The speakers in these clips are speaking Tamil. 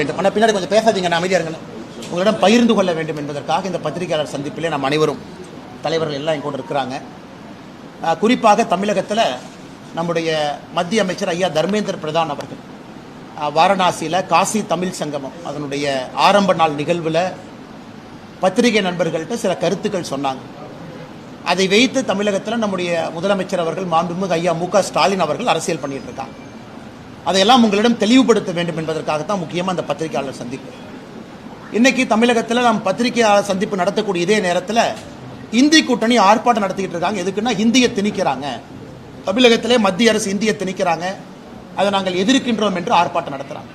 ஆனால் பின்னாடி கொஞ்சம் பேசாதீங்க, நான் அமைதியாக இருங்க. உங்களிடம் பகிர்ந்து கொள்ள வேண்டும் என்பதற்காக இந்த பத்திரிகையாளர் சந்திப்பிலே நாம் அனைவரும் தலைவர்கள் எல்லாம் கூட இருக்கிறாங்க. குறிப்பாக தமிழகத்தில் நம்முடைய மத்திய அமைச்சர் ஐயா தர்மேந்திர பிரதான் அவர்கள் வாரணாசியில் காசி தமிழ் சங்கமம் அதனுடைய ஆரம்ப நாள் நிகழ்வில் பத்திரிகை நண்பர்கள்ட்ட சில கருத்துக்கள் சொன்னாங்க. அதை வைத்து தமிழகத்தில் நம்முடைய முதலமைச்சர் அவர்கள் மாண்புமிகு ஐயா மு க ஸ்டாலின் அவர்கள் அரசியல் பண்ணிட்டு இருக்காங்க. அதையெல்லாம் உங்களிடம் தெளிவுபடுத்த வேண்டும் என்பதற்காகத்தான் முக்கியமாக அந்த பத்திரிகையாளர் சந்திப்பு. இன்னைக்கு தமிழகத்தில் நாம் பத்திரிகையாளர் சந்திப்பு நடத்தக்கூடிய இதே நேரத்தில் இந்தி கூட்டணி ஆர்ப்பாட்டம் நடத்திக்கிட்டு இருக்காங்க. எதுக்குன்னா இந்தியை திணிக்கிறாங்க, தமிழகத்திலே மத்திய அரசு இந்தியை திணிக்கிறாங்க, அதை நாங்கள் எதிர்க்கின்றோம் என்று ஆர்ப்பாட்டம் நடத்துகிறாங்க.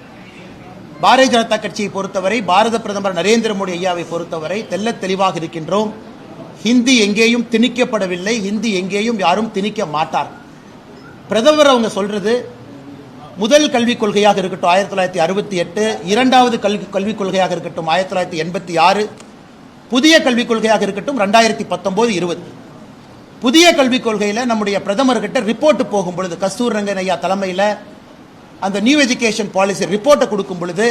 பாரதிய ஜனதா கட்சியை பொறுத்தவரை, பாரத பிரதமர் நரேந்திர மோடி ஐயாவை பொறுத்தவரை தெல்ல தெளிவாக இருக்கின்றோம். ஹிந்தி எங்கேயும் திணிக்கப்படவில்லை, ஹிந்தி எங்கேயும் யாரும் திணிக்க மாட்டார். பிரதமர் அவங்க சொல்றது முதல் கல்விக் கொள்கையாக இருக்கட்டும் 1968, இரண்டாவது கல்விக் கொள்கையாக இருக்கட்டும் 1986, புதிய கல்விக் கொள்கையாக இருக்கட்டும் 2019-20. புதிய கல்விக் கொள்கையில் நம்முடைய பிரதமர்கிட்ட ரிப்போர்ட் போகும் பொழுது, கஸ்தூர் ரங்கன் ஐயா தலைமையில் அந்த நியூ எஜுகேஷன் பாலிசி ரிப்போர்ட்டை கொடுக்கும் பொழுது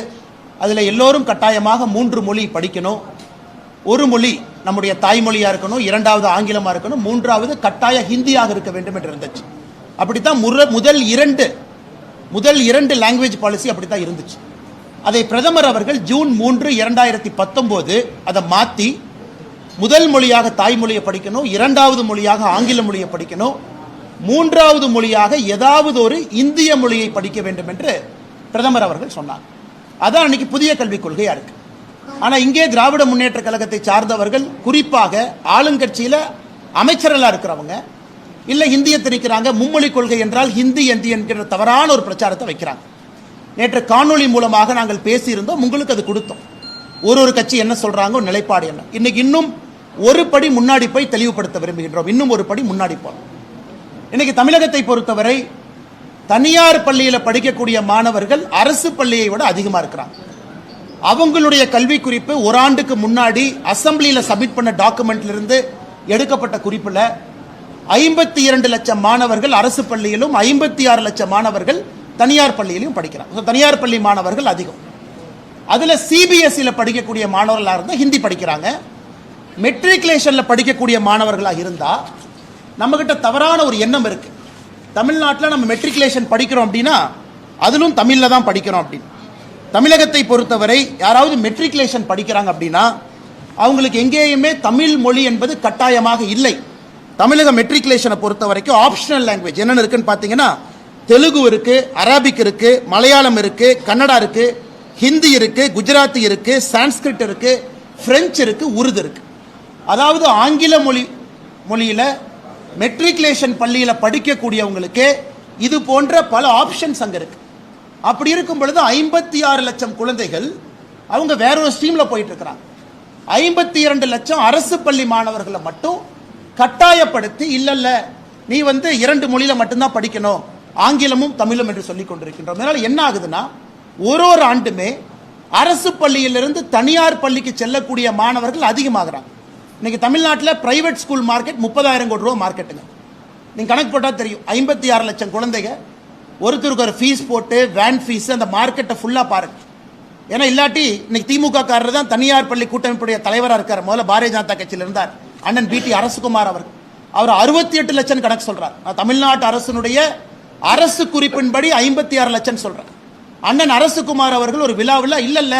அதில் எல்லோரும் கட்டாயமாக 3 மொழி படிக்கணும், ஒரு மொழி நம்முடைய தாய்மொழியாக இருக்கணும், இரண்டாவது ஆங்கிலமாக இருக்கணும், மூன்றாவது கட்டாய ஹிந்தியாக இருக்க வேண்டும் என்று இருந்துச்சு. அப்படித்தான் முதல் இரண்டு லாங்குவேஜ் பாலிசி அப்படித்தான் இருந்துச்சு. அதை பிரதமர் அவர்கள் ஜூன் 3, 2019 அதை மாற்றி முதல் மொழியாக தாய்மொழியை படிக்கணும், இரண்டாவது மொழியாக ஆங்கில மொழியை படிக்கணும், மூன்றாவது மொழியாக ஏதாவது ஒரு இந்திய மொழியை படிக்க வேண்டும் என்று பிரதமர் அவர்கள் சொன்னார். அதான் அன்னைக்கு புதிய கல்விக் கொள்கையா இருக்கு. ஆனால் இங்கே திராவிட முன்னேற்ற கழகத்தை சார்ந்தவர்கள், குறிப்பாக ஆளுங்கட்சியில் அமைச்சர்களாக இருக்கிறவங்க, இல்லை ஹிந்தியை திணிக்கிறாங்க, மும்மொழி கொள்கை என்றால் ஹிந்தி என்கிற தவறான ஒரு பிரச்சாரத்தை வைக்கிறாங்க. நேற்று காணொலி மூலமாக நாங்கள் பேசியிருந்தோம், உங்களுக்கு அது கொடுத்தோம். ஒரு கட்சி என்ன சொல்றாங்க, நிலைப்பாடு என்ன. இன்னைக்கு இன்னும் ஒரு படி முன்னாடி போய் தெளிவுபடுத்த விரும்புகின்றோம். இன்னும் ஒரு படி முன்னாடி போறோம். இன்னைக்கு தமிழகத்தை பொறுத்தவரை தனியார் பள்ளியில் படிக்கக்கூடிய மாணவர்கள் அரசு பள்ளியை விட அதிகமாக இருக்கிறாங்க. அவங்களுடைய கல்வி குறிப்பு ஒரு ஆண்டுக்கு முன்னாடி அசம்பிளியில் சப்மிட் பண்ண டாக்குமெண்ட்ல இருந்து எடுக்கப்பட்ட குறிப்பில் 52 லட்சம் மாணவர்கள் அரசு பள்ளியிலும் 56 லட்சம் மாணவர்கள் தனியார் பள்ளியிலும் படிக்கிறாங்க. தனியார் பள்ளி மாணவர்கள் அதிகம். அதுல சிபிஎஸ்இல படிக்கக்கூடிய மாணவர்களாக இருந்தால் ஹிந்தி படிக்கிறாங்க. மெட்ரிகுலேஷன்ல படிக்கக்கூடிய மாணவர்களாக இருந்தா நம்ம கிட்ட தவறான ஒரு எண்ணம் இருக்கு. தமிழ்நாட்டில் நம்ம மெட்ரிகுலேஷன் படிக்கிறோம் அப்படின்னா அதிலும் தமிழ்ல தான் படிக்கிறோம் அப்படின்னு. தமிழகத்தை பொறுத்தவரை யாராவது மெட்ரிகுலேஷன் படிக்கிறாங்க அப்படின்னா அவங்களுக்கு எங்கேயுமே தமிழ் மொழி என்பது கட்டாயமாக இல்லை. தமிழக மெட்ரிகுலேஷனை பொறுத்த வரைக்கும் ஆப்ஷனல் லாங்குவேஜ் என்னென்ன இருக்குன்னு பார்த்தீங்கன்னா தெலுங்கு இருக்கு, அரபிக் இருக்கு, மலையாளம் இருக்கு, கன்னடா இருக்கு, ஹிந்தி இருக்கு, குஜராத்தி இருக்கு, சான்ஸ்கிரிட் இருக்கு, பிரெஞ்சு இருக்கு, உருது இருக்கு. அதாவது ஆங்கில மொழியில மெட்ரிகுலேஷன் பள்ளியில் படிக்கக்கூடியவங்களுக்கு இது போன்ற பல ஆப்ஷன்ஸ் அங்க இருக்கு. அப்படி இருக்கும் பொழுது 56 லட்சம் குழந்தைகள் அவங்க வேற ஒரு ஸ்ட்ரீம்ல போயிட்டு இருக்கிறாங்க. 52 லட்சம் அரசு பள்ளி மாணவர்களை மட்டும் கட்டாயப்படுத்தி இல்ல நீ 2 மொழியில மட்டும்தான் படிக்கணும், ஆங்கிலமும் தமிழும் என்று சொல்லிக் கொண்டிருக்கின்றோம். அதனால என்ன ஆகுதுன்னா ஒரு ஆண்டுமே அரசு பள்ளியிலிருந்து தனியார் பள்ளிக்கு செல்லக்கூடிய மாணவர்கள் அதிகமாகிறாங்க. இன்னைக்கு தமிழ்நாட்டில் பிரைவேட் ஸ்கூல் மார்க்கெட் 30,000 கோடி ரூபா மார்க்கெட்டுங்க. நீங்க கணக்கு போட்டா தெரியும். 56 லட்சம் குழந்தைங்க, ஒருத்தருக்கு ஒரு ஃபீஸ் போட்டு வேன் ஃபீஸ் அந்த மார்க்கெட்டை ஃபுல்லா பாருங்க. ஏன்னா இல்லாட்டி இன்னைக்கு திமுக காரர் தான் தனியார் பள்ளி கூட்டமைப்புடைய தலைவராக இருக்கார். முதல்ல பாரதிய ஜனதா கட்சியில் இருந்தார் அண்ணன் பிடி அரசுகுமார் அவர்கள். அவர் 68 லட்சம் கணக்கு சொல்றார். தமிழ்நாட்டு அரசினுடைய அரசு குறிப்பின்படி 56 லட்சம் சொல்றார். அண்ணன் அரசுகுமார் அவர்கள் ஒரு விழாவில் இல்ல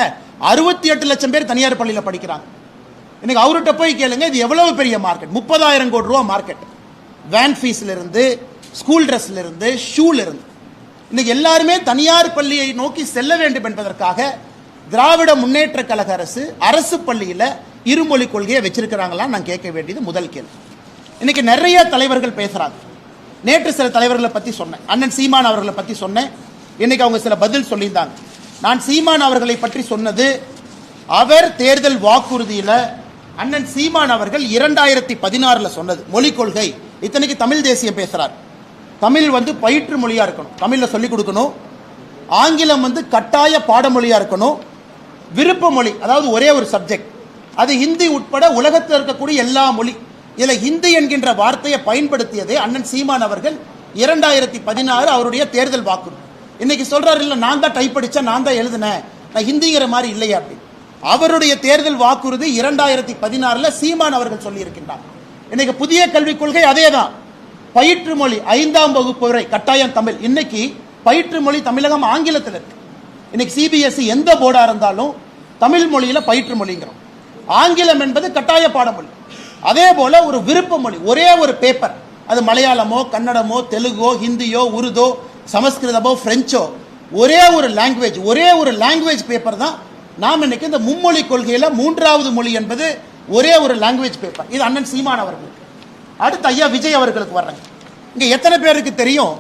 68 லட்சம் பேர் தனியார் பள்ளியில் படிக்கிறாங்க. இன்னைக்கு அவர்கிட்ட போய் கேளுங்க, இது எவ்வளவு பெரிய மார்க்கெட். 30,000 கோடி ரூபா மார்க்கெட். வேன் ஃபீஸ்ல இருந்து, ஸ்கூல் ட்ரெஸ்ல இருந்து, ஷூல இருந்து. இன்னைக்கு எல்லாருமே தனியார் பள்ளியை நோக்கி செல்ல வேண்டும் என்பதற்காக திராவிட முன்னேற்ற கழக அரசு பள்ளியில் இருமொழி கொள்கையை வச்சிருக்கிறாங்களா நான் கேட்க வேண்டியது முதல் கேள்வி. இன்னைக்கு நிறைய தலைவர்கள் பேசுறாங்க. நேற்று சில தலைவர்களை பத்தி சொன்னேன், அண்ணன் சீமான் அவர்களை பத்தி சொன்னேன். இன்னைக்கு அவங்க சில பதில் சொல்லியிருந்தாங்க. நான் சீமான் அவர்களை பற்றி சொன்னது, அவர் தேர்தல் வாக்குறுதியில் அண்ணன் சீமான் அவர்கள் 2016 சொன்னது மொழி கொள்கை. இத்தனைக்கு தமிழ் தேசியம் பேசுறார். தமிழ் பயிற்று மொழியா இருக்கணும், தமிழ்ல சொல்லிக் கொடுக்கணும். ஆங்கிலம் கட்டாய பாடமொழியா இருக்கணும். விருப்ப மொழி, அதாவது ஒரே ஒரு சப்ஜெக்ட், அது ஹிந்தி உட்பட உலகத்தில் இருக்கக்கூடிய எல்லா மொழி. இதுல ஹிந்தி என்கின்ற வார்த்தையை பயன்படுத்தியதே அண்ணன் சீமான் அவர்கள் 2016 அவருடைய தேர்தல் வாக்குறுதி. இன்னைக்கு சொல்றாரு, இல்ல நான் தான் டைப் அடிச்சேன், நான் தான் எழுதினேன், நான் ஹிந்திங்கிற மாதிரி இல்லையா அப்படி. அவருடைய தேர்தல் வாக்குறுதி 2016 சீமான் அவர்கள் சொல்லி இருக்கின்றார். இன்னைக்கு புதிய கல்விக் கொள்கை அதேதான். பயிற்று மொழி 5ஆம் வகுப்பு வரை கட்டாயம் தமிழ். இன்னைக்கு பயிற்று மொழி தமிழகம் ஆங்கிலத்தில் இருக்கு. இன்னைக்கு சிபிஎஸ்இ எந்த போர்டா இருந்தாலும் தமிழ் மொழியில பயிற்று மொழிங்கிறோம். ஆங்கிலம் என்பது கட்டாய பாடமொழி. அதே போல ஒரு விருப்ப மொழி, ஒரே ஒரு பேப்பர், அது மலையாளமோ கன்னடமோ தெலுங்கோ ஹிந்தியோ உருதோ சமஸ்கிருதமோ பிரெஞ்சோ, ஒரே ஒரு லாங்குவேஜ் பேப்பர் தான். நாம் இன்னைக்கு இந்த மும்மொழி கொள்கையில 3வது மொழி என்பது ஒரே ஒரு லாங்குவேஜ் பேப்பர். இது அண்ணன் சீமான் அவர்களுக்கு. அடுத்து ஐயா விஜய் அவர்களுக்கு வர்றாங்க. இங்க எத்தனை பேருக்கு தெரியும்,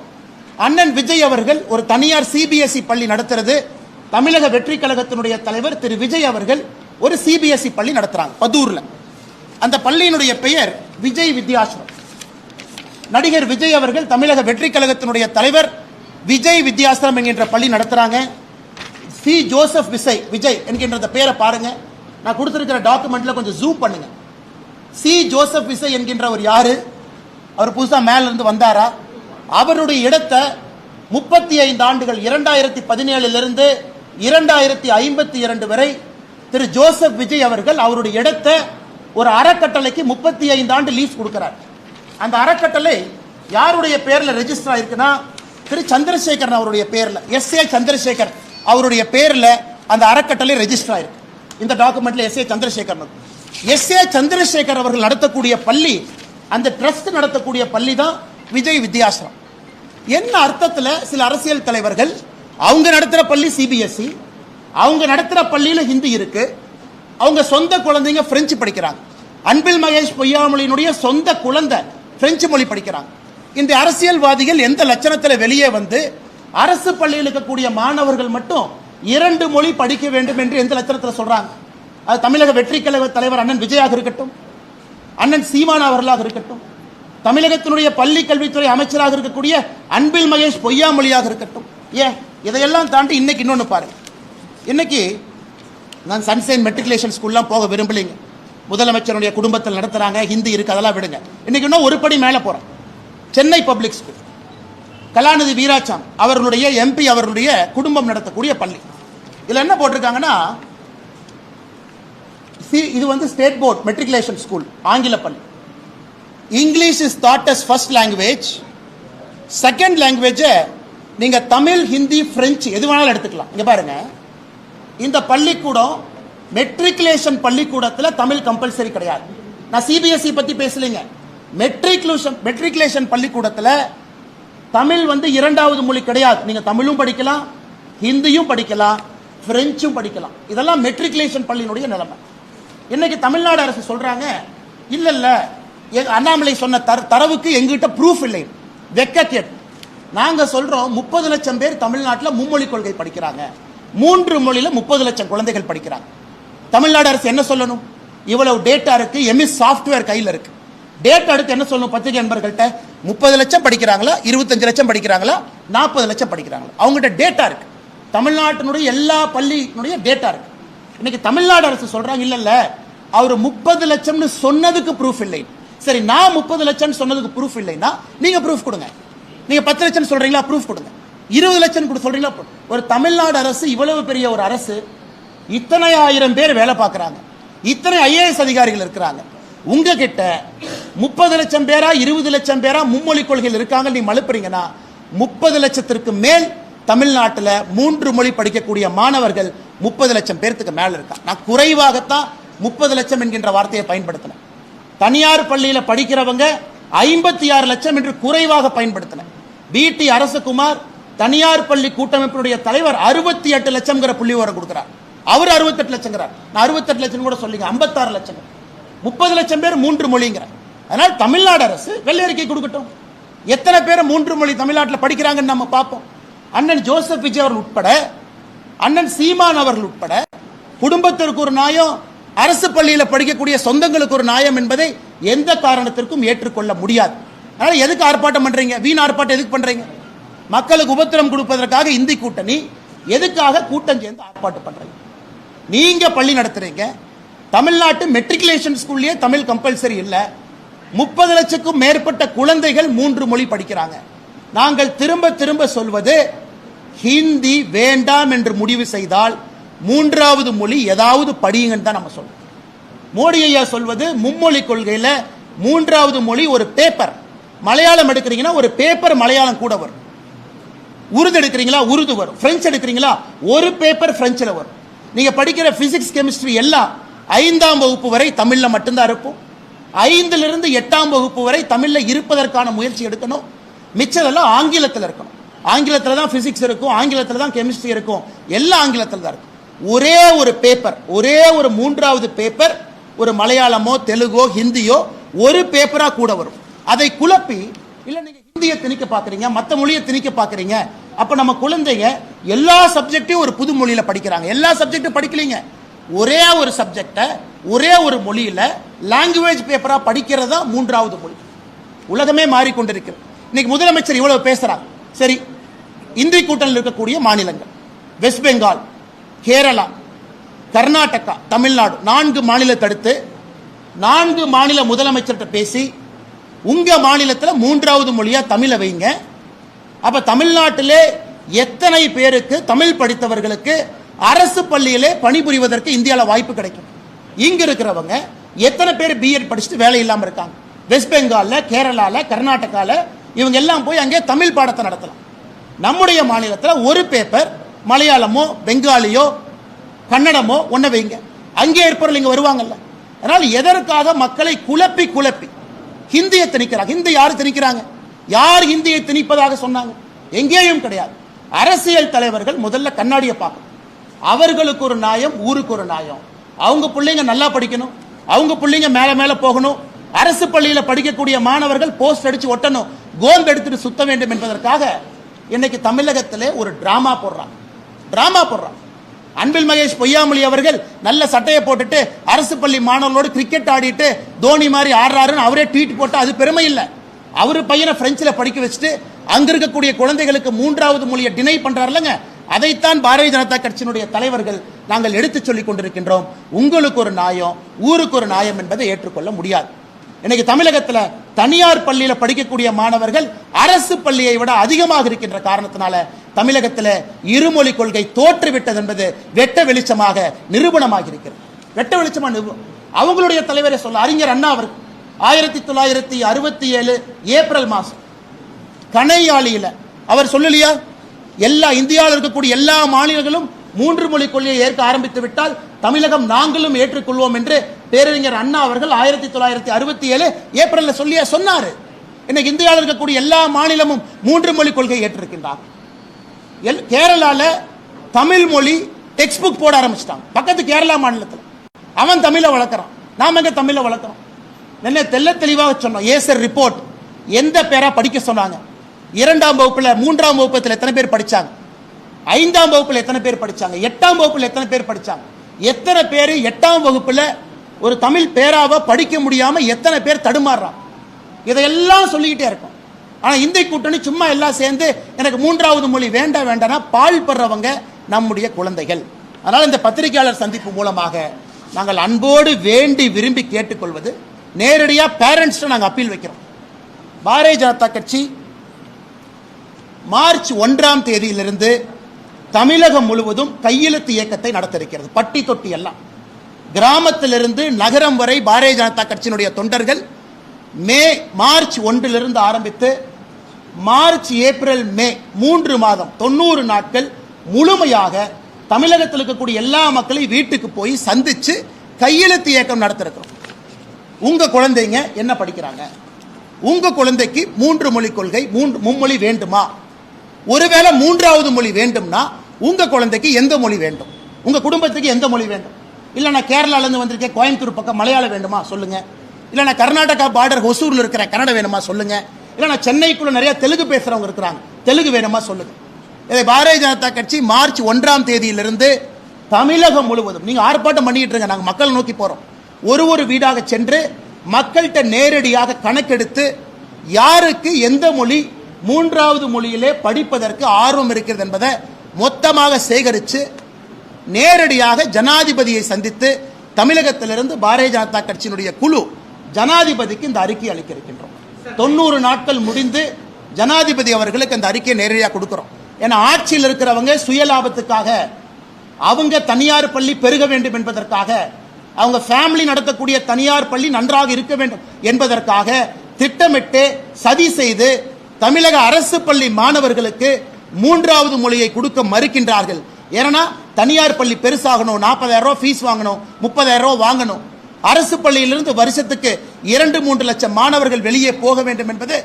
அண்ணன் விஜய் அவர்கள் ஒரு தனியார் சிபிஎஸ்இ பள்ளி நடத்துறது. தமிழக வெற்றி கழகத்தினுடைய தலைவர் திரு விஜய் அவர்கள் ஒரு சிபிஎஸ்இ பள்ளி நடத்துறாங்க பதூர்ல. அந்த பள்ளியினுடைய பெயர் விஜய் வித்யாசிரம். நடிகர் விஜய் அவர்கள் தமிழக வெற்றி கழகத்தினுடைய தலைவர் விஜய் வித்யாசிரம் என்கின்ற பள்ளி நடத்துறாங்க. சி ஜோசப் விஜய் என்கின்ற பெயரை பாருங்க. நான் கொடுத்திருக்கிற டாக்குமெண்ட்ல கொஞ்சம் ஜூம் பண்ணுங்க. சி ஜோசப் விஜய் என்கின்றவர் யாரு? அவர் புதுசா மேல இருந்து வந்தாரா? அவருடைய இடத்தை 35 ஆண்டுகள் 2017 இருந்து 2052 வரை திரு ஜோசப் விஜய் அவர்கள் அவருடைய இடத்தை ஒரு அறக்கட்டளைக்கு 35 ஆண்டு லீஸ் கொடுக்கிறார். அந்த அறக்கட்டளை யாருடைய பேர்ல ரெஜிஸ்டர் ஆயிருக்குன்னா திரு சந்திரசேகரன் அவருடைய பேர்ல, எஸ்.ஏ. சந்திரசேகர் அவருடைய பேர்ல அந்த அறக்கட்டளை ரெஜிஸ்டர் ஆயிருக்கு. இந்த டாக்குமெண்ட்ல எஸ்.ஏ. சந்திரசேகர் அவர்கள் நடத்தக்கூடிய பள்ளி, அந்த ட்ரஸ்ட் நடத்தக்கூடிய பள்ளி தான் விஜய் வித்யாசிரம். என்ன அர்த்தத்தில் சில அரசியல் தலைவர்கள் அவங்க நடத்துற பள்ளி சிபிஎஸ்இ, அவங்க நடத்துற பள்ளியில ஹிந்தி இருக்கு, அவங்க சொந்த குழந்தைங்க பிரெஞ்சு படிக்கிறாங்க. அன்பில் மகேஷ் பொய்யாமொழியினுடைய சொந்த குழந்தை பிரெஞ்சு மொழி படிக்கிறாங்க. இந்த அரசியல்வாதிகள் எந்த லட்சணத்தில் வெளியே வந்து அரசு பள்ளியில் இருக்கக்கூடிய மாணவர்கள் மட்டும் 2 மொழி படிக்க வேண்டும் என்று எந்த லட்சணத்தில் சொல்றாங்க? அது தமிழக வெற்றி கழக தலைவர் அண்ணன் விஜயாக இருக்கட்டும், அண்ணன் சீமான் அவர்களாக இருக்கட்டும், தமிழகத்தினுடைய பள்ளி கல்வித்துறை அமைச்சராக இருக்கக்கூடிய அன்பில் மகேஷ் பொய்யாமொழியாக இருக்கட்டும். ஏன் இதையெல்லாம் தாண்டி இன்னைக்கு இன்னொன்று பாருங்க. இன்னைக்கு நான் சன்சைன் மெட்ரிகுலேஷன் ஸ்கூல்லாம் போக விரும்பலைங்க. முதலமைச்சருடைய குடும்பத்தில் நடத்துறாங்க, ஹிந்தி இருக்கு, அதெல்லாம் விடுங்க. இன்னைக்கு இன்னும் ஒரு படி மேலே போறேன். சென்னை பப்ளிக் ஸ்கூல், கலாநிதி வீராசாமி அவர்களுடைய எம்பி அவர்களுடைய குடும்பம் நடத்தக்கூடிய பள்ளி. இதில் என்ன போட்டிருக்காங்கன்னா, இது வந்து ஸ்டேட் போர்ட் மெட்ரிகுலேஷன் ஸ்கூல், ஆங்கில பள்ளி. English is taught as first language. Second language நீங்க தமிழ், ஹிந்தி, பிரெஞ்சு எது வேணாலும் எடுத்துக்கலாம். இங்க பாருங்க, இந்த பள்ளிக்கூடம் மெட்ரிகுலேஷன் பள்ளிக்கூடத்தில் தமிழ் கம்பல்சரி கிடையாது. நான் சிபிஎஸ்இ பத்தி பேசலைங்க. மெட்ரிகுலேஷன் பள்ளிக்கூடத்தில் தமிழ் வந்து 2வது மொழி கிடையாது. நீங்க தமிழும் படிக்கலாம், ஹிந்தியும் படிக்கலாம், பிரெஞ்சும் படிக்கலாம். இதெல்லாம் மெட்ரிகுலேஷன் பள்ளியினுடைய நிலைமை. இன்னைக்கு தமிழ்நாடு அரசு சொல்றாங்க, இல்ல இல்ல அண்ணாமலை சொன்ன தரவுக்கு எங்கிட்ட ப்ரூஃப் இல்லை, வெக்க கேட்டு. நாங்க சொல்றோம் 30 லட்சம் பேர் தமிழ்நாட்டில் மும்மொழி கொள்கை படிக்கிறாங்க. 3 மொழியில 30 லட்சம் குழந்தைகள் படிக்கிறாங்க. தமிழ்நாடு அரசு என்ன சொல்லணும்? இவ்வளவு டேட்டா இருக்கு, எம்எஸ் சாஃப்ட்வேர் கையில் இருக்கு. டேட்டா எடுத்து என்ன சொல்லணும்? பத்திரிகை நண்பர்கள்ட்ட 30 லட்சம் படிக்கிறாங்களா, 25 லட்சம் படிக்கிறாங்களா, 40 லட்சம் படிக்கிறாங்களா? அவங்ககிட்ட டேட்டா இருக்கு. தமிழ்நாட்டினுடைய எல்லா பள்ளியினுடைய டேட்டா இருக்கு. இன்னைக்கு தமிழ்நாடு அரசு சொல்றாங்க, இல்ல இல்ல அவர் 30 லட்சம்னு சொன்னதுக்கு ப்ரூஃப் இல்லை. சரி, நான் 30 லட்சம் சொன்னதுக்கு ப்ரூஃப் இல்லைன்னா நீங்க ப்ரூஃப் கொடுங்க. நீங்க 10 லட்சம் சொல்றீங்களா, ப்ரூஃப் கொடுங்க. 20 லட்சம் கூட சொல்றீங்களா? ஒரு தமிழ்நாடு அரசு, இவ்வளவு பெரிய ஒரு அரசு, இத்தனை ஆயிரம் பேர் வேலை பார்க்கறாங்க, இத்தனை ஐஏஎஸ் அதிகாரிகள் இருக்கிறாங்க. உங்ககிட்ட 30 லட்சம் பேரா 20 லட்சம் பேரா மும்மொழி கொள்கையில் இருக்காங்க, நீ மழுப்புறீங்கன்னா 30 லட்சத்திற்கு மேல் தமிழ்நாட்டில் 3 மொழி படிக்கக்கூடிய மாணவர்கள் 30 லட்சம் பேருக்கு மேல இருக்காங்க. நான் குறைவாகத்தான் 30 லட்சம் என்கின்ற வார்த்தையை பயன்படுத்தினேன். தனியார் பள்ளியில் படிக்கிறவங்க 56 லட்சம் என்று குறைவாக பயன்படுத்தின. பிடி அரசகுமார் தனியார் பள்ளி கூட்டமைப்பினுடைய தலைவர் 68 லட்சம் புள்ளி விவரம் கொடுக்கிறார். அவர் 68 லட்சம், நான் 68 லட்சம் கூட சொல்லிங்க, 56 லட்சம். 30 லட்சம் பேர் 3 மொழிங்கிற. அதனால் தமிழ்நாடு அரசு வெள்ளை அறிக்கை கொடுக்கட்டும், எத்தனை பேர் 3 மொழி தமிழ்நாட்டில் படிக்கிறாங்கன்னு நம்ம பார்ப்போம். அண்ணன் ஜோசப் விஜய் அவர்கள் உட்பட, அண்ணன் சீமான் அவர்கள் உட்பட, குடும்பத்திற்கு ஒரு நியாயம், அரசு பள்ளியில் படிக்கக்கூடிய சொந்தங்களுக்கு ஒரு நியாயம் என்பதை எந்த காரணத்திற்கும் ஏற்றுக்கொள்ள முடியாது. அதனால எதுக்கு ஆர்ப்பாட்டம் பண்றீங்க? வீண் ஆர்ப்பாட்டம் எதுக்கு பண்றீங்க? மக்களுக்கு உபத்திரம் கொடுப்பதற்காக இந்தி கூட்டணி, எதுக்காக கூட்டம் சேர்ந்து ஆர்ப்பாட்டம் பண்றீங்க? நீங்க பள்ளி நடத்துறீங்க, தமிழ்நாட்டு மெட்ரிகுலேஷன் ஸ்கூல்லயே தமிழ் கம்பல்சரி இல்ல, 30 லட்சத்துக்கும் மேற்பட்ட குழந்தைகள் 3 மொழி படிக்கிறாங்க. நாங்கள் திரும்ப திரும்ப சொல்வது, ஹிந்தி வேண்டாம் என்று முடிவு செய்தால் மூன்றாவது மொழி ஏதாவது படியுங்கன்னு தான் நம்ம சொல்றோம். மோடி ஐயா சொல்வது மும்மொழி கொள்கையில மூன்றாவது மொழி ஒரு பேப்பர். மலையாளம் எடுக்கிறீங்கன்னா ஒரு பேப்பர் மலையாளம் கூட வரும். உருது எடுக்கிறீங்களா உருது வரும். பிரெஞ்சு எடுக்கிறீங்களா ஒரு பேப்பர் பிரெஞ்சில் வரும். நீங்க படிக்கிற பிசிக்ஸ் கெமிஸ்ட்ரி எல்லாம் 5ஆம் வகுப்பு வரை தமிழ்ல மட்டும்தான் இருக்கும். 5லிருந்து 8ஆம் வகுப்பு வரை தமிழ்ல இருப்பதற்கான முயற்சி எடுக்கணும். மிச்சதெல்லாம் ஆங்கிலத்தில் இருக்கணும். ஆங்கிலத்தில் தான் பிசிக்ஸ் இருக்கும், ஆங்கிலத்தில் தான் கெமிஸ்ட்ரி இருக்கும், எல்லாம் ஆங்கிலத்தில் தான் இருக்கும். ஒரே ஒரு பேப்பர், ஒரே ஒரு மூன்றாவது பேப்பர் ஒரு மலையாளமோ தெலுங்கோ ஹிந்தியோ ஒரு பேப்பரா கூட வரும். அதை குழப்பி இல்ல நீங்க ஹிந்தியை திணிக்க பாக்குறீங்க, மற்ற மொழியை திணிக்க பாக்குறீங்க. அப்ப நம்ம குழந்தைங்க எல்லா சப்ஜெக்டையும் ஒரு புது மொழியில படிக்கிறாங்க. எல்லா சப்ஜெக்டும் படிக்கலீங்க, ஒரே ஒரு சப்ஜெக்ட ஒரே ஒரு மொழியில லாங்குவேஜ் பேப்பரா படிக்கிறதா மூன்றாவது மொழி. உலகமே மாறிக்கொண்டிருக்கிறது. இன்னைக்கு முதலமைச்சர் இவ்வளவு பேசுறாங்க. சரி, இந்திய கூட்டணியில் இருக்கக்கூடிய மாநிலங்கள் வெஸ்ட் பெங்கால், கேரளா, கர்நாடகா, தமிழ்நாடு 4 மாநிலத்தை அடுத்து 4 மாநில முதலமைச்சர்கிட்ட பேசி உங்க மாநிலத்தில் மூன்றாவது மொழியா தமிழை வைங்க. அப்ப தமிழ்நாட்டிலே எத்தனை பேருக்கு தமிழ் படித்தவர்களுக்கு அரசு பள்ளியிலே பணிபுரிவதற்கு இந்தியாவில் வாய்ப்பு கிடைக்கும்? இங்க இருக்கிறவங்க எத்தனை பேர் பிஎட் படிச்சுட்டு வேலை இல்லாம இருக்காங்க? வெஸ்ட் பெங்கால்ல, கேரளால, கர்நாடகால இவங்க எல்லாம் போய் அங்கே தமிழ் பாடத்தை நடத்தலாம். நம்முடைய மாநிலத்தில் ஒரு பேப்பர் மலையாளமோ பெங்காலியோ கன்னடமோ ஒன்ன வைங்க. அங்கே இருப்பவர்கள் இங்க வருவாங்கல்ல. அதனால் எதற்காக மக்களை குழப்பி குழப்பி ஹிந்தியை திணிக்கிறாங்க? ஹிந்தி யாரு திணிக்கிறாங்க? யார் ஹிந்தியை திணிப்பதாக சொன்னாங்க? எங்கேயும் கிடையாது. அரசியல் தலைவர்கள் முதல்ல கண்ணாடியை பார்க்கணும். அவர்களுக்கு ஒரு நியாயம், ஊருக்கு ஒரு நியாயம். அவங்க பிள்ளைங்க நல்லா படிக்கணும், அவங்க பிள்ளைங்க மேல மேல போகணும். அரசு பள்ளியில் படிக்கக்கூடிய மாணவர்கள் போஸ்ட் அடிச்சு ஒட்டணும், கோந்து எடுத்துட்டு சுத்த வேண்டும் என்பதற்காக இன்னைக்கு தமிழகத்திலே ஒரு டிராமா போடுறாங்க. அன்பில் மகேஷ் பொய்யாமொழி அவர்கள் நல்ல சட்டையை போட்டுட்டு அரசு பள்ளி மாணவர்களோடு கிரிக்கெட் ஆடிட்டு தோனி மாதிரி ஆடுறாருன்னு அவரே ட்வீட் போட்டு அது பெருமை இல்லை. அவரு பையனை பிரெஞ்சில் படிக்க வச்சுட்டு அங்க இருக்கக்கூடிய குழந்தைகளுக்கு மூன்றாவது மொழியை டினை பண்றாருலங்க. அதைத்தான் பாரதிய ஜனதா கட்சியினுடைய தலைவர்கள் நாங்கள் எடுத்துச் சொல்லிக் கொண்டிருக்கின்றோம். உங்களுக்கு ஒரு நியாயம், ஊருக்கு ஒரு நியாயம் என்பதை ஏற்றுக்கொள்ள முடியாது. இன்னைக்கு தமிழகத்தில் தனியார் பள்ளியில படிக்கக்கூடிய மாணவர்கள் அரசு பள்ளியை விட அதிகமாக இருக்கின்ற காரணத்தினால தமிழகத்தில் இருமொழி கொள்கை தோற்றுவிட்டது என்பது வெட்ட வெளிச்சமாக நிரூபணமாக இருக்கிறது. வெட்ட வெளிச்சமா அவங்களுடைய தலைவரை சொல்ல அறிஞர் அண்ணா அவர்கள் 1967 ஏப்ரல் மாதம் கணையாளியில அவர் சொல்லலையா, எல்லா இந்தியாவில் இருக்கக்கூடிய எல்லா மாநிலங்களும் 3 மொழி கொள்கையை ஏற்க ஆரம்பித்து விட்டால் தமிழகம் நாங்களும் ஏற்றுக்கொள்வோம் என்று பேரறிஞர் அண்ணா அவர்கள் 1967 ஏப்ரல்ல சொன்னாரு. இன்னைக்கு இந்தியாவில் இருக்கக்கூடிய எல்லா மாநிலமும் 3 மொழி கொள்கையை ஏற்றிருக்கின்றார். கேரளால தமிழ் மொழி டெக்ஸ்ட் புக் போட ஆரம்பிச்சிட்டாங்க. பக்கத்து கேரளா மாநிலத்தில் அவன் தமிழை வளர்க்குறான், நாம எங்க தமிழை வளர்க்குறோம்? என்ன தெல்ல தெளிவாக சொன்னோம். ஏசர் ரிப்போர்ட் எந்த பேரா படிக்க சொன்னாங்க? 2ஆம் வகுப்புல 3ஆம் வகுப்பத்தில் எத்தனை பேர் படிச்சாங்க? 5ஆம் வகுப்புல எத்தனை பேர் படிச்சாங்க? 8ஆம் வகுப்புல எத்தனை பேர் படிச்சாங்க? எத்தனை பேர் 8ஆம் வகுப்புல ஒரு தமிழ் பேராவை படிக்க முடியாம எத்தனை பேர் தடுமாறுறான்? இதையெல்லாம் சொல்லிக்கிட்டே இருக்கும். ஆனா இந்திய கூட்டணி சும்மா எல்லாம் சேர்ந்து எனக்கு மூன்றாவது மொழி வேண்டாம்னா பால் படுறவங்க நம்முடைய குழந்தைகள். அதனால இந்த பத்திரிகையாளர் சந்திப்பு மூலமாக நாங்கள் அன்போடு வேண்டி விரும்பி கேட்டுக்கொள்வது, நேரடியா பேரண்ட்ஸ் நாங்கள் அப்பீல் வைக்கிறோம். பாரதிய ஜனதா கட்சி மார்ச் 1ஆம் தேதியிலிருந்து தமிழகம் முழுவதும் கையெழுத்து இயக்கத்தை நடத்த இருக்கிறது. பட்டி தொட்டி எல்லாம் கிராமத்திலிருந்து நகரம் வரை பாரதிய ஜனதா கட்சியினுடைய தொண்டர்கள் மார்ச் 1 ஆரம்பித்து மார்ச், ஏப்ரல், மே 3 மாதம் 90 நாட்கள் முழுமையாக தமிழகத்தில் இருக்கக்கூடிய எல்லா மக்களையும் வீட்டுக்கு போய் சந்திச்சு கையெழுத்து இயக்கம் நடத்திருக்கிறோம். உங்க குழந்தைங்க என்ன படிக்கிறாங்க? உங்க குழந்தைக்கு 3 மொழி கொள்கை, மும்மொழி வேண்டுமா? ஒருவேளை 3வது மொழி வேண்டும்னா உங்க குழந்தைக்கு எந்த மொழி வேண்டும்? உங்க குடும்பத்துக்கு எந்த மொழி வேண்டும்? இல்ல நான் கேரளால இருந்து வந்திருக்கேன், கோயம்புத்தூர் பக்கம் மலையாளம் வேண்டுமா சொல்லுங்க. இல்ல நான் கர்நாடகா பார்டர் ஹொசூர்ல இருக்கிற கன்னடம் வேணுமா சொல்லுங்க. இல்ல நான் சென்னைக்குள்ள நிறைய தெலுங்கு பேசுறவங்க இருக்கிறாங்க, தெலுங்கு வேணுமா சொல்லுங்க. இதை பாரதிய ஜனதா கட்சி மார்ச் 1ஆம் தேதியிலிருந்து தமிழகம் முழுவதும் நீங்க ஆர்ப்பாட்டம் பண்ணிட்டு இருங்க. நாங்கள் மக்கள் நோக்கி போறோம். ஒரு வீடாக சென்று மக்கள்கிட்ட நேரடியாக கணக்கெடுத்து யாருக்கு எந்த மொழி 3வது மொழியிலே படிப்பதற்கு ஆர்வம் இருக்கிறது என்பதை மொத்தமாக சேகரித்து நேரடியாக ஜனாதிபதியை சந்தித்து தமிழகத்திலிருந்து பாரதிய ஜனதா கட்சியினுடைய குழு ஜனாதிபதிக்கு இந்த அறிக்கை அளிக்க இருக்கின்றோம். 90 நாட்கள் முடிந்து ஜனாதிபதி அவர்களுக்கு அந்த அறிக்கையை நேரடியாக கொடுக்கிறோம். ஏன்னா ஆட்சியில் இருக்கிறவங்க சுயலாபத்துக்காக அவங்க தனியார் பள்ளி பெருக வேண்டும் என்பதற்காக, அவங்க ஃபேமிலி நடத்தக்கூடிய தனியார் பள்ளி நன்றாக இருக்க வேண்டும் என்பதற்காக திட்டமிட்டு சதி செய்து தமிழக அரசு பள்ளி மாணவர்களுக்கு 3வது மொழியை கொடுக்க மறுக்கின்றார்கள். ஏன்னா தனியார் பள்ளி பெருசாகணும், 40,000 ரூபாய் ஃபீஸ் வாங்கணும், 30,000 ரூபாய் வாங்கணும். அரசு பள்ளியிலிருந்து வருஷத்துக்கு 2-3 லட்சம் மாணவர்கள் வெளியே போக வேண்டும் என்பது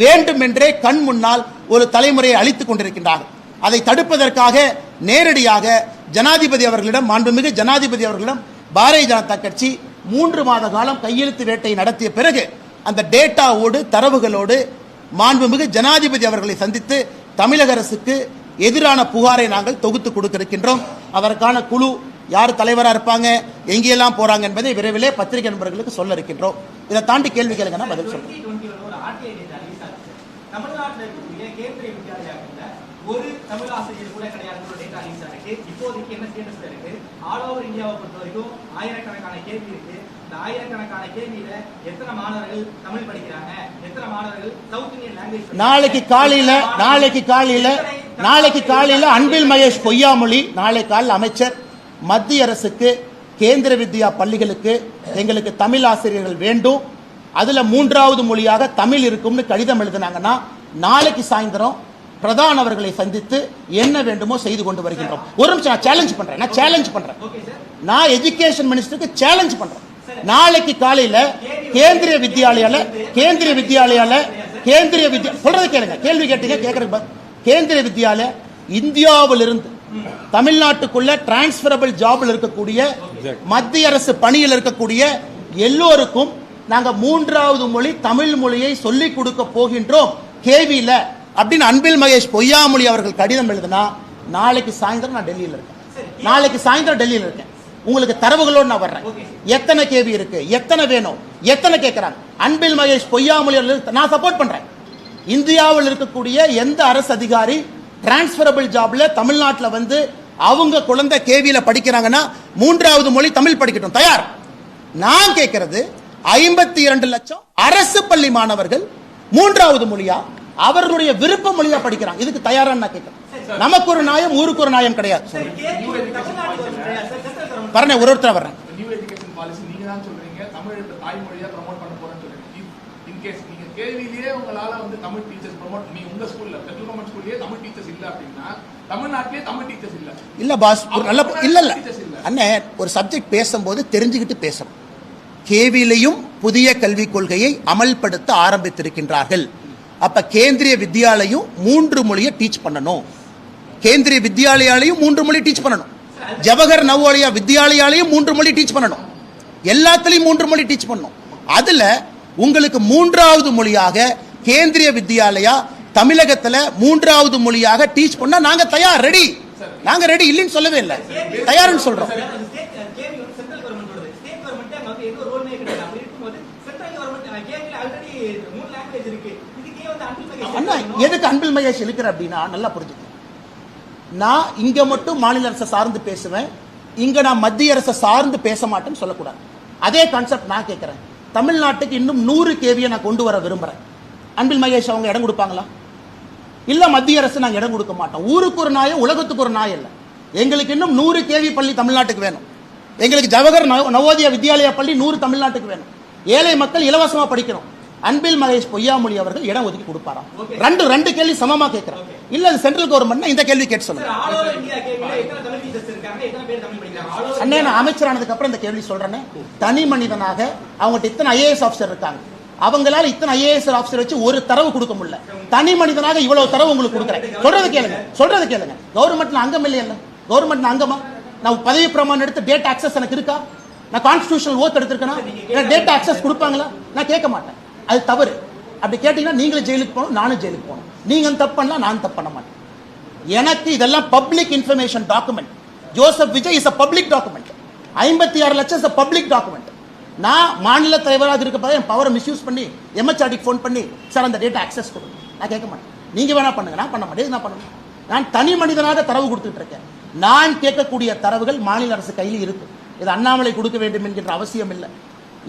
வேண்டுமென்றே கண் முன்னால் ஒரு தலைமுறையை அழித்துக் கொண்டிருக்கின்றார்கள். அதை தடுப்பதற்காக நேரடியாக ஜனாதிபதி அவர்களிடம், மாண்புமிகு ஜனாதிபதி அவர்களிடம் பாரதிய ஜனதா கட்சி 3 மாத காலம் கையெழுத்து வேட்டை நடத்திய பிறகு அந்த டேட்டாவோடு தரவுகளோடு மாண்புமிகு ஜனாதிபதி அவர்களை சந்தித்து தமிழக அரசுக்கு எதிரான புகாரை நாங்கள் தொகுத்து கொடுத்திருக்கின்றோம். அதற்கான குழு யார் தலைவராக இருப்பாங்க, எங்கெல்லாம் போறாங்க என்பதை விரைவிலே பத்திரிகை நண்பர்களுக்கு சொல்ல இருக்கின்றோம். இதை தாண்டி கேள்வி கேளுங்க, நான் பதில் சொல்றேன். ஒரு தமிழ் ஆசிரியர் கூட கிடையாது டேட்டா ரிலீஸ் ஆயிருக்கு. இப்போதைக்கு என்ன ஸ்டேட்டஸ்ல இருக்கு? ஆல் ஓவர் இந்தியாவை பொறுத்த வரைக்கும் ஆயிரக்கணக்கான கேள்வி இருக்கு. இந்த ஆயிரக்கணக்கான கேள்வியில எத்தனை மாணவர்கள் தமிழ் படிக்கிறாங்க, எத்தனை மாணவர்கள் சவுத் இந்தியன் லாங்குவேஜ்? நாளைக்கு காலையில அன்பில் மகேஷ் பொய்யாமொழி, நாளை காலையில் அமைச்சர் மத்திய அரசுக்கு கேந்திர வித்யா பள்ளிகளுக்கு எங்களுக்கு தமிழ் ஆசிரியர்கள் வேண்டும், அதுல 3வது மொழியாக தமிழ் இருக்கும்னு கடிதம் எழுதினாங்கன்னா நாளைக்கு சாயந்தரம் பிரதான் அவர்களை சந்தித்து என்ன வேண்டுமோ செய்து கொண்டு வருகின்றோம். ஒரு நிமிஷம், நான் சேலஞ்ச் பண்றேன். நான் எஜுகேஷன் மினிஸ்டருக்கு சேலஞ்ச் பண்றேன். நாளைக்கு காலையில கேந்திரிய வித்யாலயால சொல்றது கேளுங்க, கேள்வி கேட்டீங்க கேட்கறது. கேந்திரிய வித்யாலய இந்தியாவிலிருந்து தமிழ்நாட்டுக்குள்ள டிரான்ஸ்பரபிள் ஜாப்ல இருக்கக்கூடிய மத்திய அரசு பணியில் இருக்கக்கூடிய எல்லோருக்கும் நாங்க 3வது மொழி தமிழ் மொழியை சொல்லிக் கொடுக்க போகின்றோம் கேவியில அப்படின்னு அன்பில் மகேஷ் பொய்யாமொழி அவர்கள் கடிதம் எழுதினா நாளைக்கு சாயந்தரம் நான் டெல்லியில் இருக்கேன். உங்களுக்கு தரவுகளோடு நான் வர்றேன். எத்தனை கேவி இருக்கு, எத்தனை வேணும், எத்தனை கேட்கிறாங்க. அன்பில் மகேஷ் பொய்யாமொழி நான் சப்போர்ட் பண்றேன். இந்தியாவில் இருக்கக்கூடிய எந்த அரசு அதிகாரி டிரான்ஸ்பரபிள் ஜாப்ல தமிழ்நாட்டில் வந்து அவங்க குழந்தை கேவியில படிக்கிறாங்கன்னா 3வது மொழி தமிழ் படிக்கட்டும், தயார். நான் கேட்கிறது 52 லட்சம் அரசு பள்ளி மாணவர்கள் 3வது மொழியா அவர்களுடைய விருப்ப மொழியா படிக்கிறாங்க. இதுக்கு தயாரா நான் கேட்கிறேன். நமக்கு ஒரு நியாயம், ஊருக்கு ஒரு நியாயம் கிடையாது. வரேன், ஒருத்தர் வரேன். கேள்வியிலேயே உங்களால வந்து தமிழ் டீச்சர்ஸ் ப்ரோமோட், நீ உங்க ஸ்கூல்ல சென்ட்ரல் கவர்மெண்ட் ஸ்கூல்லயே தமிழ் டீச்சர்ஸ் இல்ல அப்படின்னா தமிழ்நாட்டிலே தமிழ் டீச்சர்ஸ் இல்ல பாஸ். நல்ல இல்ல அண்ணே, ஒரு சப்ஜெக்ட் பேசும்போது தெரிஞ்சுக்கிட்டு பேசணும். கேவிலையும் புதிய கல்விக் கொள்கையை அமல்படுத்த ஆரம்பித்திருக்கின்றார்கள். அப்ப கேந்திரிய வித்யாலயும் 3 மொழியை டீச் பண்ணணும். கேந்திரிய வித்யாலயாலையும் 3 மொழி டீச் பண்ணணும். ஜவஹர் நவோதயா வித்யாலயாலையும் 3 மொழி டீச் பண்ணணும். எல்லாத்துலயும் 3 மொழி டீச் பண்ணணும். அதுல உங்களுக்கு 3வது மொழியாக கேந்திரிய வித்யாலயா தமிழகத்துல 3வது மொழியாக டீச் பண்ணா நாங்க தயார், ரெடி. நாங்க ரெடி இல்லைன்னு சொல்லவே இல்லை, தயார்னு சொல்றோம். அண்ணா, எதுக்கு அன்பில் மகேஷ் இருக்கிற அப்படின்னா நல்லா புரிஞ்சுக்கணும். நான் இங்க மட்டும் மாநில அரசை சார்ந்து பேசுவேன், இங்க நான் மத்திய அரசை சார்ந்து பேச மாட்டேன்னு சொல்லக்கூடாது. அதே கான்செப்ட் நான் கேட்கிறேன். தமிழ்நாட்டுக்கு இன்னும் 100 கேவியை நான் கொண்டு வர விரும்புறேன். அன்பில் மகேஷ் அவங்க இடம் கொடுப்பாங்களா? இல்ல மத்திய அரசு நாங்க இடம் கொடுக்க மாட்டோம். ஊருக்கு ஒரு நாயம், உலகத்துக்கு ஒரு நாயம் இல்லை. எங்களுக்கு இன்னும் 100 கேவி பள்ளி தமிழ்நாட்டுக்கு வேணும். எங்களுக்கு ஜவஹர் நவோதயா வித்யாலயா பள்ளி 100 தமிழ்நாட்டுக்கு வேணும். ஏழை மக்கள் இலவசமா படிக்கணும். அன்பில் மகேஷ் பொய்யாமொழி அவர்கள் இடம் ஒதுக்கி கொடுப்பாராம். ரெண்டு கேள்வி சமமா கேட்கிறேன். இல்ல அது சென்ட்ரல் கவர்மெண்ட் இந்த கேள்வி கேட்டு சொல்லுங்க. அண்ணே, நான் அமைச்சரானதுக்கு அப்புறம் இந்த கேள்வி சொல்றேன். தனி மனிதனாக அவங்ககிட்ட இத்தனை ஐஏஎஸ் ஆஃபீஸர் இருக்காங்க, அவங்களால இத்தனை ஐஏஎஸ் ஆஃபீஸர் வச்சு ஒரு தரவு கொடுக்க முடியல. தனி மனிதனாக இவ்வளவு தரவு உங்களுக்கு கொடுக்குறேன். சொல்றது கேளுங்க. கவர்மெண்ட்ல அங்கம் இல்லையா? கவர்மெண்ட்ல அங்கமா? நான் பதவி பிரமாணம் எடுத்து டேட்டா ஆக்சஸ் எனக்கு இருக்கா? நான் கான்ஸ்டிடியூஷனல் ஓத் எடுத்திருக்கேன். டேட்டா ஆக்சஸ் கொடுப்பாங்களா? நான் கேட்க மாட்டேன். அது தவறு. அப்படி கேட்டீங்கன்னா நீங்களும் ஜெயிலுக்கு போகணும், நானும் ஜெயிலுக்கு போகணும். நீங்க தப்பு பண்ணலாம், நான் தப்பு பண்ண மாட்டேன். எனக்கு இதெல்லாம் public information document. Joseph Vijay is a public document. 56 லட்சம் இஸ் a பப்ளிக் டாக்குமெண்ட். நான் மாநில தலைவராக இருக்க என் பவரை மிஸ்யூஸ் பண்ணி எம்ஹெச்ஆர்டிக்கு ஃபோன் பண்ணி சார் அந்த டேட்டா ஆக்சஸ் கொடுங்க, நான் கேட்க மாட்டேன். நீங்க வேணா பண்ணுங்க, நான் பண்ண மாட்டேன். நான் பண்ணணும். நான் தனி மனிதனாக தரவு கொடுத்துட்டு இருக்கேன். நான் கேட்கக்கூடிய தரவுகள் மாநில அரசு கையில் இருக்கு. இது அண்ணாமலை கொடுக்க வேண்டும் என்கின்ற அவசியம் இல்லை.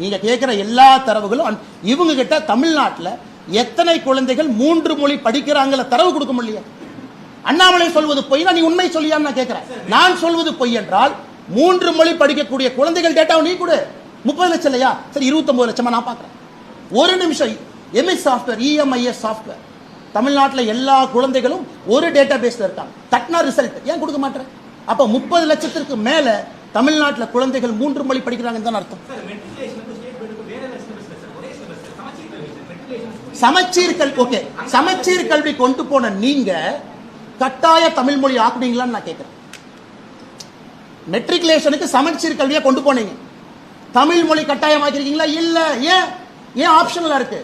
நீங்க கேட்கிற எல்லா தரவுகளும் இவங்க கிட்ட தமிழ்நாட்டில் எத்தனை குழந்தைகள் 3 மொழி படிக்கிறாங்கள தரவு கொடுக்க முடியல. அண்ணாமலை சொல்வது பொய், நீ உண்மை சொல்லியான்னு நான் கேட்கிறேன். நான் சொல்வது பொய் என்றால் 3 மொழி படிக்கக்கூடிய குழந்தைகள் டேட்டாவை நீ கொடு. 30 லட்சம் இல்லையா? சரி 29 லட்சமா நான் பார்க்கிறேன். ஒரு நிமிஷம். எம்எஸ் சாஃப்ட்வேர், இஎம்ஐஎஸ் சாஃப்ட்வேர் தமிழ்நாட்டில் எல்லா குழந்தைகளும் ஒரு டேட்டா பேஸ்ல இருக்காங்க. தட்னா ரிசல்ட் ஏன் கொடுக்க மாட்டேன்? அப்ப 30 லட்சத்திற்கு மேல தமிழ்நாட்டில் குழந்தைகள் 3 மொழி படிக்கிறாங்கன்னு தான் அர்த்தம். சமச்சீர் கல்வி, ஓகே, சமச்சீர் கல்வி கொண்டு போன நீங்க கட்டாய தமிழ் மொழி ஆக்குனீங்களான்னு நான் கேட்கிறேன். மெட்ரிகுலேஷனுக்கு சமச்சீர் கல்வியை கொண்டு போனீங்க, தமிழ் மொழி கட்டாயமாக்கிறீங்களா? இல்ல. ஏன் ஏன் ஆப்ஷனலா இருக்கு?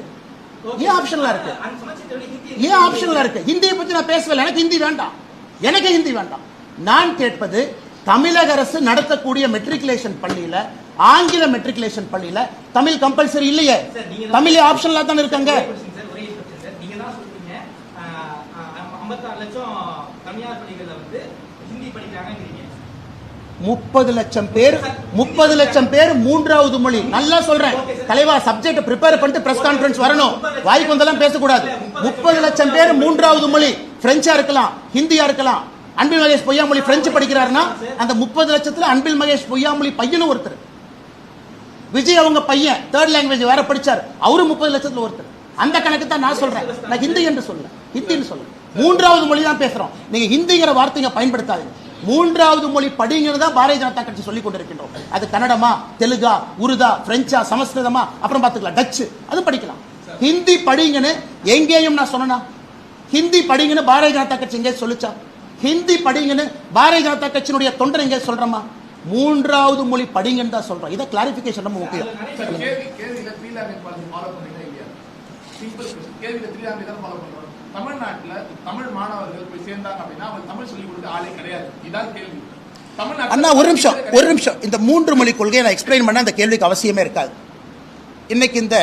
ஏன் ஆப்ஷனலா இருக்கு? ஏன் ஆப்ஷனலா இருக்கு? ஹிந்தியை பத்தி நான் பேசவில்லை. எனக்கு ஹிந்தி வேண்டாம், எனக்கு ஹிந்தி வேண்டாம். நான் கேட்பது தமிழக அரசு நடத்தக்கூடிய மெட்ரிகுலேஷன் பள்ளியில, ஆங்கில மெட்ரிகுலேஷன் பள்ளியில தமிழ் கம்பல்சரி இல்லையே, தமிழ் ஆப்ஷனலா தான் இருக்காங்க. 30 லட்சம் பேர் 3வது மொழி. நல்லா சொல்றேன் தலைவா, சப்ஜெக்ட் ப்ரிப்பேர் பண்ணிட்டு பிரஸ் கான்ஃபரன்ஸ் வரணும், வாய்க்கு வந்தெல்லாம் பேசக்கூடாது. 30 லட்சம் பேர் 3வது மொழி பிரெஞ்சா இருக்கலாம், ஹிந்தியா இருக்கலாம். அன்பில் மகேஷ் பொய்யாமொழி பிரெஞ்சு படிக்கிறாருன்னா அந்த 30 லட்சத்துல அன்பில் மகேஷ் பொய்யாமொழி பையனும் ஒருத்தர். விஜய் அவங்க பையன் 3rd லாங்குவேஜ் வேற படிச்சார், அவரு 30 லட்சத்துல ஒருத்தர். அந்த கணக்கு தான் நான் சொல்றேன். நான் ஹிந்தி என்று சொல்ல, ஹிந்தின்னு சொல்ல, 3வது மொழி தான் பேசுறோம். நீங்க ஹிந்திங்கிற வார்த்தைங்க பயன்படுத்தாதீங்க. 3வது மொழி படிங்கிறது தான் பாரதிய ஜனதா கட்சி சொல்லிக் கொண்டிருக்கின்றோம். அது கன்னடமா, தெலுங்கா, உருதா, பிரெஞ்சா, சமஸ்கிருதமா, அப்புறம் பார்த்துக்கலாம், டச்சு, அது படிக்கலாம். ஹிந்தி படிங்கன்னு எங்கேயும் நான் சொன்னா? ஹிந்தி படிங்கன்னு பாரதிய ஜனதா கட்சி எங்கே சொல்லிச்சா? ஹிந்தி படிங்கன்னு பாரதிய ஜனதா கட்சியினுடைய தொண்டர் எங்கே சொல்றமா? 3வது மொழி படிங்கன்னு தான் சொல்றோம். இதை கிளாரிபிகேஷன் ரொம்ப முக்கியம். தமிழ்நாட்டுல தமிழ் மாணவர்கள் போய் சேர்ந்தாங்க அப்படின்னா அவங்க தமிழ் சொல்லிக் கொடுக்க ஆளே கிடையாது. இதான் கேள்வி. அண்ணா ஒரு நிமிஷம். இந்த 3 மொழி கொள்கையை நான் எக்ஸ்பிளைன் பண்ண அந்த கேள்விக்கு அவசியமே இருக்காது. இன்னைக்கு இந்த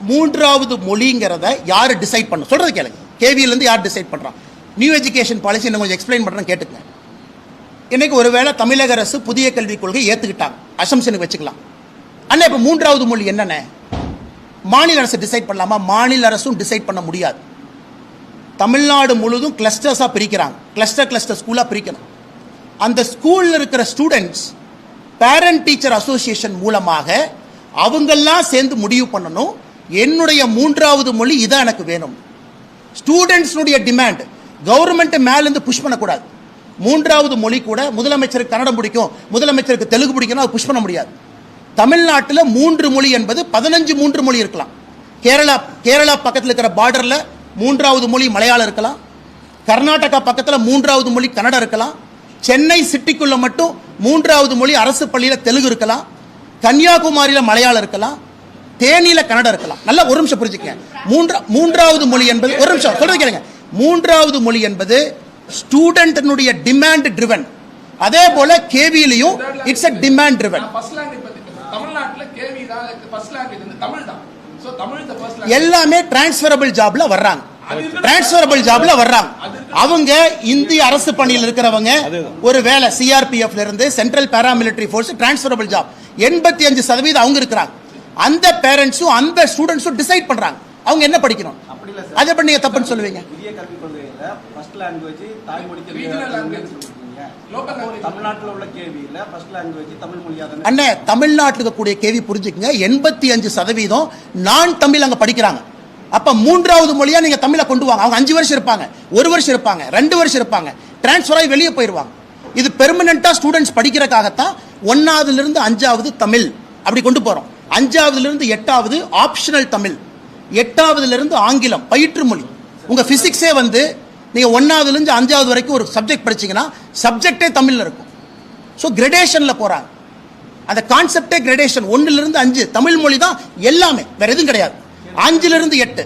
3வது மொழிங்கிறத யாரு டிசைட் பண்ண சொல்றது கேளுங்க. கேவியில இருந்து யார் டிசைட் பண்றான்? நியூ எஜுகேஷன் பாலிசி இன்னும் கொஞ்சம் எக்ஸ்பிளைன் பண்றேன் கேட்டுங்க. இன்னைக்கு ஒருவேளை தமிழக அரசு புதிய கல்விக் கொள்கை ஏத்துக்கிட்டாங்க, அசம்ஷனுக்கு வச்சுக்கலாம். அண்ணா இப்ப 3வது மொழி என்னென்ன மாநில அரசு டிசைட் பண்ணலாமா? மாநில அரசும் டிசைட் பண்ண முடியாது. தமிழ்நாடு முழுதும் கிளஸ்டர்ஸா பிரிக்கிறாங்க, கிளஸ்டர் ஸ்கூலா பிரிக்கணும். அந்த ஸ்கூல்ல இருக்கிற ஸ்டூடெண்ட்ஸ் பேரண்ட் டீச்சர் அசோசியேஷன் மூலமாக அவங்கெல்லாம் சேர்ந்து முடிவு பண்ணணும், என்னுடைய 3வது மொழி இதான் எனக்கு வேணும். ஸ்டூடெண்ட்ஸ்னுடைய டிமாண்ட் கவர்மெண்ட் மேல இருந்து புஷ் பண்ணக்கூடாது. 3வது மொழி கூட முதலமைச்சருக்கு கன்னடம் பிடிக்கும், முதலமைச்சருக்கு தெலுங்கு பிடிக்கும், புஷ் பண்ண முடியாது. தமிழ்நாட்டில் 3 மொழி என்பது 15 3 மொழி இருக்கலாம். கேரளா பக்கத்தில் இருக்கிற பார்டர்ல 3வது மொழி மலையாளம் இருக்கலாம். கர்நாடகா பக்கத்தில் 3வது மொழி கன்னடம் இருக்கலாம். சென்னை சிட்டிக்குள்ள மட்டும் 3வது மொழி அரசு பள்ளியில தெலுங்கு இருக்கலாம். கன்னியாகுமரியில மலையாளம் இருக்கலாம். தேனியில கன்னடம் இருக்கலாம். நல்லா ஒரு நிமிஷம் புரிஞ்சுக்கங்க. 3வது மொழி என்பது, ஒரு நிமிஷம் சொல்றது கேளுங்க, 3வது மொழி என்பது ஸ்டூடெண்ட்னுடைய டிமாண்ட் ட்ரிவன். அதே போல கேவியிலையும் இட்ஸ் a டிமாண்ட் ட்ரிவன். தமிழ்நாட்டுல கேவி தான் ஃபர்ஸ்ட் லாங்குவேஜ் வந்து தமிழ் தான். So Tamil the first language. எல்லாமே டிரான்ஸ்ஃபரபிள் ஜாப்ல வர்றாங்க. டிரான்ஸ்ஃபரபிள் ஜாப்ல வர்றாங்க. அவங்க இந்திய அரசு பணியில் இருக்கிறவங்க ஒரு வேலை சிஆர்பிஎஃப்ல இருந்து central paramilitary force transferable job 85% அவங்க இருக்கிறாங்க. அந்த பேரண்ட்ஸும் அந்த ஸ்டூடெண்ட்ஸும் டிசைட் பண்றாங்க அவங்க என்ன படிக்கணும். அதை பண்ணி நீங்க தப்புன்னு சொல்லுவீங்க. புதிய கல்விக் கொள்கையில ஃபர்ஸ்ட் லாங்குவேஜ் தாய்மொழிக்கு ரீஜனல் லாங்குவேஜ் தமிழ்நாட்டில் உள்ள கேவியில ஃபர்ஸ்ட் லாங்குவேஜ் தமிழ் மொழியாக. அண்ணே தமிழ்நாட்டில் இருக்கக்கூடிய கேவி புரிஞ்சுக்குங்க, 85% நான் தமிழ் அங்க படிக்கிறாங்க. அப்ப 3வது மொழியா நீங்க தமிழை கொண்டு வாங்க. அவங்க 5 வருஷம் இருப்பாங்க, 1 வருஷம் இருப்பாங்க, 2 வருஷம் இருப்பாங்க, டிரான்ஸ்ஃபர் ஆகி வெளியே போயிருவாங்க. இது பெர்மனண்டா ஸ்டூடெண்ட்ஸ் படிக்கிறதுக்காகத்தான் 1வது இருந்து 5வது தமிழ் அப்படி கொண்டு போறோம். 5வது இருந்து 8வது ஆப்ஷனல் தமிழ், 8வது இருந்து ஆங்கிலம் பயிற்று மொழி. உங்க பிசிக்ஸே வந்து நீங்க 1வது இருந்து 5வது வரைக்கும் ஒரு சப்ஜெக்ட் படிச்சீங்கன்னா சப்ஜெக்டே தமிழ்ல இருக்கும். ஸோ கிரடேஷன்ல போறாங்க. அந்த கான்செப்டே கிரடேஷன். 1ல இருந்து 5 தமிழ் மொழி தான் எல்லாமே, வேற எதுவும் கிடையாது. 5ல இருந்து 8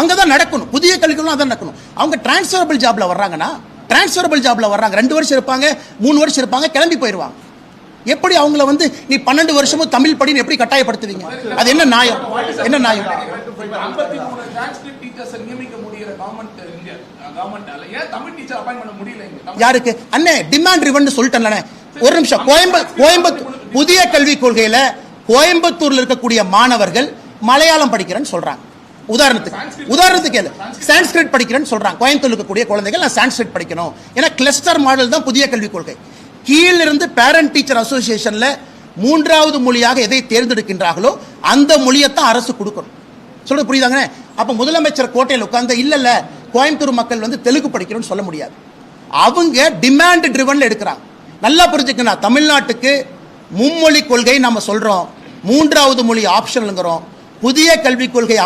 அங்கதான் நடக்கணும். புதிய கல்விகளும் அதான் நடக்கணும். அவங்க டிரான்ஸ்ஃபரபிள் ஜாப்ல வர்றாங்கன்னா டிரான்ஸ்ஃபரபிள் ஜாப்ல வர்றாங்க. 2 வருஷம் இருப்பாங்க, 3 வருஷம் இருப்பாங்க, கிளம்பி போயிருவாங்க. எப்படி அவங்கள வந்து நீ 12 வருஷமும் தமிழ் படின்னு எப்படி கட்டாயப்படுத்துவீங்க? அது என்ன நியாயம்? என்ன நியாயம்? 53 டிரான்ஸ்கிரிப்ட் டீச்சர்ஸ் நியமிக்க முடியற கவர்மெண்டால ஏன் தமிழ் டீச்சர் அப்பாயின்ட் பண்ண முடியல? யாருக்கு அண்ணே? டிமாண்ட் ரிவன் சொல்லிட்டேன். ஒரு நிமிஷம். கோயம்புத்தூர் புதிய கல்விக் கொள்கையில கோயம்புத்தூர்ல இருக்கக்கூடிய மாணவர்கள் மலையாளம் படிக்கிறேன்னு சொல்றாங்க. உதாரணத்துக்கு கேளு. சான்ஸ்கிரிட் படிக்கிறேன்னு சொல்றாங்க கோயம்புத்தூர் இருக்கக்கூடிய குழந்தைகள், நான் சான்ஸ்கிரிட் படிக்கணும். ஏன்னா கிளஸ்டர் மாடல் தான் புதிய கல்விக் கொள்கை. கீழிருந்து பேரண்ட் டீச்சர் அசோசியேஷன்ல 3வது மொழியாக எதை தேர்ந்தெடுக்கின்றார்களோ அந்த மொழியைத்தான் அரசு கொடுக்கணும். சொல்றது புரியுதாங்க? அப்ப முதலமைச்சர் கோட்டையில் உட்கார்ந்து இல்ல கோயம்புத்தூர் மக்கள் வந்து தெலுங்கு படிக்கணும்னு சொல்ல முடியாது. அவங்க டிமாண்ட் ட்ரிவன்ல எடுக்கிறாங்க. நல்லா புரிஞ்சுக்கணும். தமிழ்நாட்டுக்கு மும்மொழி கொள்கை நம்ம சொல்றோம், 3வது மொழி ஆப்ஷனல்ங்கிறோம். புதிய கல்விக் கொள்கை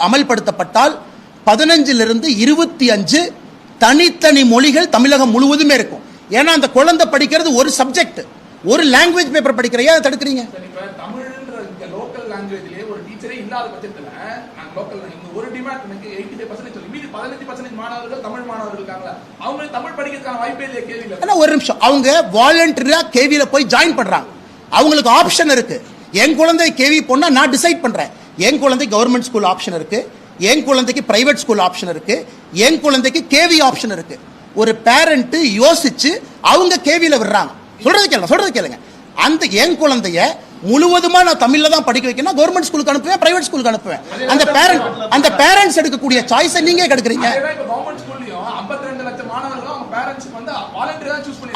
அமல்படுத்தப்பட்டால் 15லிருந்து 25 தனித்தனி மொழிகள் தமிழகம் முழுவதுமே இருக்கும். ஏன்னா அந்த குழந்தை படிக்கிறது ஒரு சப்ஜெக்ட், ஒரு லாங்குவேஜ் பேப்பர் படிக்கிறீங்க, அதை தடுக்கிறீங்க. தமிழ்ன்ற இந்த லோக்கல் லாங்குவேஜ்லயே ஒரு டீச்சரே இல்லாத பட்சத்துல நாங்க லோக்கல் இந்த ஒரு டிமாண்ட் எனக்கு 85% சொல்லி மீதி 15% மாணவர்கள் தமிழ் மாணவர்கள் இருக்காங்க. அவங்க தமிழ் படிக்கிறதுக்கான வாய்ப்பே இல்லையா? கேள்வி ஆனா ஒரு நிமிஷம், அவங்க வாலண்டரியா கேவில போய் ஜாயின் பண்றாங்க. அவங்களுக்கு ஆப்ஷன் இருக்கு. என் குழந்தை கேவி போனா நான் டிசைட் பண்றேன். என் குழந்தை கவர்மெண்ட் ஸ்கூல் ஆப்ஷன் இருக்கு, என் குழந்தைக்கு பிரைவேட் ஸ்கூல் ஆப்ஷன் இருக்கு, என் குழந்தைக்கு கேவி ஆப்ஷன் இருக்கு. ஒரு பேரண்ட் யோசிச்சு அவங்க கேவில விடுறாங்க. சொல்றது கேளுங்க. அந்த என் குழந்தைய முழுவதுமா நான் தமிழ்ல தான் படிக்க வைக்கணும், கவர்மெண்ட் ஸ்கூலுக்கு அனுப்புவேன், பிரைவேட் ஸ்கூலுக்கு அனுப்புவேன். அந்த பேரண்ட்ஸ் எடுக்கக்கூடிய சாய்ஸை நீங்க கெடுக்குறீங்க.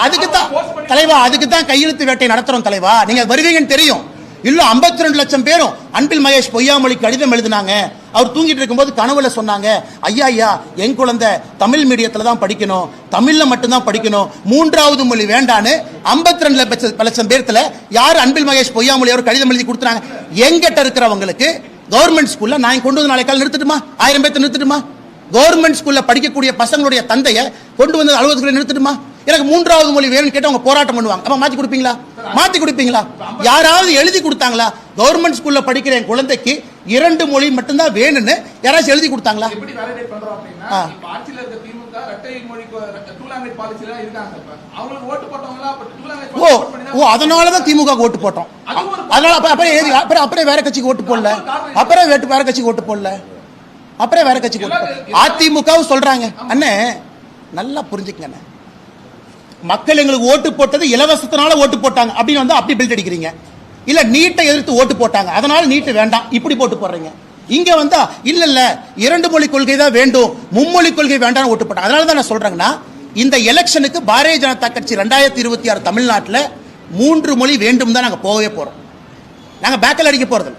அதுக்கு தான் தலைவா, அதுக்கு தான் கையெழுத்து வேட்டை நடத்துறோம் தலைவா. நீங்க வருவீங்கன்னு தெரியும். இல்ல 52 லட்சம் பேரும் அன்பில் மகேஷ் பொய்யாமொழி கடிதம் எழுதினாங்க. அவர் தூங்கிட்டு இருக்கும்போது கனவுல சொன்னாங்க, ஐயா என் குழந்தை தமிழ் மீடியத்துல தான் படிக்கணும், தமிழ்ல மட்டும்தான் படிக்கணும், 3வது மொழி வேண்டான்னு 52 லட்சம் பேர்த்துல யார் அன்பில் மகேஷ் பொய்யாமொழி அவர் கடிதம் எழுதி கொடுத்தாங்க? எங்கிட்ட இருக்கிறவங்களுக்கு கவர்மெண்ட் ஸ்கூல்ல நான் கொண்டு வந்து நாளை கால நிறுத்திட்டுமா? 1000 பேர்த்த நிறுத்திட்டுமா? கவர்மெண்ட் ஸ்கூல்ல படிக்கக்கூடிய பசங்களுடைய தந்தைய கொண்டு வந்து அலுவலகத்தில் நிறுத்திட்டுமா? எனக்கு 3வது மொழி வேணும்னு கேட்டு அவங்க போராட்டம் பண்ணுவாங்க. அப்ப மாத்தி கொடுப்பீங்களா? யாராவது எழுதி கொடுத்தாங்களா? கவர்மெண்ட் ஸ்கூல்ல படிக்கிற என் குழந்தைக்கு 2 மொழி மட்டும்தான் வேணும்னு யாராச்சும் எழுதி கொடுத்தாங்களா? எப்படி வேலிடேட் பண்றோம் அப்படின்னா, இப்ப ஆட்சியில இருக்க திமுக இரட்டை மொழி டூ லாங்குவேஜ் பாலிசில இருக்காங்க. இப்ப அவங்களுக்கு ஓட்டு போட்டவங்களா அப்ப டூ லாங்குவேஜ் அதனால தான் திமுக ஓட்டு போட்டோம். அதனால அப்புறம் வேற கட்சிக்கு ஓட்டு போடல. அப்புறம் வேற கட்சிக்கு ஓட்டு போடல. அப்புறம் வேற கட்சிக்கு ஓட்டு போடல. அதிமுகவும் சொல்றாங்க. அண்ணே நல்லா புரிஞ்சுக்கங்க, மக்கள் எங்களுக்கு ஓட்டு போட்டது இலவசத்தினால ஓட்டு போட்டாங்க அப்படின்னு வந்து அப்படி பில்ட் அடிக்கிறீங்க. இல்ல நீட்டை எதிர்த்து ஓட்டு போட்டாங்க அதனால நீட்டு வேண்டாம் இப்படி போட்டு போடுறீங்க. இங்க வந்தா இல்ல 2 மொழி கொள்கை தான் வேண்டும், மும்மொழி கொள்கை வேண்டாம் ஓட்டு போட்டாங்க. அதனால தான் நான் சொல்றேங்கன்னா, இந்த எலெக்ஷனுக்கு பாரதிய ஜனதா கட்சி 2026 தமிழ்நாட்டில் 3 மொழி வேண்டும் தான் நாங்க போகவே போறோம். நாங்க பேக்கல் அடிக்க போறது.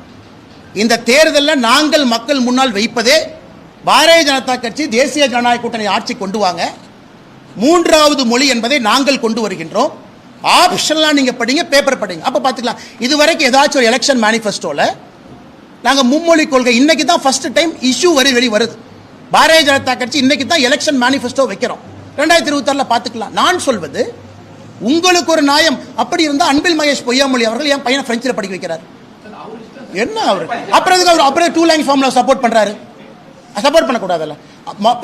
இந்த தேர்தலில் நாங்கள் மக்கள் முன்னால் வைப்பதே பாரதிய ஜனதா கட்சி தேசிய ஜனநாயக கூட்டணி ஆட்சி கொண்டு வாங்க, 3வது மொழி என்பதை நாங்கள் கொண்டு வருகின்றோம். ஆப்ஷன்லாம் நீங்க படிங்க, பேப்பர் படிங்க, அப்ப பாத்துக்கலாம். இதுவரைக்கும் ஏதாச்சும் ஒரு எலெக்ஷன் மேனிஃபெஸ்டோல நாங்க மும்மொழி கொள்கை இன்னைக்கு தான் ஃபர்ஸ்ட் டைம் இஷ்யூ வெளி வருது. பாரதிய ஜனதா கட்சி இன்னைக்கு தான் எலெக்ஷன் மேனிஃபெஸ்டோ வைக்கிறோம். 2026 பாத்துக்கலாம். நான் சொல்வது உங்களுக்கு ஒரு நியாயம் அப்படி இருந்தா அன்பில் மகேஷ் பொய்யாமொழி அவர்கள் என் பையனை பிரெஞ்சில் படிக்க வைக்கிறார். என்ன அவர் அப்புறம் 2 லாங்குவேஜ் ஃபார்முலா சப்போர்ட் பண்றாரு? சப்போர்ட் பண்ணக்கூடாதுல்ல.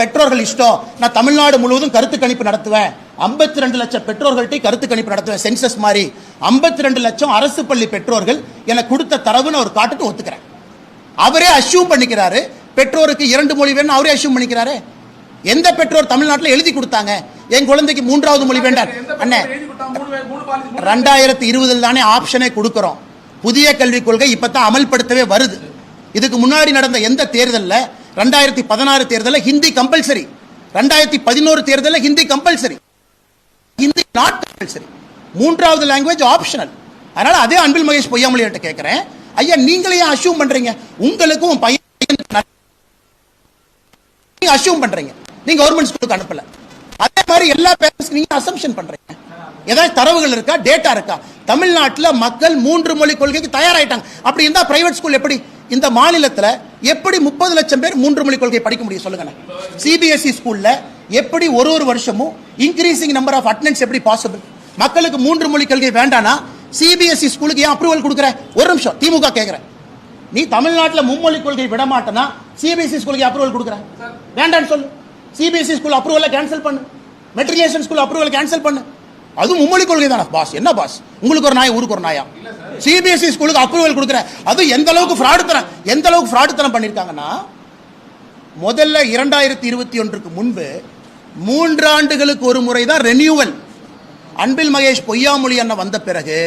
பெற்றோர்கள் இஷ்டம். நான் தமிழ்நாடு முழுவதும் கருத்து கணிப்பு நடத்துவேன், 52 லட்சம் பெற்றோர்கள்ட்ட கருத்து கணிப்பு நடத்துவேன், சென்சஸ் மாதிரி 52 லட்சம் அரசு பள்ளி பெற்றோர்கள் எனக்கு கொடுத்த தரவுன்னு அவர் காட்டுட்டு ஒத்துக்கிறேன். அவரே அஷ்யூம் பண்ணிக்கிறாரு பெற்றோருக்கு 2 மொழி வேணும், அவரே அஷ்யூம் பண்ணிக்கிறாரு. எந்த பெற்றோர் தமிழ்நாட்டில் எழுதி கொடுத்தாங்க என் குழந்தைக்கு 3வது மொழி வேண்டாம்? அண்ணே 2020 தானே ஆப்ஷனே கொடுக்கிறோம். புதிய கல்விக் கொள்கை இப்பதான் அமல்படுத்தவே வருது. இதுக்கு முன்னாடி நடந்த எந்த தேர்தலில் 2016 தேர்தலில் ஹிந்தி கம்பல்சரி, 2011 தேர்தலில் Hindi compulsory, Hindi not compulsory, 3வது லாங்குவேஜ் ஆப்ஷனல். அதனால அதே அன்பில் மகேஷ் பொய்யாமொழி கிட்ட கேட்கிறேன், ஐயா நீங்களே அஷ்யூம் பண்றீங்க, உங்களுக்கும் பையன் அஷ்யூம் பண்றீங்க, நீங்க கவர்மெண்ட் ஸ்கூலுக்கு அனுப்பல. அதே மாதிரி எல்லா பேரண்ட்ஸ்க்கு நீங்க அசம்ப்ஷன் பண்றீங்க. ஏதாவது தரவுகள் இருக்கா, டேட்டா இருக்கா? தமிழ்நாட்டில் மக்கள் 3 மொழி கொள்கைக்கு தயாராயிட்டாங்க. அப்படி இருந்தா பிரைவேட் ஸ்கூல் எப்படி இந்த மாநிலத்தில் எப்படி 30 லட்சம் பேர் 3 மொழி கொள்கை படிக்க முடியும் சொல்லுங்க? சிபிஎஸ்இ ஸ்கூல்ல எப்படி ஒரு வருஷமும் இன்க்ரீசிங் நம்பர் ஆஃப் அட்டெண்டன்ஸ் எப்படி பாசிபிள்? மக்களுக்கு 3 மொழி கொள்கை வேண்டானா சிபிஎஸ்இ ஸ்கூலுக்கு ஏன் அப்ரூவல் கொடுக்குற? ஒரு நிமிஷம், திமுக கேட்கிறேன், நீ தமிழ்நாட்டில் மும்மொழி கொள்கை விட மாட்டேனா சிபிஎஸ்இ ஸ்கூலுக்கு அப்ரூவல் கொடுக்குற? வேண்டான்னு சொல்லு. சிபிஎஸ்இ ஸ்கூல் அப்ரூவலை கேன்சல் பண்ணு, மெட்ரிகுலேஷன் ஸ்கூல் அப்ரூவல் கேன்சல் பண்ணு. அது மும்மொழி கொள்கை தானே பாஸ். என்ன பாஸ் உங்களுக்கு ஒரு நாய் ஊருக்கு ஒரு நாயா? சிபிஎஸ்இ ஸ்கூலுக்கு அப்ரூவல் கொடுக்குற. அது எந்த அளவுக்கு ஃப்ராடுத்தனம் பண்ணிருக்காங்கன்னா, முதல்ல 2021 முன்பு 3 ஆண்டுகளுக்கு ஒரு முறை தான் ரெனியூவல். அன்பில் மகேஷ் பொய்யாமொழி அண்ணன் வந்த பிறகு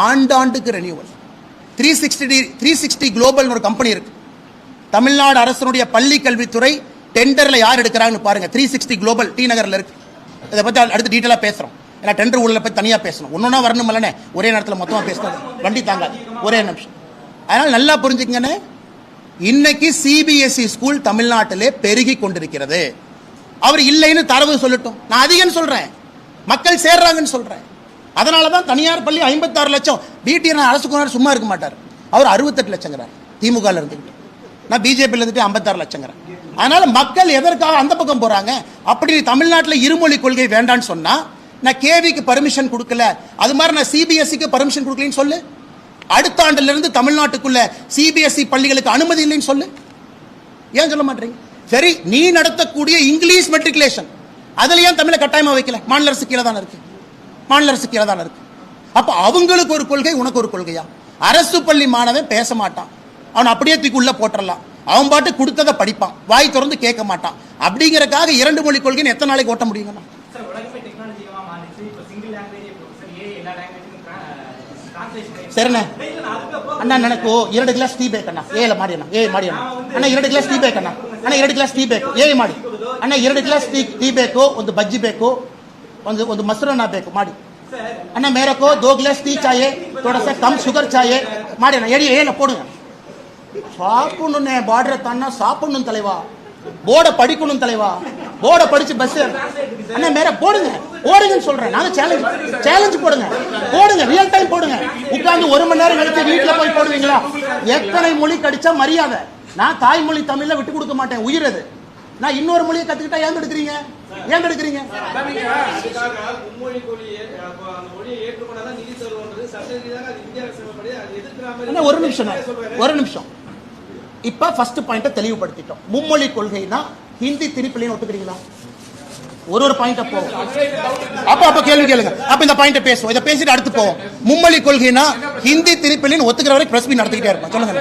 ஆண்டாண்டுக்கு ரெனியூவல். 360 குளோபல் ஒரு கம்பெனி இருக்கு, தமிழ்நாடு அரசனுடைய பள்ளி கல்வித்துறை டெண்டர்ல யார் எடுக்கிறாங்கன்னு பாருங்க. 360 குளோபல் டி நகர்ல இருக்கு. இதை பத்தி அடுத்து டீட்டெயிலா பேசுறோம். ஏன்னா டெண்டர் ஊழலை பத்தி தனியா பேசணும். ஒன்னொன்னா வரணும் இல்லனே, ஒரே நேரத்தில் மொத்தமா பேசுறது வண்டி தாங்காது. ஒரே நிமிஷம். அதனால நல்லா புரிஞ்சுக்கங்கண்ணே, இன்னைக்கு சிபிஎஸ்இ ஸ்கூல் தமிழ்நாட்டிலே பெருகி கொண்டிருக்கிறது. அவர் இல்லைன்னு தரவு சொல்லட்டும், நான் அதிகம் சொல்றேன், மக்கள் சேர்றாங்கன்னு சொல்றேன். அதனாலதான் தனியார் பள்ளி 56 லட்சம். பிடிஆர் அரசு சும்மா இருக்க மாட்டார். அவர் 68 லட்சங்கிறார் திமுக இருந்துகிட்டு. நான் பிஜேபி இருந்துட்டு 56 லட்சங்கிறேன். அதனால மக்கள் எதற்காக அந்த பக்கம் போறாங்க? அப்படி தமிழ்நாட்டில் இருமொழி கொள்கை வேண்டான்னு சொன்னா, நான் கேவிக்கு பர்மிஷன் கொடுக்கல, அது மாதிரி நான் சிபிஎஸ்சிக்கு பர்மிஷன் கொடுக்கலன்னு சொல்லு. அடுத்த ஆண்டுல இருந்து தமிழ்நாட்டுக்குள்ள சிபிஎஸ்இ பள்ளிகளுக்கு அனுமதி இல்லைன்னு சொல்லு. ஏன் சொல்ல மாட்டீங்க? சரி, நீ நடத்தக்கூடிய இங்கிலீஷ் மெட்ரிகுலேஷன் அதுல ஏன் தமிழை கட்டாயமா வைக்கல? மாநில அரசு கீழே தானே இருக்கு. மாநில அரசு கீழே தானே இருக்கு. அப்ப அவங்களுக்கு ஒரு கொள்கை, உனக்கு ஒரு கொள்கையா? அரசு பள்ளி மாணவன் பேச மாட்டான், அவன் அப்படியே தூக்கி உள்ள போட்டுடலாம். அவன் பாட்டு கொடுத்ததை படிப்பான், வாய் திறந்து கேட்க மாட்டான். அப்படிங்கறக்காக 2 மொழி கொள்கைன்னு எத்தனை நாளைக்கு ஓட்ட முடியுங்கண்ணா? சரிண்ணே அண்ணா, எனக்கு 2 கிளாஸ் டீ பேக் அண்ணா. ஏல மாடி அண்ணா, ஏ மாடி அண்ணா. அண்ணா 2 கிளாಸ್ ಟೀ ಬೇಕು ಅಣ್ಣ. ಅಣ್ಣ 2 ಗ್ಲಾಸ್ ಟೀ ಬೇಕು, ಏ ಮಾಡಿ ಅಣ್ಣ. 2 ಗ್ಲಾಸ್ ಟೀ ಬೇಕು, ಒಂದು ಬಜ್ಜಿ ಬೇಕು, ಒಂದು ಮೊಸರನ್ನ ಬೇಕು ಮಾಡಿ ಅಣ್ಣ. मेरे को 2 ग्लास ಟೀ चाहिए, थोड़ा सा कम शुगर चाहिए ಮಾಡಿ ಅಣ್ಣ. ಎಡಿ ಏನ போடுங்க. சாப்பிடணும்னே, பார்டரை தாண்டா சாப்பிடணும் தலைவா, போர்டை படிக்கணும் தலைவா, போர்டை படிச்சு பஸ் அண்ணா மேல போடுங்க, போடுங்கன்னு சொல்றேன். நாங்க சேலஞ்ச் போடுங்க, போடுங்க, ரியல் டைம் போடுங்க. உட்கார்ந்து 1 மணி நேரம் கழிச்சு வீட்டுல போய் போடுவீங்களா? எத்தனை மொழி கடிச்சா மரியாதை. நான் தாய்மொழி தமிழ்ல விட்டு கொடுக்க மாட்டேன், உயிர் அது. நான் இன்னொரு மொழியை கத்துக்கிட்டா ஏன் எடுக்கிறீங்க? ஏன் எடுக்கிறீங்க? ஒரு நிமிஷம். இப்ப ஃபர்ஸ்ட் பாயிண்ட தெளிவுபடுத்திட்டோம். மும்மொழி கொள்கைனா ஹிந்தி திருப்பிலின்னு ஒத்துக்கிறீங்களா? ஒரு பாயிண்ட போவோம். அப்ப கேள்வி கேளுங்க. அப்ப இந்த பாயிண்ட பேசுவோம். இதை பேசிட்டு அடுத்து போவோம். மும்மொழி கொள்கைனா ஹிந்தி திருப்பிலின்னு ஒத்துக்கிற வரைக்கும் பிரஸ் மீட் நடத்திக்கிட்டே இருப்போம். சொல்லுங்க.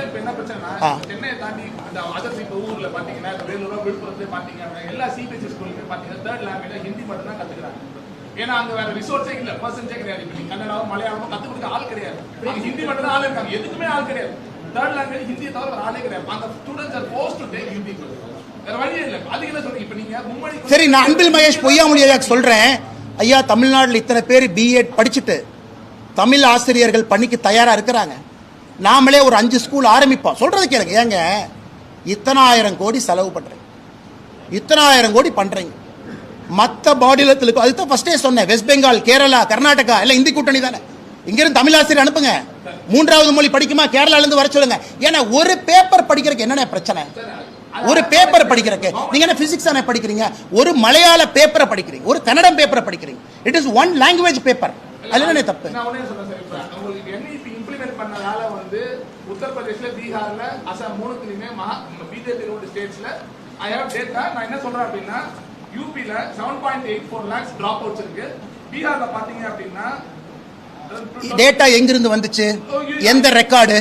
சென்னையை தாண்டி அந்த அதர் ஊர்ல பாத்தீங்கன்னா, வேலூர், விழுப்புரத்துல பாத்தீங்கன்னா எல்லா சிபிஎஸ்இ ஸ்கூலுமே பாத்தீங்கன்னா 3rd லாங்குவேஜ் ஹிந்தி மட்டும் தான் கத்துக்கிறாங்க. ஏன்னா அங்க வேற ரிசோர்ஸே இல்ல, பர்சன்ஸே கிடையாது. இப்ப கன்னடாவும் மலையாளமும் கத்து கொடுக்க ஆள் கிடையாது. ஹிந்தி மட்டும் தான் ஆள் இருக்காங்க, எதுக்குமே ஆள் கிடையாது. 3rd லாங்குவேஜ் ஹிந்தியை தவிர வேற ஆளே கிடையாது. அந்த students are forced to take Hindi. வேற வழியே இல்ல. அதுக்கு என்ன சொல்றீங்க? இப்ப நீங்க மும்மொழி. சரி, நான் அன்பில் மகேஷ் பொய்யாமொழியாக சொல்றேன். ஐயா, தமிழ்நாட்டில் இத்தனை பேர் பிஎட் படிச்சுட்டு தமிழ் ஆசிரியர்கள் பணிக்கு தயாரா இருக்கிறாங்க. நாமளே ஒரு 5 ஸ்கூல் ஆரம்பிப்போம். சொல்றது கேளுங்க. ஏங்க இத்தனை 1000 கோடி செலவு பண்றீங்க, இத்தனை 1000 கோடி பண்றீங்க. மற்ற மாநிலத்துக்கு அதுதான் ஃபர்ஸ்டே சொன்னேன். வெஸ்ட் பெங்கால், கேரளா, கர்நாடகா எல்லாம் இந்தி கூட்டணி தானே. இங்கிருந்து தமிழ் ஆசிரியர் அனுப்புங்க. 3வது மொழி படிக்குமா கேரளால இருந்து வர சொல்லுங்க. ஏன்னா ஒரு பேப்பர் படிக்கிறதுக்கு என்னென்ன பிரச்சனை? ஒரு பேப்பர் படிக்கிறதுக்கு நீங்க என்ன பிசிக்ஸ் தானே படிக்கிறீங்க? ஒரு மலையாள பேப்பரை படிக்கிறீங்க, ஒரு கன்னடம் பேப்பரை படிக்கிறீங்க. It is one language paper. அதுல என்ன தப்பு? நான் ஒண்ணே சொல்றேன் சார். இப்ப உங்களுக்கு NEP இம்ப்ளிமென்ட் பண்ணனால வந்து உத்தரப்பிரதேஷ்ல, பீகார்ல, அசாம் 3த்துலயுமே பிஜேபி ரூல்ட் ஸ்டேட்ஸ்ல ஐ ஹேவ் டேட்டா. நான் என்ன சொல்றேன் அப்படின்னா, யூபில 7.84 lakhs டிராப் அவுட்ஸ் இருக்கு. பீகார்ல பாத்தீங்க அப்படின்னா டேட்டா எங்கிருந்து வந்துச்சு? எந்த ரெக்கார்டு?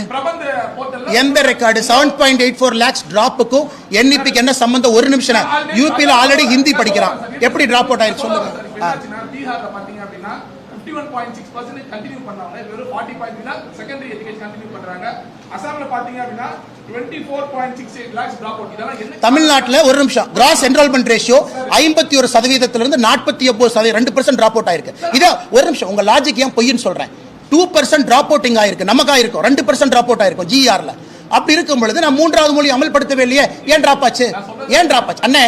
எந்த ரெக்கார்டு? 7.84 lakhs டிராப்புக்கும் NEPக்கு என்ன சம்பந்தம்? ஒரு நிமிஷம். யூபில ஆல்ரெடி ஹிந்தி படிக்கிறான், எப்படி டிராப் அவுட் ஆயிருக்கு சொல்லுங்க. பீகார்ல பாத்தீங்க அப்படின்னா 51.6% கண்டினியூ பண்ணாங்க. வெறும் 40.3 செகண்டரி எஜுகேஷன் கண்டினியூ பண்றாங்க. அசாம்ல பாத்தீங்க அப்படின்னா 24.68 lakhs டிராப் அவுட். இதெல்லாம் என்ன? தமிழ்நாட்டுல ஒரு நிமிஷம். கிராஸ் என்ரோல்மென்ட் ரேஷியோ 51% இருந்து 49%, 2% டிராப் அவுட் ஆயிருக்கு. இத ஒரு நிமிஷம். உங்க லாஜிக் ஏன் பொய்ன்னு சொல்றேன். 2% டிராப் அவுட்டிங் ஆயிருக்கு, நமக்கு ஆயிருக்கும். 2% டிராப் அவுட் ஆயிருக்கும் ஜிஆர்ல. அப்படி இருக்கும் பொழுது நான் 3வது மொழி அமல்படுத்தவே இல்லையே, ஏன் டிராப் ஆச்சு? ஏன் டிராப் ஆச்சு? அண்ணே,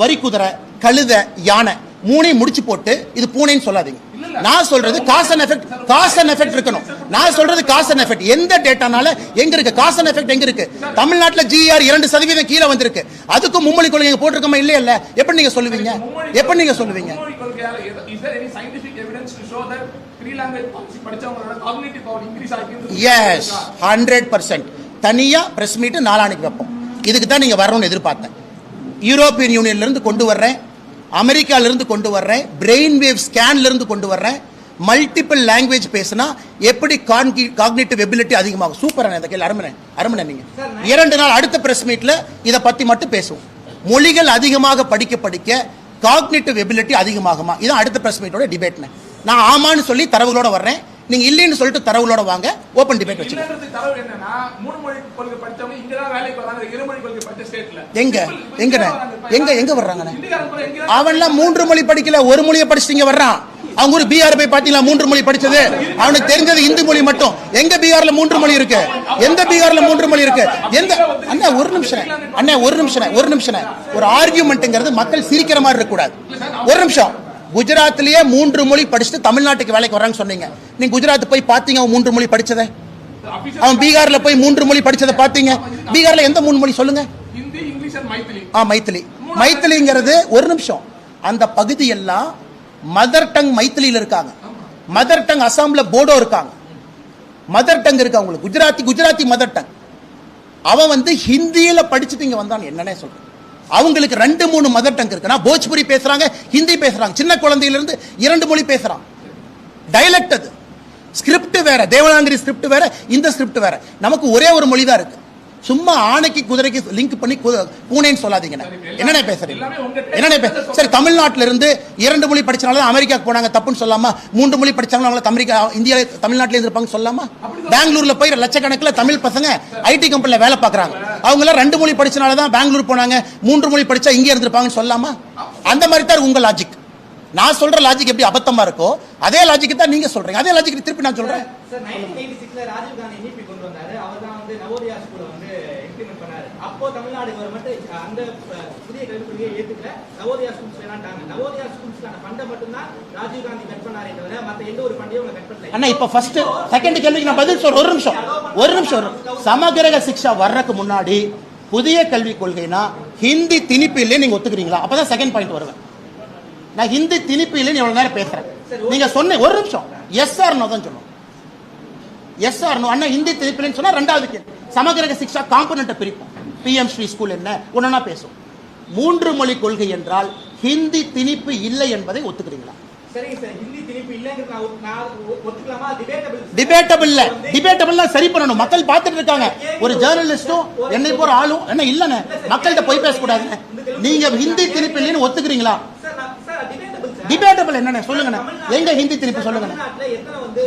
வரி குதிரை, கழுத, யானை 3ஐயும் முடிச்சு போட்டு இது பூனைன்னு சொல்லாதீங்க. நான் சொல்றது காஸ் அண்ட் எஃபெக்ட் இருக்கணும். நான் சொல்றது காஸ் அண்ட் எஃபெக்ட். எந்த டேட்டானால எங்க இருக்கு காஸ் அண்ட் எஃபெக்ட்? எங்க இருக்கு? தமிழ்நாட்டுல ஜிஆர் 2% கீழே வந்திருக்கு. அதுக்கும் மும்மொழி கொள்கை போட்டிருக்கோமா? இல்லையா? இல்ல. எப்படி நீங்க சொல்லுவீங்க? எப்படி நீங்க சொல்லுவீங்க? எஸ், 100%. தனியா பிரஸ் மீட் நாளானிக்கு வைப்போம். இதுக்கு தான் நீங்க வரணும்னு எதிர்பார்த்தேன். யூரோப்பியன் யூனியன்ல இருந்து கொண்டு வர்றேன், அமெரிக்கால இருந்து கொண்டு வர்றேன், பிரெயின் வேவ் ஸ்கேன்ல இருந்து கொண்டு வர்றேன். மல்டிபிள் லாங்குவேஜ் பேசினா எப்படி காக்னிட்டிவ் எபிலிட்டி அதிகமாகும்? சூப்பரான இந்த கேள்வி. அருமனை நீங்க 2 நாள் அடுத்த பிரஸ் மீட்ல இதை பத்தி மட்டும் பேசுவோம். மொழிகள் அதிகமாக படிக்க காக்னிட்டிவ் எபிலிட்டி அதிகமாகுமா? இதான் அடுத்த பிரஸ் மீட்டோட டிபேட்னு. நான் ஆமான்னு சொல்லி தரவுகளோட வர்றேன். நீங்க இல்லைன்னு சொல்லிட்டு தரவுகளோட வாங்க, ஓபன் டிபேட் வச்சு. இல்லன்றது தரவு என்னன்னா 3 மொழி கொள்கை படிச்சவங்க இங்க தான் வேலைக்கு வராங்க, 2 மொழி கொள்கை படிச்ச ஸ்டேட்ல. எங்க வர்றாங்கண்ணே? அவன்லாம் 3 மொழி படிக்கல, 1 மொழியை படிச்சுட்டு இங்க வர்றான். அவங்க ஒரு பீகார் போய் பாத்தீங்களா 3 மொழி படிச்சது? அவனுக்கு தெரிஞ்சது இந்து மொழி மட்டும். எங்க பீகார்ல 3 மொழி இருக்கு? எந்த பீகார்ல 3 மொழி இருக்கு? எந்த அண்ணா ஒரு நிமிஷம் ஒரு ஆர்கியூமெண்ட்ங்கிறது மக்கள் சிரிக்கிற மாதிரி இருக்க கூடாது. ஒரு நிமிஷம். குஜராத்லயே 3 மொழி படிச்சுட்டு தமிழ்நாட்டுக்கு வேலைக்கு வர்றான்னு சொன்னீங்க. நீங்க குஜராத் போய் பாத்தீங்க அவன் 3 மொழி படிச்சதை? அவன் பீகார்ல போய் 3 மொழி படிச்சதை பாத்தீங்க? பீகார்ல எந்த 3 மொழி சொல்லுங்க? Hindi, English and Maithili. மைத்திலிங்கிறது ஒரு நிமிஷம். அந்த பகுதி எல்லாம் மதர் டங் மைத்திலியில இருக்காங்க. மதர் டங் அசாம்ல போடோ இருக்காங்க. மதர் டங் இருக்கு அவங்களுக்கு. Gujarati mother tongue. அவன் வந்து ஹிந்தியில படிச்சுட்டு இங்க வந்தான். என்னன்னே சொல்றேன். அவங்களுக்கு 2-3 மதர் டங் இருக்கு. நான் போஜ்புரி பேசுறாங்க, ஹிந்தி பேசுறாங்க. சின்ன குழந்தையில இருந்து 2 மொழி பேசுறான். டைலக்ட் அது. ஸ்கிரிப்ட் வேற, தேவநாகரி ஸ்கிரிப்ட் வேற, இந்த ஸ்கிரிப்ட் வேற. நமக்கு ஒரே ஒரு மொழி தான் இருக்கு. சும்மா ஆணைக்கு குதிரைக்கு லிங்க் பண்ணி பூனேன்னு சொல்லாதீங்க. என்னென்ன பேசுறீங்க? சரி, தமிழ்நாட்டில இருந்து 2 மொழி படிச்சனால அமெரிக்காக்கு போனாங்க, தப்புன்னு சொல்லாமா? 3 மொழி படிச்சாங்க அவங்கள அமெரிக்கா இந்தியா தமிழ்நாட்டில இருப்பாங்க சொல்லாமா? பெங்களூர்ல போய் லட்சக்கணக்கில் தமிழ் பசங்க ஐடி கம்பெனில வேலை பார்க்கறாங்க. அவங்க எல்லாம் 2 மொழி படிச்சனால தான் பெங்களூர் போனாங்க. 3 மொழி படிச்சா இங்கே இருந்திருப்பாங்கன்னு சொல்லாமா? அந்த மாதிரி தான் உங்க லாஜிக். நான் சொல்ற லாஜிக் எப்படி அபத்தமா இருக்கோ அதே லாஜிக் தான் நீங்க சொல்றீங்க. அதே லாஜிக் திருப்பி நான் சொல்றேன். சார் 1996ல ராஜீவ் காந்தி NEP கொண்டு வந்தாரு. அவர் தான் வந்து நவோதயா ஸ்கூலை வந்து இம்ப்ளிமெண்ட் பண்ணாரு. அப்போ தமிழ்நாடு கவர்மெண்ட் அந்த புதிய கல்விக் கொள்கையை ஏத்துக்கல. நவோதயா ஸ்கூல்ஸ் வேணாட்டாங்க. நவோதயா ஸ்கூல்ஸ்க்கான ஃபண்டை மட்டும் தான் ராஜீவ் காந்தி கட் பண்ணாரே தவிர மத்த எந்த ஒரு ஃபண்டையும் அவங்க கட் பண்ணல. அண்ணா இப்ப ஃபர்ஸ்ட் செகண்ட் கேள்விக்கு நான் பதில் சொல்றேன். ஒரு நிமிஷம். சமகிரக சிக்ஷா வர்றதுக்கு முன்னாடி புதிய கல்விக் கொள்கைனா ஹிந்தி திணிப்பு இல்லை நீங்க ஒத்துக்கிறீங்களா? அப்பதான் செகண்ட் பாயிண்ட் வருவேன். நான் ஹிந்தி திணிப்பு இல்லைன்னு எவ்வளவு நேரம் பேசுறேன். நீங்க சொன்ன ஒரு நிமிஷம் எஸ் ஆர் நோ தான் சொல்லணும். Yes or no. அண்ணா ஹிந்தி திணிப்பு இல்லைன்னு சொன்னா ரெண்டாவது கேள்வி. சமகிரக சிக்ஷா காம்பனண்ட்டை பிரிப்போம். PM ஸ்ரீ ஸ்கூல் என்ன ஒன்னா பேசும். 3 மொழி கொள்கை என்றால் ஹிந்தி திணிப்பு இல்லை என்பதை ஒத்துக்கிறீங்களா? சரிங்க சார், ஹிந்தி திணிப்பு இல்லைங்கிறது நான் ஒத்துக்கலாமா? டிபேட்டபிள் சரி பண்ணணும். மக்கள் பார்த்துட்டு இருக்காங்க. ஒரு ஜேர்னலிஸ்டும் என்னை போற ஆளும் என்ன இல்லன்னு மக்கள்கிட்ட போய் பேசக்கூடாது. நீங்க ஹிந்தி திணிப்பு இல்லைன்னு ஒத்துக்கிறீங்களா? டிபேட்டபிள் என்னன்னு சொல்லுங்க. எங்க ஹிந்தி திணிப்பு சொல்லுங்க. எத்தனை வந்து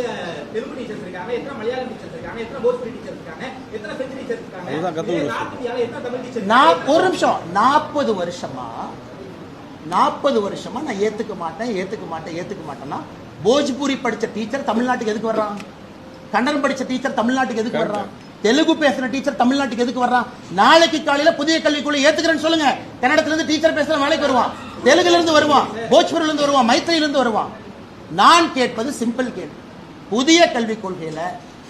தெலுங்கு டீச்சர்ஸ் இருக்காங்க, எத்தனை மலையாளம் டீச்சர்ஸ் இருக்காங்க, எத்தனை போஜ்புரி டீச்சர்ஸ் இருக்காங்க, எத்தனை பிரெஞ்சு டீச்சர்ஸ் இருக்காங்க, எத்தனை தமிழ் டீச்சர்ஸ்? நான் ஒரு நிமிஷம். 40 வருஷமா நான் ஏத்துக்க மாட்டேன்னா போஜ்புரி படிச்ச டீச்சர் தமிழ்நாட்டுக்கு எதுக்கு வர்றான்? கன்னடம் படிச்ச டீச்சர் தமிழ்நாட்டுக்கு எதுக்கு வர்றான்? தெலுங்கு பேசுற டீச்சர் தமிழ்நாட்டுக்கு எதுக்கு வர்றான்? நாளைக்கு காலையில புதிய கல்விக்குள்ள ஏத்துக்கிறேன்னு சொல்லுங்க. கன்னடத்துல இருந்து டீச்சர் பேசுற வேலைக்கு வருவான், தெலுங்குல இருந்து வருவான், போஜ்புரில இருந்து வருவான், மைத்திரியில இருந்து வருவான். நான் கேட்பது சிம்பிள் கேள்வி. புதிய கல்விக் கொள்கையில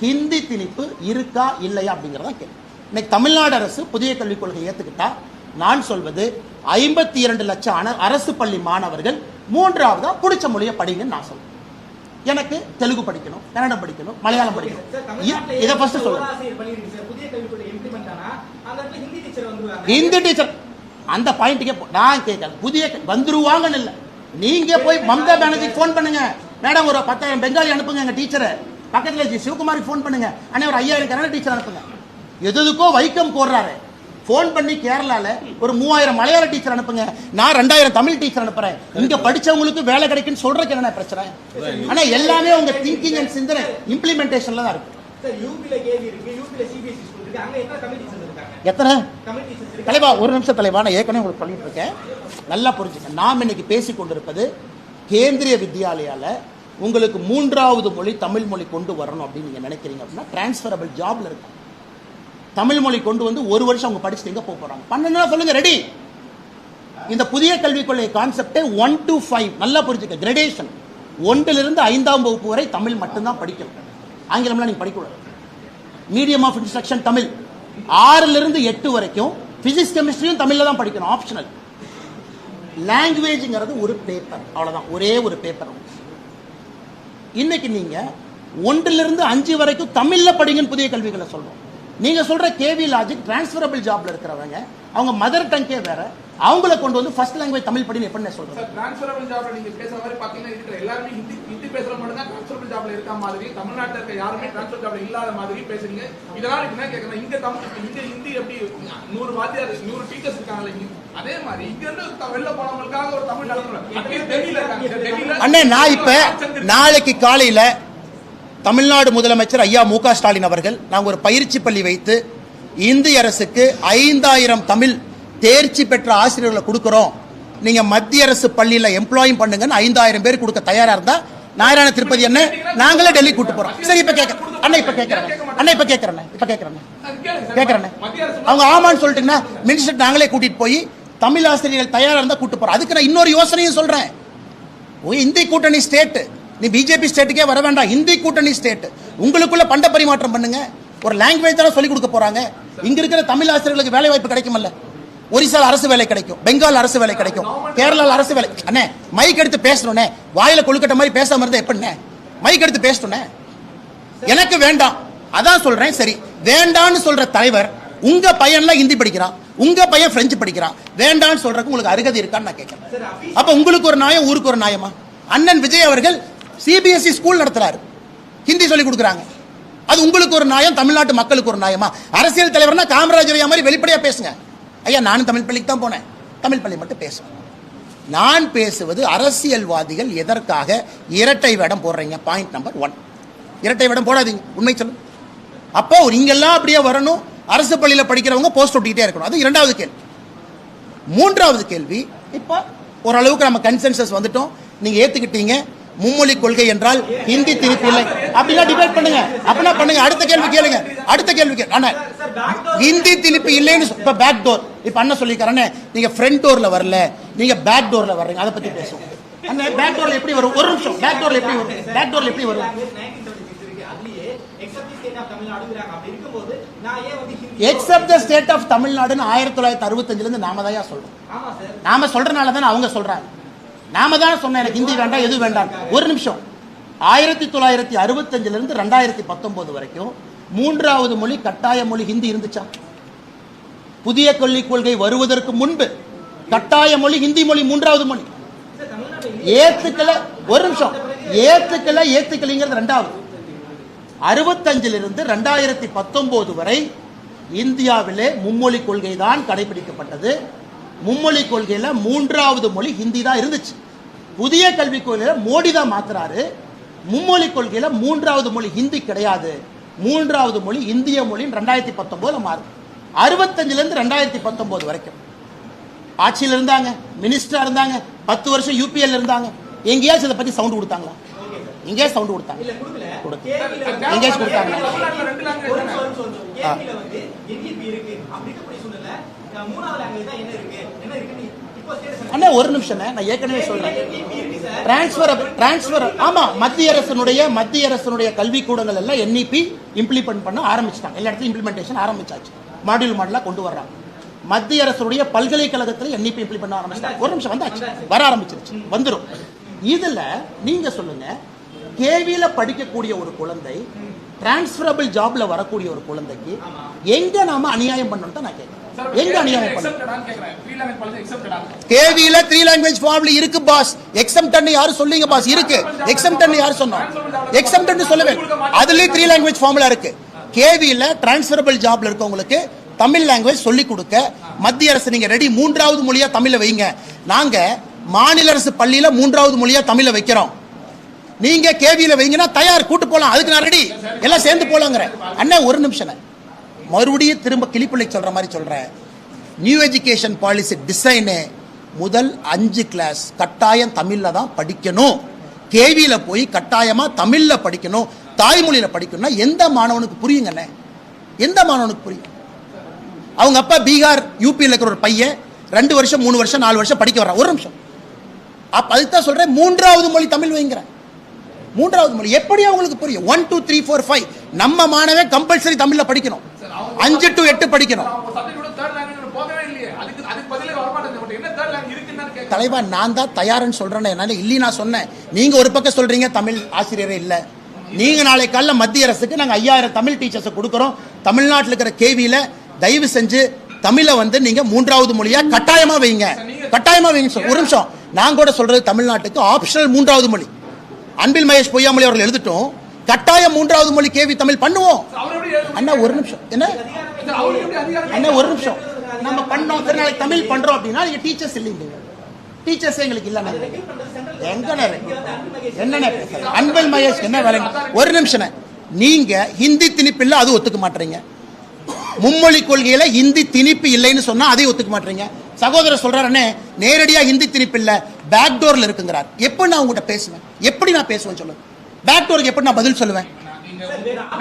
ஹிந்தி திணிப்பு இருக்கா இல்லையா அப்படிங்கறத கேள்வி. இன்னைக்கு தமிழ்நாடு அரசு புதிய கல்விக் கொள்கையை ஏத்துக்கிட்டா நான் சொல்வது 52 லட்சம் அரசு பள்ளி மாணவர்கள் 3ஆவதா பிடிச்ச மொழியை படிங்கன்னு நான் சொல்றேன். எனக்கு தெலுங்கு படிக்கணும், கன்னடம் படிக்கணும், மலையாளம் படிக்கணும். இதை ஃபர்ஸ்ட் சொல்லுங்க. ஹிந்தி டீச்சர் அந்த பாயிண்ட்டுக்கே நான் கேட்கல. புதிய வந்துருவாங்கன்னு இல்லை. நீங்க போய் மம்தா பானர்ஜிக்கு ஃபோன் பண்ணுங்க. மேடம் ஒரு 10,000 பெங்காலி அனுப்புங்க எங்க டீச்சரை. பக்கத்துல சிவகுமாருக்கு ஃபோன் பண்ணுங்க. அண்ணே ஒரு 5000 கன்னட டீச்சர் அனுப்புங்க. எதுக்கோ வைக்கம் போடுறாரு. ஃபோன் பண்ணி கேரளால ஒரு 3000 மலையாள டீச்சர் அனுப்புங்க. நான் 2000 தமிழ் டீச்சர் அனுப்புறேன். இங்க படிச்சவங்களுக்கு வேலை கிடைக்குன்னு சொல்றதுக்கு என்ன பிரச்சனை? ஆனா எல்லாமே உங்க திங்கிங் அண்ட் சிந்தனை இம்ப்ளிமெண்டேஷன்ல தான் இருக்கு. எத்தனை தலைவா? ஒரு நிமிஷம் தலைவா, நான் ஏற்கனவே உங்களுக்கு பண்ணிட்டு இருக்கேன். நல்லா புரிஞ்சுக்க. நாம் இன்னைக்கு பேசிக் கொண்டிருப்பது கேந்திரிய வித்யாலயால உங்களுக்கு 3வது மொழி தமிழ் மொழி கொண்டு வரணும் அப்படின்னு நீங்க நினைக்கிறீங்க அப்படின்னா டிரான்ஸ்ஃபரபிள் ஜாப்ல இருக்கும். தமிழ் மொழி கொண்டு வந்து 1 வருஷம் அவங்க படிச்சுட்டு எங்க போறாங்க? 12 சொல்லுங்க ரெடி. இந்த புதிய கல்விக் கொள்கை கான்செப்டே 1 to 5 நல்லா புரிஞ்சுக்க. கிரேடேஷன் 1லிருந்து 5ஆம் வகுப்பு வரை தமிழ் மட்டும்தான் படிக்கணும். ஆங்கிலம்லாம் நீங்க படிக்கக்கூடாது. Medium of instruction Tamil. 6லிருந்து 8 வரைக்கும் பிசிக்ஸ் கெமிஸ்ட்ரியும் தமிழ்ல தான் படிக்கணும், ஆப்ஷனல். லாங்குவேஜ்ங்கிறது ஒரு பேப்பர், அவ்வளவுதான், ஒரே ஒரு பேப்பர். இன்னைக்கு நீங்க 1லிருந்து 5 வரைக்கும் தமிழ்ல படிங்கன்னு புதிய கல்விகளை சொல்றோம். நீங்க சொல்ற கேவி லாஜிக் டிரான்ஸ்ஃபரபிள் ஜாப்ல இருக்கிறவங்க அவங்க மதர் டங்கே வேற, அவங்கள கொண்டு வந்து ஃபர்ஸ்ட் லாங்குவேஜ் தமிழ் படின்னு எப்படி சொல்றோம்? சார் டிரான்ஸ்ஃபரபிள் ஜாப்ல நீங்க பேசுற மாதிரி பாத்தீங்கன்னா இருக்கிற எல்லாரும் ஹிந்தி பேசுற மட்டும் தான் டிரான்ஸ்ஃபரபிள் ஜாப்ல இருக்க மாதிரி, தமிழ்நாட்டுல இருக்க யாருமே டிரான்ஸ்ஃபர் ஜாப்ல இல்லாத மாதிரி பேசுறீங்க. இதனால என்ன கேக்குறேன், இங்க ஹிந்தி எப்படி 100 வாத்தியார் 100 டீச்சர்ஸ் இருக்காங்கல்ல, அதே மாதிரி இங்க இருந்து வெளில போனவங்களுக்காக ஒரு தமிழ் நடத்துறோம். அட்லீஸ்ட் டெல்லியில இருக்காங்க. டெல்லியில அண்ணே நான் இப்ப நாளைக்கு காலையில தமிழ்நாடு முதலமைச்சர் ஐயா மு க ஸ்டாலின் அவர்கள் நாங்கள் ஒரு பயிற்சி பள்ளி வைத்து இந்திய அரசுக்கு 5000 தமிழ் தேர்ச்சி பெற்ற ஆசிரியர்களை கொடுக்குறோம், நீங்க மத்திய அரசு பள்ளியில எம்ப்ளாயும் பண்ணுங்கன்னு 5000 பேர் கொடுக்க தயாரா இருந்தா நாராயண திருப்பதி என்ன நாங்களே டெல்லி கூட்டு போறோம். சரி இப்ப கேட்கறேன் அண்ணா, இப்ப கேட்கறேன் அவங்க ஆமான்னு சொல்லிட்டீங்கன்னா மினிஸ்டர் நாங்களே கூட்டிட்டு போய் தமிழ் ஆசிரியர்கள் தயாரா இருந்தா கூட்டு போறோம். அதுக்கு நான் இன்னொரு யோசனையும் சொல்றேன். இந்தி கூட்டணி ஸ்டேட், நீ பிஜேபி ஸ்டேட்டுக்கே வர வேண்டாம், இந்தி கூட்டணி ஸ்டேட் உங்களுக்குள்ள பண்ட பரிமாற்றம் பண்ணுங்க. ஒரு லாங்குவேஜ் தானே சொல்லிக் கொடுக்க போறாங்க. இங்க இருக்கிற தமிழ் ஆசிரியர்களுக்கு வேலை வாய்ப்பு கிடைக்கும்ல. ஒரிசால அரசு வேலை கிடைக்கும், பெங்கால் அரசு வேலை கிடைக்கும், கேரளால அரசு வேலை. அண்ணே மைக் எடுத்து பேசணும்னே, வாயில கொழுக்கட்ட மாதிரி பேசாம இருந்தா எப்படிண்ணே? மைக் எடுத்து பேசணும்னே. எனக்கு வேண்டாம் அதான் சொல்றேன். சரி வேண்டான்னு சொல்ற தலைவர் உங்க பையன்ல ஹிந்தி படிக்கிறான், உங்க பையன் பிரெஞ்சு படிக்கிறான், வேண்டான்னு சொல்றதுக்கு உங்களுக்கு அருகதை இருக்கான்னு நான் கேட்கிறேன். அப்ப உங்களுக்கு ஒரு நியாயம், ஊருக்கு ஒரு நியாயமா? அண்ணன் விஜய் அவர்கள் சிபிஎஸ்இ ஸ்கூல் நடத்துறாரு, ஹிந்தி சொல்லி கொடுக்குறாங்க. அது உங்களுக்கு ஒரு நியாயம், தமிழ்நாட்டு மக்களுக்கு ஒரு நியாயமா? அரசியல் தலைவர்னா காமராஜர் ஐயா மாதிரி வெளிப்படையா பேசுங்க. ஐயா நானும் தமிழ் பள்ளிக்கு தான் போனேன், தமிழ் பள்ளி மட்டும் பேசுவேன். நான் பேசுவது அரசியல்வாதிகள் எதற்காக இரட்டை வேடம் போடுறீங்க? பாயிண்ட் நம்பர் 1, இரட்டை வேடம் போடாதீங்க, உண்மை சொல்லு. அப்போ இங்கெல்லாம் அப்படியே வரணும், அரசு பள்ளியில் படிக்கிறவங்க போஸ்ட் ஒட்டிக்கிட்டே இருக்கணும். அது இரண்டாவது கேள்வி. மூன்றாவது கேள்வி, இப்போ ஓரளவுக்கு நம்ம கன்சென்சஸ் வந்துட்டோம், நீங்க ஏத்துக்கிட்டீங்க. மும்மொழி கொள்கை என்றால் ஹிந்தி திணிப்பு இல்லை அப்படின்னா டிபேட் பண்ணுங்க, அப்படின்னா பண்ணுங்க. அடுத்த கேள்வி கேளுங்க, அடுத்த கேள்வி கேளு. அண்ணா ஹிந்தி திணிப்பு இல்லைன்னு இப்ப பேக் டோர், இப்ப அண்ணா சொல்லிக்கிறேன்னு நீங்க ஃப்ரண்ட் டோர்ல வரல, நீங்க பேக் டோர்ல வர்றீங்க, அதை பத்தி பேசுவோம். அண்ணா பேக் டோர்ல எப்படி வரும்? ஒரு நிமிஷம், பேக் டோர்ல எப்படி வரும்? பேக் டோர்ல எப்படி வரும்? எக்ஸப்ட் த ஸ்டேட் ஆஃப் தமிழ்நாடுன்னு 1965 இருந்து நாம தான் சொல்றோம். நாம சொல்றனால தானே அவங்க சொல்றாங்க. நாம தான் சொன்ன எனக்கு ஹிந்தி வேண்டாம், எது வேண்டாம். ஒரு நிமிஷம், 1965 இருந்து 2019 வரைக்கும் 3வது மொழி கட்டாய மொழி ஹிந்தி இருந்துச்சா? புதிய கல்விக் கொள்கை வருவதற்கு முன்பு கட்டாய மொழி ஹிந்தி மொழி 3வது மொழி. ஏத்துக்கல, ஒரு நிமிஷம், ஏத்துக்கலைங்கிறது 2வது. 65 இருந்து 2019 வரை இந்தியாவிலே மும்மொழி கொள்கை தான் கடைபிடிக்கப்பட்டது. மும்மொழி கொள்கையில 3வது மொழி ஹிந்தி தான் இருந்துச்சு. புதிய கல்விக் கொள்கையில மோடி தான் மாத்துறாரு. மும்மொழி கொள்கையில 3வது மொழி ஹிந்தி கிடையாது, 3வது மொழி இந்திய மொழி 2019 மாறும். 65 இருந்து 2019 வரைக்கும் ஆட்சியில் இருந்தாங்க, மினிஸ்டரா இருந்தாங்க, 10 வருஷம் யூபிஎல் இருந்தாங்க. எங்கேயாச்சும் இதை பத்தி சவுண்ட் கொடுத்தாங்களா? எங்கே சவுண்ட் கொடுத்தாங்க? எங்கேயாச்சும் கொடுத்தாங்க? அண்ணா ஒரு நிமிஷம், நான் ஏற்கனவே சொல்றேன். டிரான்ஸ்பர் ஆமா, மத்திய அரசுடைய கல்வி கூடங்கள் எல்லாம் NEP இம்ப்ளிமெண்ட் பண்ண ஆரம்பிச்சிட்டாங்க. எல்லா இடத்துலையும் இம்ப்ளிமெண்டேஷன் ஆரம்பிச்சாச்சு, மாடலா கொண்டு வர்றாங்க. மத்திய அரசுடைய பல்கலைக்கழகத்தில் NEP இம்ப்ளிமெண்ட் பண்ண ஆரம்பிச்சிட்டாங்க. ஒரு நிமிஷம், வந்தாச்சு, வர ஆரம்பிச்சிருச்சு, வந்துடும். இதுல நீங்க சொல்லுங்க, கேவியில படிக்கக்கூடிய ஒரு குழந்தை டிரான்ஸ்பரபிள் ஜாப்ல வரக்கூடிய ஒரு குழந்தைக்கு எங்க நாம அநியாயம் பண்ணணும் தான் நான் கேட்கிறேன். எங்க அநியாயம் பண்ணணும்? கேவியில 3 லாங்குவேஜ் ஃபார்ம்ல இருக்கு பாஸ். எக்ஸம்ப்ட்னு யாரு சொல்லுங்க பாஸ்? இருக்கு. எக்ஸம்ப்ட்னு யாரு சொன்னோம்? எக்ஸம்ப்ட்னு சொல்லவே, அதுலயே 3 லாங்குவேஜ் ஃபார்ம்ல இருக்கு. கேவியில டிரான்ஸ்பரபிள் ஜாப்ல இருக்கவங்களுக்கு தமிழ் லாங்குவேஜ் சொல்லி கொடுக்க மத்திய அரசு நீங்க ரெடி, 3வது மொழியா தமிழ வைங்க. நாங்க மாநில அரசு பள்ளியில 3வது மொழியா தமிழ வைக்கிறோம், நீங்க கேவியில வைங்கன்னா தயார், கூட்டு போலாம், அதுக்கு நான் ரெடி, எல்லாம் சேர்ந்து போலாங்கிற. அண்ணா ஒரு நிமிஷம், மறுபடியும் திரும்ப கிளிப்பிள்ளை சொல்ற மாதிரி சொல்றேன். நியூ எஜுகேஷன் பாலிசி டிசைனு முதல் 5 கிளாஸ் கட்டாயம் தமிழ்ல தான் படிக்கணும். கேவியில போய் கட்டாயமா தமிழ்ல படிக்கணும், தாய்மொழியில படிக்கணும்னா எந்த மாணவனுக்கு புரியுங்கண்ணே? எந்த மாணவனுக்கு புரியும்? அவங்க அப்பா பீகார் யூபியில் இருக்கிற ஒரு பையன் 2 வருஷம் 3 வருஷம் 4 வருஷம் படிக்க வர்றான். ஒரு நிமிஷம், அப்ப அதுதான் சொல்றேன், 3வது மொழி தமிழ் வைங்கிறேன். 3வது மொழி எப்படி அவங்களுக்கு புரியும்? 1 2 3 4 5 நம்ம மாணவன் கம்பல்சரி தமிழ்ல படிக்கணும், 5 to 8 படிக்கணும். தலைவா நான் தான் தயார்னு சொல்றேன். என்னால இல்லி நான் சொன்னேன், நீங்க ஒரு பக்கம் சொல்றீங்க தமிழ் ஆசிரியரே இல்ல. நீங்க நாளை காலைல மத்திய அரசுக்கு நாங்க 5000 தமிழ் டீச்சர்ஸ் கொடுக்கறோம். தமிழ்நாட்டில் இருக்கிற கேவியில தயவு செஞ்சு தமிழை நீங்க 3வது மொழியா கட்டாயமா வைங்க, கட்டாயமா வைங்க. ஒரு நிமிஷம், நான் கூட சொல்றது தமிழ்நாட்டுக்கு ஆப்ஷனல் 3வது மொழி. அன்பில் மகேஷ் பொய்யாமொழி அவர்கள் எழுதிட்டோம், கட்டாயம் 3வது மொழி கேவி தமிழ் பண்ணுவோம். அண்ணா ஒரு நிமிஷம், என்ன அண்ணா ஒரு நிமிஷம், நம்ம பண்ணோம், நாளைக்கு தமிழ் பண்றோம் அப்படின்னா நீங்க டீச்சர்ஸ் இல்லைங்க. டீச்சர்ஸே எங்களுக்கு இல்ல. என்ன அன்பில் மகேஷ் என்ன வேலை? ஒரு நிமிஷம், நீங்க ஹிந்தி திணிப்பு இல்ல அது ஒத்துக்க மாட்டீங்க. மும்மொழி கொள்கையில ஹிந்தி திணிப்பு இல்லைன்னு சொன்னா அதை ஒத்துக்க மாட்டீங்க. சகோதரர் சொல்றாருன்னு நேரடியா ஹிந்தி திணிப்பு இல்ல பேக் டோர்ல இருக்குங்கிறார். எப்படி நான் உங்ககிட்ட பேசுவேன்? எப்படி நான் பேசுவேன் சொல்லுங்க? பேக் டோருக்கு எப்படி நான் பதில் சொல்லுவேன்?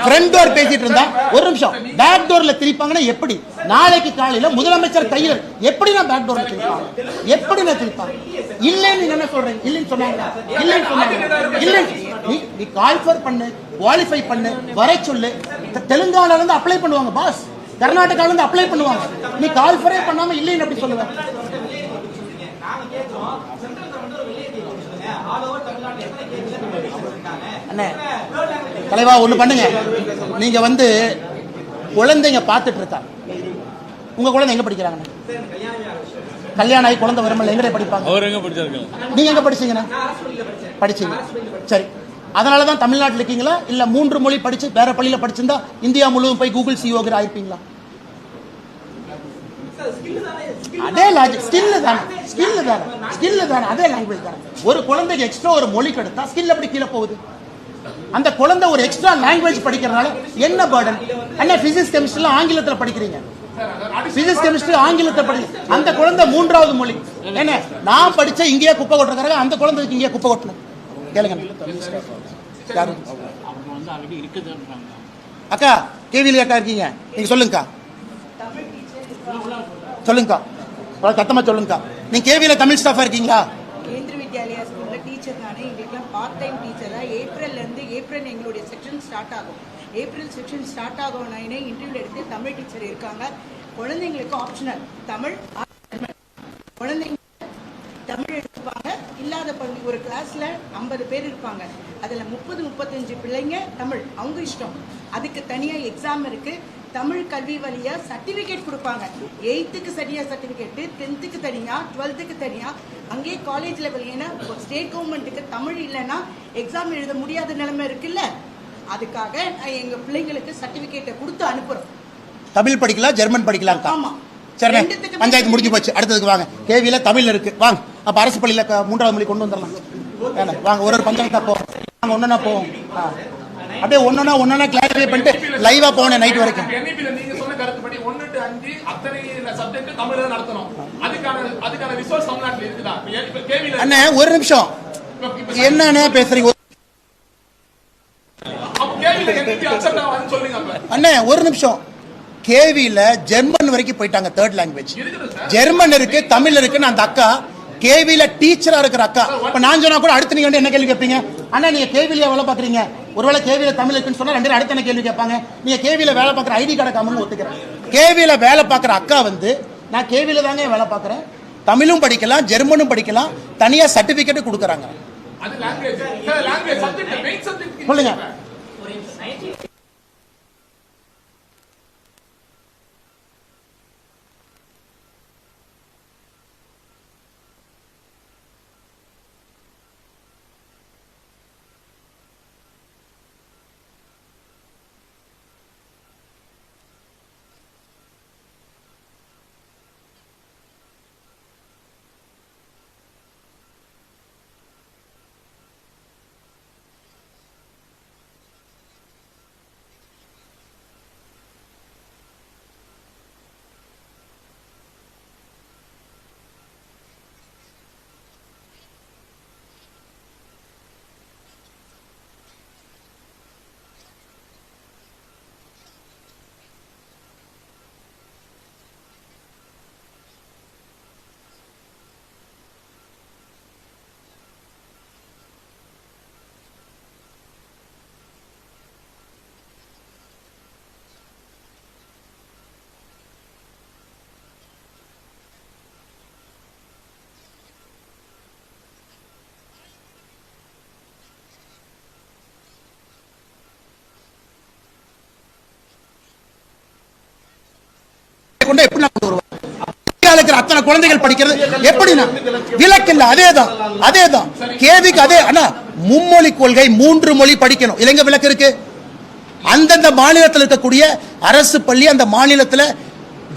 ஃப்ரண்ட் டோர் பேசிட்டு இருந்தா ஒரு நிமிஷம் பேக் டோர்ல திரிப்பாங்கன்னா எப்படி? நாளைக்கு காலையில முதலமைச்சர் கையில் எப்படி நான் பேக் டோர்ல திரிப்பாங்க? எப்படி நான் திரிப்பாங்க? இல்லன்னு என்ன சொல்றேன்? இல்லன்னு சொன்னாங்க. இல்லன்னு சொன்னாங்க. இல்ல நீ கால்ஃபர் பண்ணு, குவாலிஃபை பண்ணு, வரை சொல்லு. தெலுங்கானால இருந்து அப்ளை பண்ணுவாங்க பாஸ், கர்நாடகால இருந்து அப்ளை பண்ணுவாங்க. நீ கால்ஃபரே பண்ணாம இல்லன்னு எப்படி சொல்லுவேன்? தலைவா ஒண்ணு பண்ணுங்க, நீங்க வந்து குழந்தைங்க பார்த்துட்டு இருக்கா. உங்க குழந்தை எங்க படிக்கிறாங்க? கல்யாணம் ஆகி குழந்தை வரும்போது எங்க படிப்பாங்க? நீங்க எங்க படிச்சீங்க? படிச்சீங்க, சரி. அதனாலதான் தமிழ்நாட்டில் இருக்கீங்களா? இல்ல 3 மொழி படிச்சு வேற பள்ளியில படிச்சிருந்தா இந்தியா முழுவதும் போய் கூகுள் சிஓகர் ஆயிருப்பீங்களா? அதே லாஜிக், ஸ்கில் தானே, அதே லாங்குவேஜ் தானே. ஒரு குழந்தைக்கு எக்ஸ்ட்ரா ஒரு மொழி கிடைத்தா ஸ்கில் அப்படி கீழே போகுது. அந்த குழந்தை ஒரு எக்ஸ்ட்ரா லாங்குவேஜ் படிக்கிறதுனால என்ன பர்டன்? என்ன பிசிக்ஸ் கெமிஸ்ட்ரில ஆங்கிலத்துல படிக்கிறீங்க, பிசிக்ஸ் கெமிஸ்ட்ரி ஆங்கிலத்தை படி. அந்த குழந்தை 3வது மொழி. என்ன நான் படிச்ச இங்கேயே குப்பை கொட்டுறாங்க, அந்த குழந்தைக்கு இங்கேயே குப்பை கொட்டணும். கேளுங்க அக்கா, கேவில அக்கா இருக்கீங்க, நீங்க சொல்லுங்கக்கா. சொல்லுங்கக்கா, சத்தமா சொல்லுங்கக்கா. நீங்க கேவில தமிழ் ஸ்டாஃபா இருக்கீங்களா? கேந்திர வித்யாலயா ஸ்கூல்ல டீச்சர் தானே. எங்களுக்குலாம் பார்ட் டைம் டீச்சரா. ஏப்ரல் எங்களுடைய செக்ஷன் ஸ்டார்ட் ஆகும். ஏப்ரல் செக்ஷன் ஸ்டார்ட் ஆகும்னா இன்டர்வியூ எடுத்து தமிழ் டீச்சர் இருக்காங்க. குழந்தைங்களுக்கு ஆப்ஷனல் தமிழ், குழந்தைங்க தமிழ் எடுத்துப்பாங்க. இல்லாத பள்ளி ஒரு கிளாஸ்ல 50 பேர் இருப்பாங்க, அதுல 30-35 பிள்ளைங்க தமிழ், அவங்க இஷ்டம். அதுக்கு தனியா எக்ஸாம் இருக்கு. தமிழ் கல்வி வழியா சர்டிபிகேட் கொடுப்பாங்க. 8th சரியா சர்டிபிகேட், 10th தனியா, 12th தனியா. அங்கே காலேஜ் லெவல். ஏன்னா ஸ்டேட் கவர்மெண்ட்டுக்கு தமிழ் இல்லைன்னா எக்ஸாம் எழுத முடியாத நிலைமை இருக்குல்ல, அதுக்காக எங்க பிள்ளைங்களுக்கு சர்டிபிகேட்டை கொடுத்து அனுப்புறோம். தமிழ் படிக்கலாம், ஜெர்மன் படிக்கலாம். ஆமா, சரி, பஞ்சாயத்து முடிஞ்சு போச்சு. அடுத்ததுக்கு வாங்க. கேவில தமிழ் இருக்கு, வாங்க. அப்ப அரசு பள்ளியில 3வது மொழி கொண்டு வந்துடலாம். வாங்க, ஒரு பஞ்சாயத்தா போவோம். நாங்க ஒன்னா போவோம். அப்படியே ஒன்னா கிளாரிஃபை பண்ணிட்டு லைவா போனேன் நைட் வரைக்கும். நீங்க சொன்ன கருத்துப்படி 1 to 5 அத்தனை சப்ஜெக்ட் தமிழ்ல நடத்தணும். அதுக்கான ரிசோர்ஸ் தமிழ்நாட்டுல இருக்குதா? இப்ப கேவில அண்ணே ஒரு நிமிஷம், என்னன்னு பேசுறீங்க? அப்ப கேவில NEP அக்செப்ட் ஆகாதுன்னு சொல்றீங்க. அப்ப அண்ணே ஒரு நிமிஷம், கேவில ஜெர்மன் வரைக்கும் போயிட்டாங்க. 3rd லாங்குவேஜ் ஜெர்மன் இருக்கு, தமிழ் இருக்குன்னு அந்த அக்கா கேவில டீச்சரா இருக்கிற அக்கா. இப்ப நான் சொன்னா கூட அடுத்து நீங்க வந்து என்ன கேள்வி கேட்பீங்க? அண்ணா நீங்க கேவில வேலை பாக்குறீங்க, ஒருவேளை கேவில தமிழ் இருக்குன்னு சொன்னா 2 அடுத்த என்ன கேள்வி கேட்பாங்க? நீங்க கேவில வேலை பாக்குற ஐடி கார்டு காமன்னு ஒத்துக்கிறேன். கேவில வேலை பாக்குற அக்கா வந்து நான் கேவில தாங்க வேலை பாக்குறேன், தமிழும் படிக்கலாம், ஜெர்மனும் படிக்கலாம், தனியா சர்டிபிகேட் கொடுக்கறாங்க. அது லாங்குவேஜ் சப்ஜெக்ட் மெயின் சப்ஜெக்ட் சொல்லுங்க. அத்தனை குழந்தைகள் படிக்கிறது எப்படின்னா விலக்கு இல்ல. அதேதான் கேவிக்கு அதே. ஆனா மும்மொழி கொள்கை 3 மொழி படிக்கணும். இலங்கை விலக்கு இருக்கு. அந்தந்த மாநிலத்தில் இருக்கக்கூடிய அரசு பள்ளி, அந்த மாநிலத்தில்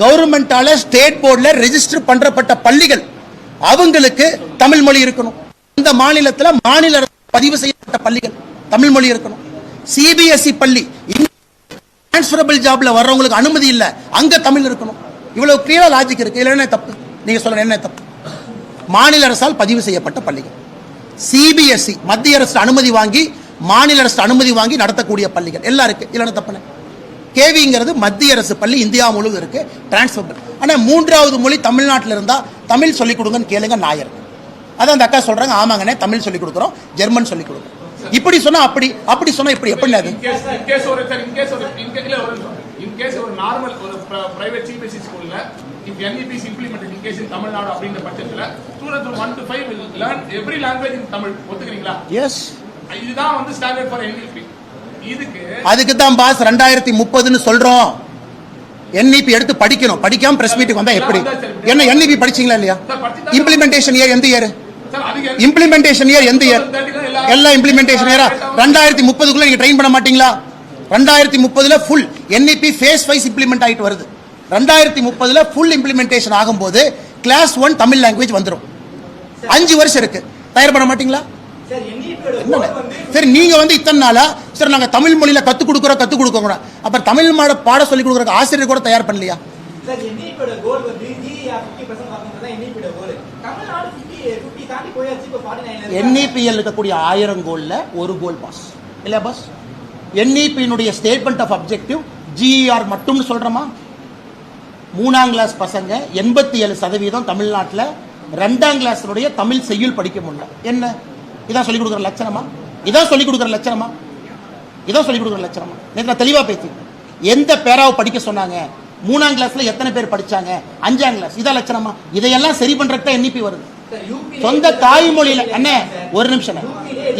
கவர்மெண்டால ஸ்டேட் போர்ட்ல ரெஜிஸ்டர் பண்றப்பட்ட பள்ளிகள் அவங்களுக்கு தமிழ் மொழி இருக்கணும். இந்த மாநிலத்துல மாநில அரசு பதிவு செய்யப்பட்ட பள்ளிகள் தமிழ் மொழி இருக்கணும். சிபிஎஸ்இ பள்ளி டிரான்ஸ்ஃபரபிள் ஜாப்ல வர்றவங்களுக்கு அனுமதி இல்ல, அங்க தமிழ் இருக்கணும். இவ்வளவு கிளியரா லாஜிக் இருக்கு. இதுல என்ன தப்பு? நீங்க சொல்லுங்க, என்ன தப்பு? மாநில அரசால் பதிவு செய்யப்பட்ட பள்ளிகள், சிபிஎஸ்இ மத்திய அரசு அனுமதி வாங்கி மாநில அரசு அனுமதி வாங்கி நடத்தக்கூடிய பள்ளிகள் எல்லாம் இருக்கு. இல்ல என்ன தப்புன்னு? கேவிங்கிறது மத்திய அரசு பள்ளி, இந்தியா முழுவதும் இருக்கு, டிரான்ஸ்ஃபரபிள். ஆனா மூன்றாவது மொழி தமிழ்நாட்டில் இருந்தா தமிழ் சொல்லிக் கொடுங்கன்னு கேளுங்க, நாயர். அதான் அந்த அக்கா சொல்றாங்க, ஆமாங்கண்ணே தமிழ் சொல்லிக் கொடுக்குறோம், ஜெர்மன் சொல்லிக் கொடுக்குறோம். இப்படி சொன்னா அப்படி, அப்படி சொன்னா இப்படி, எப்படி அது? இன்கேஸ் ஒரு நார்மல் ஒரு பிரைவேட் சிபிஎஸ்இ ஸ்கூல்ல if NEP is implemented in case in Tamil Nadu அப்படின்ற பட்சத்துல students from 1 to 5 will learn every language in Tamil. ஒத்துக்கிறீங்களா? எஸ். இதுதான் வந்து ஸ்டாண்டர்ட் ஃபார் NEP. அதுக்கு தான் பாஸ் 2030ன்னு சொல்றோம். NEP எடுத்து படிக்கணும். படிக்காம பிரஸ் மீட்டுக்கு வந்தா எப்படி? என்ன NEP படிச்சீங்களா இல்லையா? இம்ப்ளிமெண்டேஷன் இயர் எந்த இயர்? இம்ப்ளிமெண்டேஷன் இயர் எந்த இயர்? எல்லாம் இம்ப்ளிமெண்டேஷன் இயரா? 2030க்குள்ள நீங்க ட்ரெயின் பண்ண மாட்டீங்களா? 2030ல full NEP phase wise implement ஆயிட்டு வருது. 2030ல ஃபுல் இம்ப்ளிமெண்டேஷன் ஆகும்போது கிளாஸ் 1 தமிழ் லாங்குவேஜ் வந்துரும். 5 வருஷம் இருக்கு. தயார் பண்ண மாட்டீங்களா? சரி, நீங்க வந்து இத்தனை நாளா சரி நாங்க தமிழ் மொழியில கத்து கொடுக்கறோம். அப்ப தமிழ் பாட சொல்லி கொடுக்கற ஆசிரியர் கூட தயார் பண்ணலையா? NEPL இருக்கக்கூடிய 1000 கோல்ல ஒரு கோல் பாஸ் இல்ல பாஸ்? NEP-னுடைய ஸ்டேட்மெண்ட் ஆஃப் அப்ஜெக்டிவ் GER மட்டும்னு சொல்றோமா? 3ஆம் கிளாஸ் பசங்க 87% தமிழ்நாட்டில் 2ஆம் கிளாஸ்னுடைய தமிழ் செய்யுள் படிக்க முடியல. என்ன இதான் சொல்லிக் கொடுக்குற லட்சணமா? இதான் சொல்லிக் கொடுக்குற லட்சணமா? நேற்று தெளிவா பேசி எந்த பேராவை படிக்க சொன்னாங்க? 3ஆம் கிளாஸ்ல எத்தனை பேர் படிச்சாங்க? 5ஆம் கிளாஸ். இதான் லட்சணமா? இதையெல்லாம் சரி பண்றதுக்கு தான் NEP வருது. சொந்த தாய்மொழியில அண்ணே ஒரு நிமிஷம்,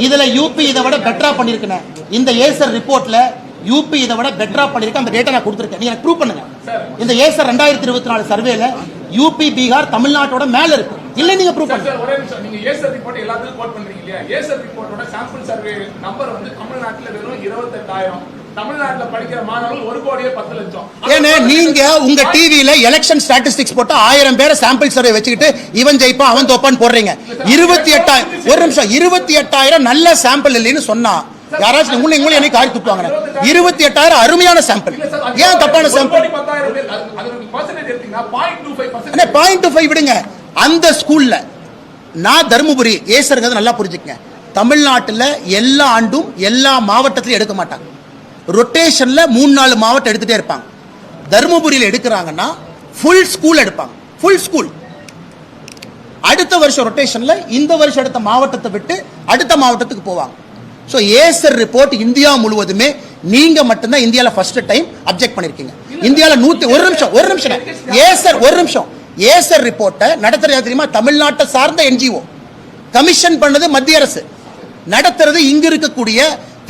இதுல யூபி இதை விட பெட்டரா பண்ணிருக்கேன். இந்த ஏசர் ரிப்போர்ட்ல யூபி இதை விட பெட்டரா பண்ணிருக்கேன். அந்த டேட்டா நான் கொடுத்துருக்கேன், நீங்க ப்ரூவ் பண்ணுங்க. இந்த ஏசர் 2024 சர்வேல யூபி பீகார் தமிழ்நாட்டோட மேல இருக்கு. இல்ல நீங்க ப்ரூவ் பண்ணுங்க. ஒரே நிமிஷம், நீங்க ஏசர் ரிப்போர்ட் எல்லாத்தையும் கோட் பண்றீங்க இல்லையா? ஏசர் ரிப்போர்ட்டோட சாம்பிள் சர்வே நம்பர் வந்து தமிழ்நாட்டுல வெறும் 28,000. தமிழ்நாட்டுல படிக்கிற மாணவர்கள் 1,10,00,000. ஏன்னா நீங்க உங்க டிவில எலெக்ஷன் ஸ்டாட்டிஸ்டிக்ஸ் போட்டு 1000 பேரை சாம்பிள் சர்வே வச்சுக்கிட்டு இவன் ஜெயிப்பா அவன் தோப்பான்னு போடுறீங்க. 28,000 ஒரு நிமிஷம், 28,000 நல்ல சாம்பிள் இல்லைன்னு சொன்னா யாராச்சும் உங்களை என்னைக்கு ஆடி துப்புவாங்க? 28,000 அருமையான சாம்பிள், ஏன் தப்பான சாம்பிள்? 0.25 விடுங்க. அந்த ஸ்கூல்ல நான் தருமபுரி ஏசருங்கிறது நல்லா புரிஞ்சுக்கங்க. தமிழ்நாட்டில் எல்லா ஆண்டும் எல்லா மாவட்டத்திலும் எடுக்க மாட்டாங்க. ரொட்டேஷன்ல 3-4 மாவட்டம் எடுத்துட்டே இருப்பாங்க. தருமபுரியில் எடுக்கிறாங்கன்னா ஃபுல் ஸ்கூல் எடுப்பாங்க. ஃபுல் ஸ்கூல் அடுத்த வருஷம் ரொட்டேஷன்ல இந்த வருஷம் எடுத்த மாவட்டத்தை விட்டு அடுத்த மாவட்டத்துக்கு போவாங்க. ஸோ ஏசர் ரிப்போர்ட் இந்தியா முழுவதுமே நீங்க மட்டும்தான் இந்தியாவில் ஃபர்ஸ்ட் டைம் அப்ஜெக்ட் பண்ணிருக்கீங்க. இந்தியாவில் ஒரு நிமிஷம் ஏசர் ரிப்போர்ட்டை நடத்துறது தெரியுமா? தமிழ்நாட்டை சார்ந்த NGO கமிஷன் பண்ணது மத்திய அரசு, நடத்துறது இங்க இருக்கக்கூடிய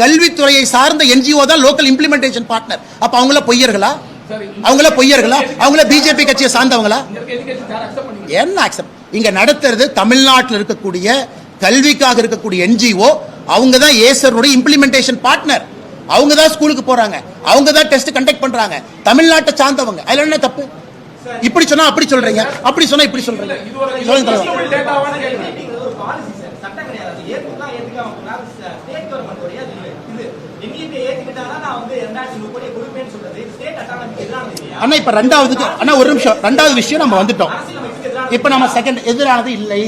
கல்வித்துறையை சார்ந்த NGO தான் லோக்கல் இம்ப்ளிமெண்டேஷன் பார்ட்னர். அப்ப அவங்கள பொய்யர்களா? அவங்கள பிஜேபி கட்சியை சார்ந்தவங்களா? என்ன அக்செப்ட்? இங்க நடத்துறது தமிழ்நாட்டில் இருக்கக்கூடிய கல்விக்காக இருக்கக்கூடிய NGO. அவங்க தான் ஏசருடைய இம்ப்ளிமெண்டேஷன் பார்ட்னர். அவங்க தான் ஸ்கூலுக்கு போறாங்க, அவங்க தான் டெஸ்ட் கண்டக்ட் பண்றாங்க. தமிழ்நாட்டை சார்ந்தவங்க. அதுல என்ன தப்பு? இப்படி சொன்னா அப்படி சொல்றீங்க, அப்படி சொன்னா இப்படி சொல்றீங்க. அண்ணா இப்ப ஒரு நிமிஷம், ரெண்டாவது விஷயம் நம்ம வந்துட்டோம். இப்ப நம்ம செகண்ட் எதிரானது இல்லை.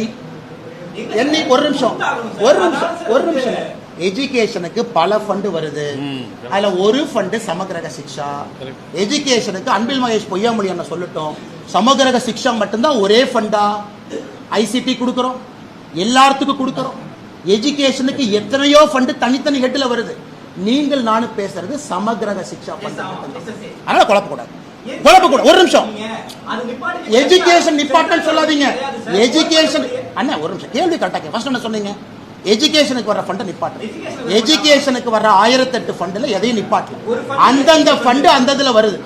ஒரு நிமிஷம் எஜுகேஷனுக்கு பல ஃபண்ட் வருது. அதுல ஒரு ஃபண்ட் சமகிரக சிக்ஷா. எஜுகேஷனுக்கு அன்பில் மகேஷ் பொய்யாமொழி என்ன சொல்லட்டும், சமகிரக சிக்ஷா மட்டும்தான் ஒரே ஃபண்டா? ICT கொடுக்கறோம், எல்லாத்துக்கும் கொடுக்கறோம். எஜுகேஷனுக்கு எத்தனையோ ஃபண்ட் தனித்தனி ஹெட்ல வருது. நீங்கள் நானும் பேசுறது சமகிரக சிக்ஷா ஃபண்ட். அதனால குழப்பக்கூடாது. ஒரு நிமிஷம், எஜுகேஷன் நிப்பாட்டன் சொல்லாதீங்க. எஜுகேஷன் அண்ணா ஒரு நிமிஷம், கேள்வி கரெக்டா ஃபர்ஸ்ட் என்ன சொன்னீங்க? எஜுகேஷனுக்கு வர ஃபண்ட் நிப்பாட்டு. எஜுகேஷனுக்கு வர 1008 ஃபண்ட்ல எதையும் நிப்பாட்டல. அந்தந்த ஃபண்ட் அந்த இதுல வருது.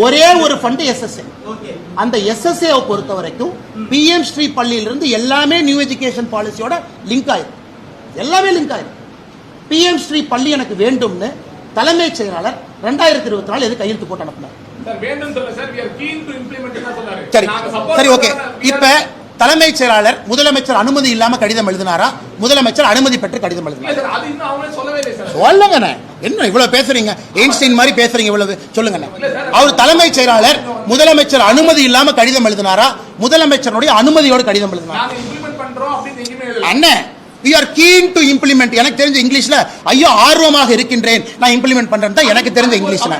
ஒரே ஒரு ஃபண்ட் SSA. அந்த SSA பொறுத்த வரைக்கும் PM ஸ்ரீ பள்ளியிலிருந்து எல்லாமே நியூ எஜுகேஷன் பாலிசியோட லிங்க் ஆயிரும். எல்லாமே லிங்க் ஆயிரும். PM ஸ்ரீ பள்ளி எனக்கு வேண்டும்னு தலைமைச் செயலாளர் 2024 எது கையெழுத்து போட்டு அனுப்பினார். சரி ஓகே. இப்ப தலைமைச் செயலாளர் முதலமைச்சர் அனுமதி இல்லாம கடிதம் எழுதினாரா, முதலமைச்சர் அனுமதி பெற்று கடிதம் இல்ல எழுதினாரா? சார், அது இன்னும் அவங்களே சொல்லவே இல்லை சார். சொல்லுங்கண்ணே, என்ன இவ்வளவு பேசுறீங்க? எயின்ஸ்டைன் மாதிரி பேசுறீங்க இவ்வளவு. சொல்லுங்கண்ணே, அவர் தலைமைச் செயலாளர் முதலமைச்சர் அனுமதி இல்லாம கடிதம் எழுதினாரா, முதலமைச்சருடைய அனுமதியோடு கடிதம் எழுதினாரா? நாங்க இம்ப்ளிமெண்ட் பண்றோம் அப்படின்னு எங்கேயுமே எழுதல. அண்ணே, we are keen to implement. எனக்கு தெரிஞ்ச இங்கிலீஷ்ல ஐயோ ஆர்வமாக இருக்கின்றேன் நான் இம்ப்ளிமெண்ட் பண்றேன் தான் எனக்கு தெரிஞ்ச இங்கிலீஷ்ல.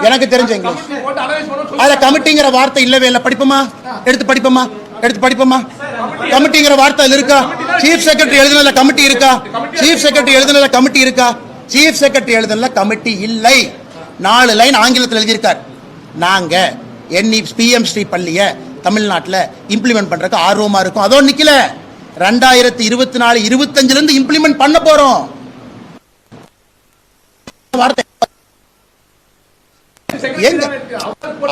எனக்கு தெரிஞ்ச இங்கிலீஷ் கமிட்டி போட்டு அனலைஸ் பண்ணணும் அதுல கமிட்டிங்கிற வார்த்தை இல்லவே இல்லை. படிப்போமா, எடுத்து படிப்போமா, எடுத்து படிப்போமா? கமிட்டிங்கிற வார்த்தை அதுல இருக்கா? சீஃப் செக்ரட்டரி எழுதுனதுல கமிட்டி இருக்கா? சீஃப் செக்ரட்டரி எழுதுனதுல கமிட்டி இருக்கா? சீஃப் செக்ரட்டரி எழுதுனதுல கமிட்டி இல்லை. 4 லைன் ஆங்கிலத்தில் எழுதியிருக்கார். நாங்க PM ஸ்ரீ பள்ளிய தமிழ்நாட்டில் இம்ப்ளிமெண்ட் பண்றதுக்கு ஆர்வமா இருக்கும். அதோட நிக்கல, 2024-25 இருந்து இம்ப்ளிமெண்ட் பண்ண போறோம். வார்த்தை எங்க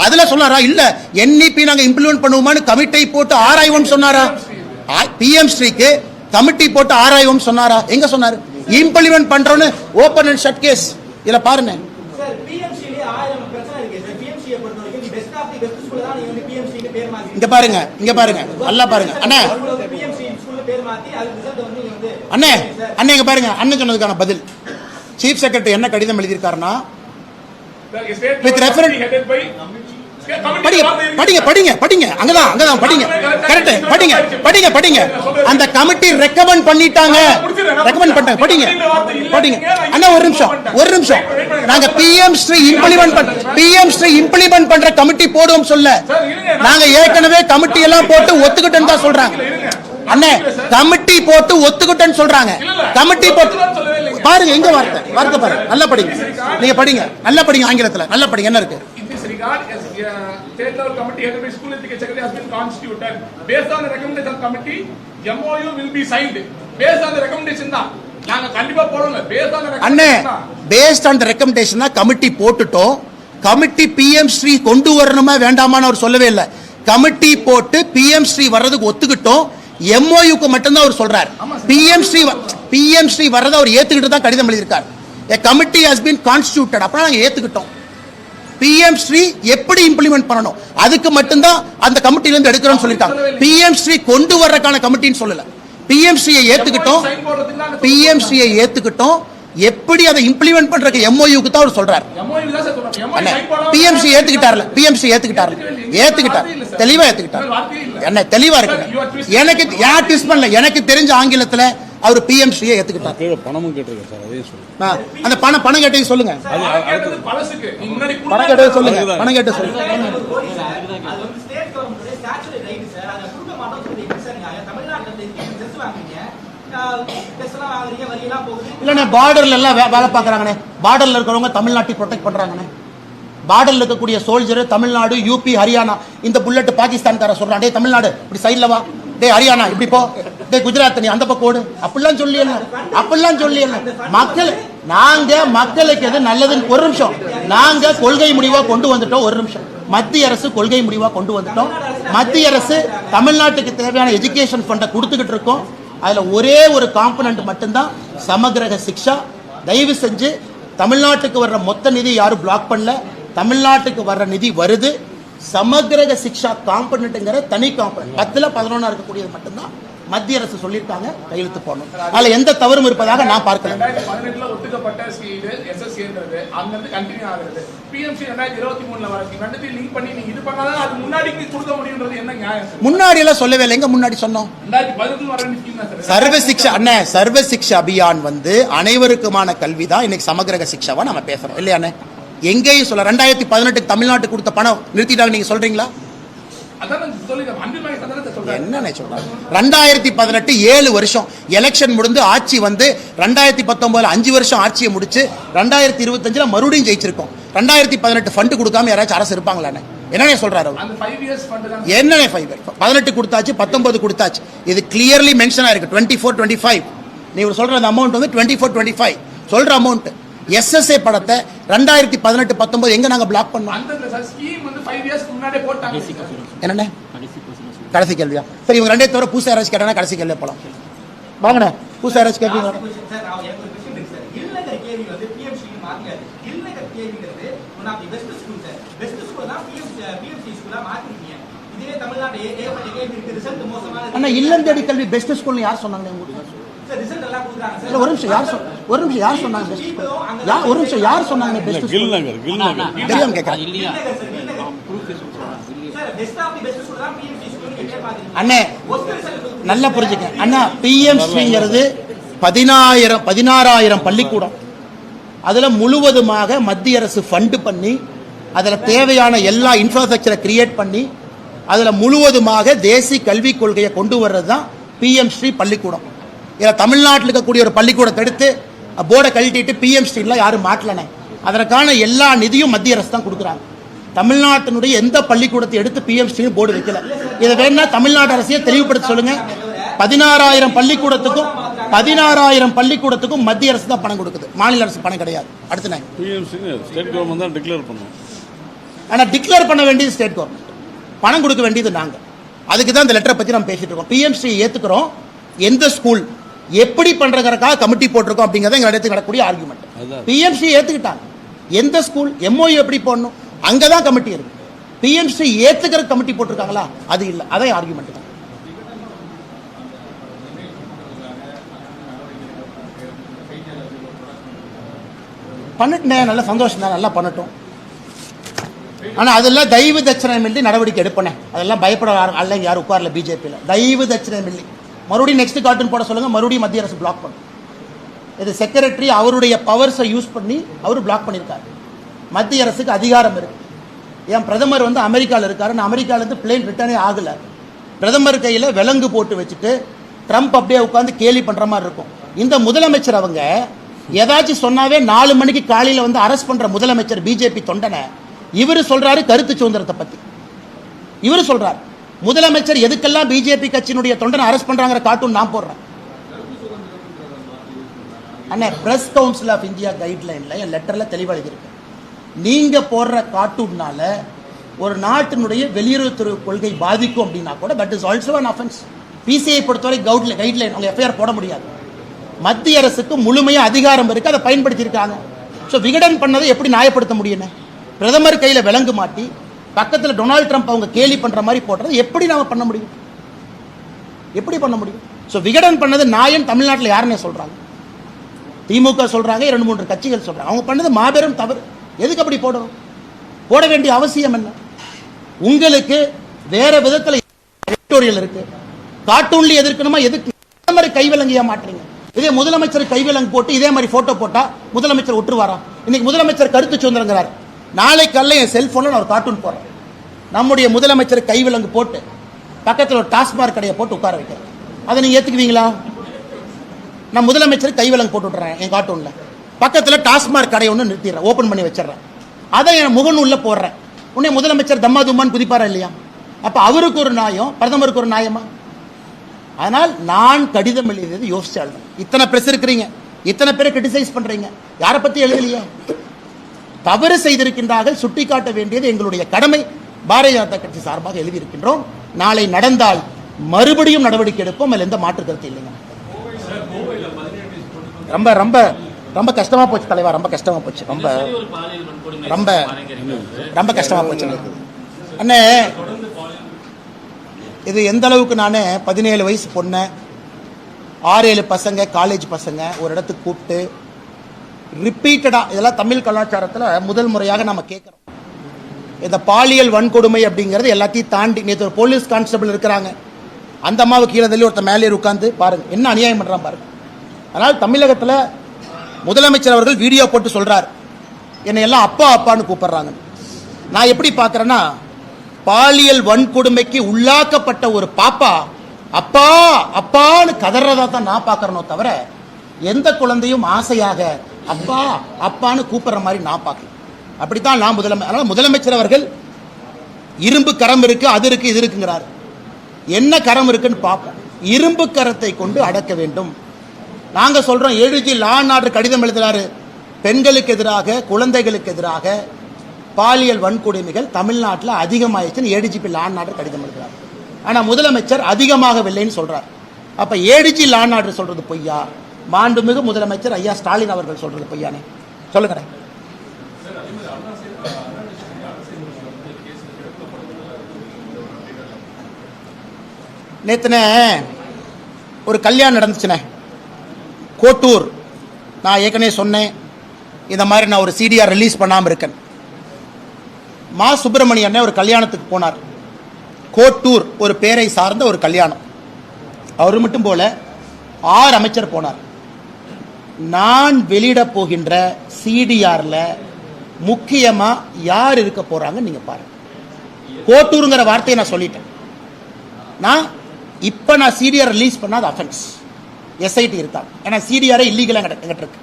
அதுல சொன்னாரா? இல்ல NEP நாங்க இம்ப்ளிமெண்ட் பண்ணுவோமான்னு கமிட்டி போட்டு ஆராய்வோம் சொன்னாரா? PM ஸ்ரீக்கு கமிட்டி போட்டு ஆராய்வோம் சொன்னாரா? எங்க சொன்னாரு? இம்ப்ளிமெண்ட் பண்றோம்னு ஓபன் அண்ட் ஷட் கேஸ். இதுல பாருங்க சார், பிஎம்சிலே 1000 பிரச்சனை இருக்கு சார். பிஎம்சியை பொறுத்தவரைக்கும் நீ best of the best school தான் நீங்க வந்து பிஎம்சிக்கு பேர் மாத்தி. இங்க பாருங்க, இங்க பாருங்க, நல்லா பாருங்க அண்ணா. பிஎம்சி ஸ்கூல்ல பேர் மாத்தி அது ரிசல்ட் வந்து நீங்க வந்து அண்ணே, அண்ணே இங்க பாருங்க, அண்ணன் சொன்னதுக்கான பதில். சீஃப் செக்ரட்டரி என்ன கடிதம் எழுதியிருக்காருன்னா, with reference படிங்க படிங்க படிங்க படிங்க அங்கதான் அங்கதான் படிங்க, கரெக்ட், படிங்க படிங்க படிங்க. அந்த கமிட்டி ரெக்கமெண்ட் பண்ணிட்டாங்க, ரெக்கமெண்ட் பண்ணிட்டாங்க. படிங்க படிங்க அண்ணா, ஒரு நிமிஷம் ஒரு நிமிஷம். நாங்க PM ஸ்ரீ இம்ப்ளிமெண்ட் பண்ற கமிட்டி போடுவோம் சொல்ல, நாங்க ஏற்கனவே கமிட்டி எல்லாம் போட்டு ஒத்துக்கிட்டேன்னு தான் சொல்றாங்க. அண்ணே, கமிட்டி போட்டு ஒத்துக்கிட்டேன்னு சொல்றாங்க. கமிட்டி போட்டு பாருங்க, எங்க வார்த்தை வார்த்தை பாருங்க, நல்லா படிங்க, நீங்க படிங்க, நல்லா படிங்க, ஆங்கிலத்துல நல்லா படிங்க. என்ன இருக்கு? regard as state level committee headed by school education secretary has been constituted. Based on the recommendation committee, MOU will be signed. Based on the recommendation தான் நாங்க கண்டிப்பா போறோம். Based on the அண்ணே, recommendation based on the recommendation தான் கமிட்டி போட்டுட்டோம். கமிட்டி PM ஸ்ரீ கொண்டு வரணுமா வேண்டாமான்னு அவர் சொல்லவே இல்லை. கமிட்டி போட்டு PM ஸ்ரீ வர்றதுக்கு ஒத்துக்கிட்டோம். MOUக்கு மட்டும்தான் அவர் சொல்றாரு. PM ஸ்ரீ வர்றதை அவர் ஏத்துக்கிட்டு தான் கடிதம் எழுதியிருக்கார். A committee has been constituted. அப்ப நாங்க ஏத்துக்கிட்டோம். PM ஸ்ரீ எப்படி இம்ப்ளிமெண்ட் பண்ணணும் அதுக்கு மட்டும்தான் அந்த கமிட்டில இருந்து எடுக்கிறோம்னு சொல்லிருக்காங்க. PM ஸ்ரீ கொண்டு வர்றதுக்கான கமிட்டின்னு சொல்லல. PM ஸ்ரீயை ஏத்துக்கிட்டோம். PM ஸ்ரீயை ஏத்துக்கிட்டோம். எப்படி அதை இம்ப்ளிமெண்ட் பண்றதுக்கு MOUக்கு தான் அவர் சொல்றாரு. MOU தான் சார் சொல்றோம். அண்ணே, PM ஸ்ரீ ஏத்துக்கிட்டார்ல, PM ஸ்ரீ ஏத்துக்கிட்டார், தெளிவா ஏத்துக்கிட்டார். என்ன தெளிவா இருக்கு. எனக்கு யார் ட்விஸ்ட் பண்ணல, எனக்கு தெரிஞ்ச ஆங்கிலத்துல அவர் PM ஸ்ரீயை ஏத்துக்கிட்டார். பணமும் கேட்டிருக்கேன் சார், அதையும் சொல்லுங்க. அந்த பணம் கேட்டது சொல்லுங்க, பழசுக்கு முன்னாடி பணம் கேட்டது சொல்லுங்க, பணம் கேட்டது சொல்லுங்க. அது வந்து state government statutory right sir. அதை கொடுக்க மாட்டோம்னு சொல்லி சார் நீங்க தமிழ்நாட்டுல இருந்து செஸ் வாங்குறீங்க, டெஸ்ட்லாம் வாங்குறீங்க, வரியெல்லாம் போகுது. இல்லண்ணே, பார்டர்ல எல்லாம் வேலை பார்க்கறாங்கண்ணே. பார்டர்ல இருக்கிறவங்க தமிழ்நாட்டை ப்ரொடெக்ட் பண்றாங்கண்ணே. பார்டர்ல இருக்கக்கூடிய சோல்ஜர் தமிழ்நாடு, UP, ஹரியானா. இந்த புல்லட் பாகிஸ்தான்கார சொல்றான், டேய் தமிழ்நாடு இப்படி சைடுல வா, டேய் ஹரியானா இப்படி போ, டேய் குஜராத் நீ அந்த பக்கம் ஓடு, அப்படிலாம் சொல்லி மக்கள் நாங்க மக்களுக்கு எது நல்லதுன்னு. ஒரு நிமிஷம், நாங்க கொள்கை முடிவா கொண்டு வந்துட்டோம். ஒரு நிமிஷம், மத்திய அரசு கொள்கை முடிவா கொண்டு வந்துட்டோம். மத்திய அரசு தமிழ்நாட்டுக்கு தேவையான எஜுகேஷன் ஃபண்டை கொடுத்துக்கிட்டு இருக்கோம். அதுல ஒரே ஒரு காம்பனன்ட் மட்டும்தான் சமகிரக சிக்ஷா. தயவு செஞ்சு தமிழ்நாட்டுக்கு வர்ற மொத்த நிதி யாரும் பிளாக் பண்ணல, தமிழ்நாட்டுக்கு வர்ற நிதி வருது. சமகிரக சிக்ஷா காம்பனன்ட்ங்கிற தனி காம்பனன்ட் 10ல் 11 இருக்கக்கூடியது மட்டும்தான் மத்திய அரசு சொல்லியிருக்காங்க, கையெழுத்து போடணும். அதுல எந்த தவறும் இருப்பதாக நான் பார்க்கல. 2018 ஒத்துக்கப்பட்ட SSCன்றது அங்கிருந்து கண்டினியூ ஆகுது. PMC 2023 வரைக்கும் ரெண்டுத்தையும் லிங்க் பண்ணி நீங்க இது பண்ணாதான் அது முன்னாடி கொடுக்க முடியும்ன்றது என்ன நியாயம்? முன்னாடி எல்லாம் சொல்லவே இல்லை. எங்க முன்னாடி சொன்னோம்? 2018 வர ஸ்கீம் தான் சார். சர்வ சிக்ஷா அண்ணே, சர்வ சிக்ஷா அபியான் வந்து அனைவருக்குமான கல்வி தான். இன்னைக்கு சமகிரக சிக்ஷாவா நம்ம பேசுறோம் இல்லையாண்ணே? எங்கேயும் சொல்ல 2018 தமிழ்நாட்டுக்கு கொடுத்த பணம் நிறுத்திட்டாங்க நீங்க சொல்றீங்களா? என்ன சொல்றாங்க? 2018 7 வருஷம் எலெக்ஷன் முடிந்து ஆட்சி வந்து 2019 5 வருஷம் ஆட்சியை முடிச்சு 2025 மறுபடியும் ஜெயிச்சிருக்கோம். 2018 ஃபண்ட் கொடுக்காம யாராச்சும் அரசு இருப்பாங்களாண்ணே? என்னன்னே சொல்றாரு? என்னன்னே 18 கொடுத்தாச்சு, 19 கொடுத்தாச்சு. இது கிளியர்லி மென்ஷன் ஆயிருக்கு. 24-25 நீ சொல்ற அந்த அமௌண்ட் வந்து 24-25 சொல்ற அமௌண்ட். SSA படத்தை 2018-19 எங்க நாங்க பிளாக் பண்ணோம்? என்னண்ணே கடைசி கேள்வியா? சரி, இவங்க ரெண்டே தவிர பூசா யாராச்சும் கேட்டானா கடைசி கேள்வி போலாம். வாங்கண்ணே, பூசா யாராச்சும் கேட்பீங்க? இதே தமிழ்நாடு ஏகப்பட்ட கேள்வி இருக்கு, ரிசல்ட் மோசமான அண்ணா இல்லம் தேடி கல்வி பெஸ்ட் ஸ்கூல்னு யார் சொன்னாங்க உங்களுக்கு? சார் ரிசல்ட் எல்லாம் கொடுக்குறாங்க இல்ல, சார். ஒரு நிமிஷம் யார் சொன்னாங்க பெஸ்ட் ஸ்கூல்? ஒரு நிமிஷம் யார் சொன்னாங்க பெஸ்ட் ஸ்கூல்? தெரியாம கேட்கறேன். Sir best of the best school தான் பிஎம்சி ஸ்கூல் நீங்க பாத்தீங்க. அண்ணே ஒஸ்ட் ரிசல்ட் நல்லா புரிஞ்சுக்க அண்ணா, பிஎம்சிங்கிறது 16,000 பள்ளிக்கூடம். அதுல முழுவதுமாக மத்திய அரசு ஃபண்ட் பண்ணி அதுல தேவையான எல்லா இன்ஃப்ராஸ்ட்ரக்சரை கிரியேட் பண்ணி அதுல முழுவதுமாக தேசிய கல்விக் கொள்கையை கொண்டு வர்றது தான் பிஎம் ஸ்ரீ பள்ளிக்கூடம். இதில் தமிழ்நாட்டில் இருக்கக்கூடிய ஒரு பள்ளிக்கூடத்தை எடுத்து போர்டை கழட்டிட்டு பிஎம் ஸ்ரீலாம் யாரும் மாட்டலனே. அதற்கான எல்லா நிதியும் மத்திய அரசு தான் கொடுக்குறாங்க. தமிழ்நாட்டினுடைய எந்த பள்ளிக்கூடத்தை எடுத்து பிஎம் ஸ்ரீ போர்டு வைக்கல. இதை வேணா தமிழ்நாடு அரசையே தெளிவுபடுத்த சொல்லுங்க. 16,000 பள்ளிக்கூடத்துக்கும் மத்திய அரசு தான் பணம் கொடுக்குது, மாநில அரசு பணம் கிடையாது. அடுத்த நாள் ஸ்டேட் கவர்மெண்ட் தான் டிக்ளேர் பண்ணும். ஆனால் டிக்ளேர் பண்ண வேண்டியது ஸ்டேட் கவர்மெண்ட், பணம் கொடுக்க வேண்டியது நாங்க. அதுக்கு தான் இந்த லெட்டரை பத்தி நம்ம பேசிட்டு இருக்கோம். பிஎம்சி ஏத்துக்கிறோம், எந்த ஸ்கூல் எப்படி பண்றதுக்காக கமிட்டி போட்டிருக்கோம் அப்படிங்கறத எங்க இடத்துக்கு நடக்கக்கூடிய ஆர்குமெண்ட். பிஎம்சி ஏத்துக்கிட்டாங்க, எந்த ஸ்கூல் எம்ஓயு எப்படி போடணும் அங்கதான் கமிட்டி இருக்கு. பிஎம்சி ஏத்துக்கிற கமிட்டி போட்டிருக்காங்களா? அது இல்ல, அதான் ஆர்குமெண்ட். பண்ணிட்டேன், நல்ல சந்தோஷம் தான், நல்லா பண்ணட்டும். ஆனா அதெல்லாம் தயவு தட்சணையின்றி நடவடிக்கை எடுப்பனே. அதெல்லாம் பயப்பட அல்ல, யாரும் உட்கார்ல பிஜேபியில். தயவு தட்சணையின்றி மறுபடியும் நெக்ஸ்ட் கார்ட்டூன் போட சொல்லுங்க, மறுபடியும் மத்திய அரசு பிளாக் பண்ணும். இது செக்ரட்டரி அவருடைய பவர்ஸை யூஸ் பண்ணி அவர் பிளாக் பண்ணியிருக்காரு. மத்திய அரசுக்கு அதிகாரம் இருக்கு. ஏன் பிரதமர் வந்து அமெரிக்காவில் இருக்காரு, நான் அமெரிக்காவிலேருந்து பிளேன் ரிட்டர்னே ஆகல. பிரதமர் கையில் விலங்கு போட்டு வச்சுட்டு ட்ரம்ப் அப்படியே உட்காந்து கேலி பண்ற மாதிரி இருக்கும். இந்த முதலமைச்சர் அவங்க ஏதாச்சும் சொன்னாவே 4 மணிக்கு காலையில் வந்து அரெஸ்ட் பண்ற முதலமைச்சர் பிஜேபி தொண்டனை. இவர் சொல்றாரு கருத்து சுதந்திரத்தை பத்தி. இவர் சொல்றாரு முதலமைச்சர் எதுக்கெல்லாம் பிஜேபி கட்சியினுடைய தொண்டனை அரெஸ்ட் பண்றாங்கிற கார்ட்டூன் நான் போடுறேன். அண்ணா, பிரஸ் கவுன்சில் ஆஃப் இந்தியா கைட்லைன்ல என் லெட்டர்ல தெளிவா எழுதியிருக்கு. நீங்க போடுற கார்ட்டூன்னால ஒரு நாட்டினுடைய வெளியுறவுத்துறை கொள்கை பாதிக்கும் அப்படின்னா கூட that is also an offense. PCI பொறுத்தவரை கைட்லைன் அவங்க எஃப்ஐஆர் போட முடியாது. மத்திய அரசுக்கு முழுமையா அதிகாரம் இருக்கு, அதை பயன்படுத்தி இருக்காங்க. ஸோ விகடன் பண்ணதை எப்படி நியாயப்படுத்த முடியும்? பிரதமர் கையில விலங்கு மாட்டி பக்கத்தில் டொனால்டு ட்ரம்ப் அவங்க கேலி பண்ற மாதிரி போடுறது எப்படி நாம பண்ண முடியும்? எப்படி பண்ண முடியும்? ஸோ விகடன் பண்ணது நாயன் தமிழ்நாட்டில் யாருன்னு சொல்றாங்க? திமுக சொல்றாங்க, 2-3 கட்சிகள் சொல்றாங்க. அவங்க பண்ணது மாபெரும் தவறு. எதுக்கு அப்படி போடணும்? போட வேண்டிய அவசியம் என்ன? உங்களுக்கு வேற விதத்தில் எடிட்டோரியல் இருக்கு, கார்ட்டூன்ல எதிர்க்கணுமா? எதுக்கு பிரதமர் கைவிலங்கையா மாட்டுறீங்க? இதே முதலமைச்சர் கைவிலங்கு போட்டு இதே மாதிரி போட்டோ போட்டா முதலமைச்சர் விட்டுருவாரா? இன்னைக்கு முதலமைச்சர் கருத்து சுதந்திரங்கிறார். நாளை காலையில் என் செல்போன்ல நான் ஒரு கார்ட்டூன் போடுறேன், நம்முடைய முதலமைச்சர் கைவிலங்கு போட்டு பக்கத்தில் ஒரு டாஸ்மாக் கடையை போட்டு உட்கார வைக்கிறேன். அதை நீங்க ஏத்துக்குவீங்களா? நான் முதலமைச்சர் கைவிலங்கு போட்டு விட்டுறேன் என் கார்ட்டூன்ல, பக்கத்தில் டாஸ்மாக் கடை ஒன்று நிறுத்திடுறேன், ஓப்பன் பண்ணி வச்சிடறேன், அதை என் முகநூல்ல போடுறேன். உடனே முதலமைச்சர் தம்மா தும்மான்னு குதிப்பாரா இல்லையா? அப்ப அவருக்கு ஒரு நியாயம், பிரதமருக்கு ஒரு நியாயமா? ஆனால் நான் கடிதம் எழுதியது யோசிச்சாள். இத்தனை பிரஸ் இருக்கிறீங்க, இத்தனை பேரை கிரிட்டிசைஸ் பண்றீங்க, யாரை பத்தி எழுதலையே? தவறு செய்திருக்கின்றார்கள், சுட்டிக்காட்ட வேண்டியது எங்களுடைய கடமை. பாரதிய ஜனதா கட்சி சார்பாக எழுதியிருக்கின்றோம். நாளை நடந்தால் மறுபடியும் நடவடிக்கை எடுப்போம், அதில் எந்த மாற்று கருத்து இல்லைங்க. ரொம்ப ரொம்ப ரொம்ப கஷ்டமா போச்சு தலைவா, ரொம்ப கஷ்டமா போச்சு, ரொம்ப ரொம்ப ரொம்ப கஷ்டமா போச்சு அண்ணே. இது எந்த அளவுக்கு நான் 17 வயசு பொண்ணு, 6-7 பசங்க, காலேஜ் பசங்க ஒரு இடத்துக்கு கூப்பிட்டு ரிப்பீட்டடா, இதெல்லாம் தமிழ் கலாச்சாரத்தில் முதல் முறையாக நம்ம கேட்குறோம். இந்த பாலியல் வன்கொடுமை அப்படிங்கிறது எல்லாத்தையும் தாண்டி, நேற்று ஒரு போலீஸ் கான்ஸ்டபிள் இருக்கிறாங்க, அந்த அம்மாவுக்கு கீழே தள்ளி ஒருத்தர் மேலே உட்காந்து பாருங்க என்ன அநியாயம் பண்றான் பாருங்க. அதனால் தமிழகத்தில் முதலமைச்சர் அவர்கள் வீடியோ போட்டு சொல்றார், என்னை எல்லாம் அப்பா அப்பான்னு கூப்பிடுறாங்க. நான் எப்படி பார்க்கறேன்னா, பாலியல் வன்கொடுமைக்கு உள்ளாக்கப்பட்ட ஒரு பாப்பா அப்பா அப்பான்னு கதறதா தான் நான் பார்க்கறனோ தவிர எந்த குழந்தையும் ஆசையாக அப்பா அப்பான்னு கூப்பிடுற மாதிரி நான் பார்க்கல. அப்படித்தான் நான் அதனால முதலமைச்சர் அவர்கள் இரும்பு கரம் இருக்கு, அது இருக்கு, இது இருக்குங்கிறார். என்ன கரம் இருக்குன்னு பார்ப்போம். இரும்பு கரத்தை கொண்டு அடக்க வேண்டும். நாங்க சொல்றோம், ADG லா அண்ட் ஆர்டர் கடிதம் எழுதுறாரு, பெண்களுக்கு எதிராக, குழந்தைகளுக்கு எதிராக பாலியல் வன்கொடுமைகள் தமிழ்நாட்டில் அதிகமாயிடுச்சுன்னு ADGP லா அண்ட் ஆர்டர் கடிதம் எழுதுறாரு. ஆனா முதலமைச்சர் அதிகமாகவில்லைன்னு சொல்றார். அப்ப ADG லா அண்ட் ஆர்டர் சொல்றது பொய்யா? மாண்புமிகு முதலமைச்சர் ஐயா ஸ்டாலின் அவர்கள் சொல்றது பொய்யானே? சொல்லுங்க. நேற்றுனே ஒரு கல்யாணம் நடந்துச்சுண்ணே, கோட்டூர். நான் ஏற்கனவே சொன்னேன், இந்த மாதிரி நான் ஒரு சிடிஆர் ரிலீஸ் பண்ணாமல் இருக்கேன். மா சுப்பிரமணியன் ஒரு கல்யாணத்துக்கு போனார். கோட்டூர் ஒரு பேரை சார்ந்த ஒரு கல்யாணம். அவர் மட்டும் போல 6 அமைச்சர் போனார். நான் வெளியிட போகின்ற சிடிஆர்ல முக்கியமா யார் இருக்க போறாங்க நீங்க பாருங்க. கோட்டூருங்கிற வார்த்தையை நான் சொல்லிட்டேன். நான் சிடிஆர் ரிலீஸ் பண்ணாத அஃபென்ஸ் எஸ்ஐடி இருக்காங்க. ஏன்னா சிடிஆரே இல்லீகலாக எங்கிட்ட இருக்கு.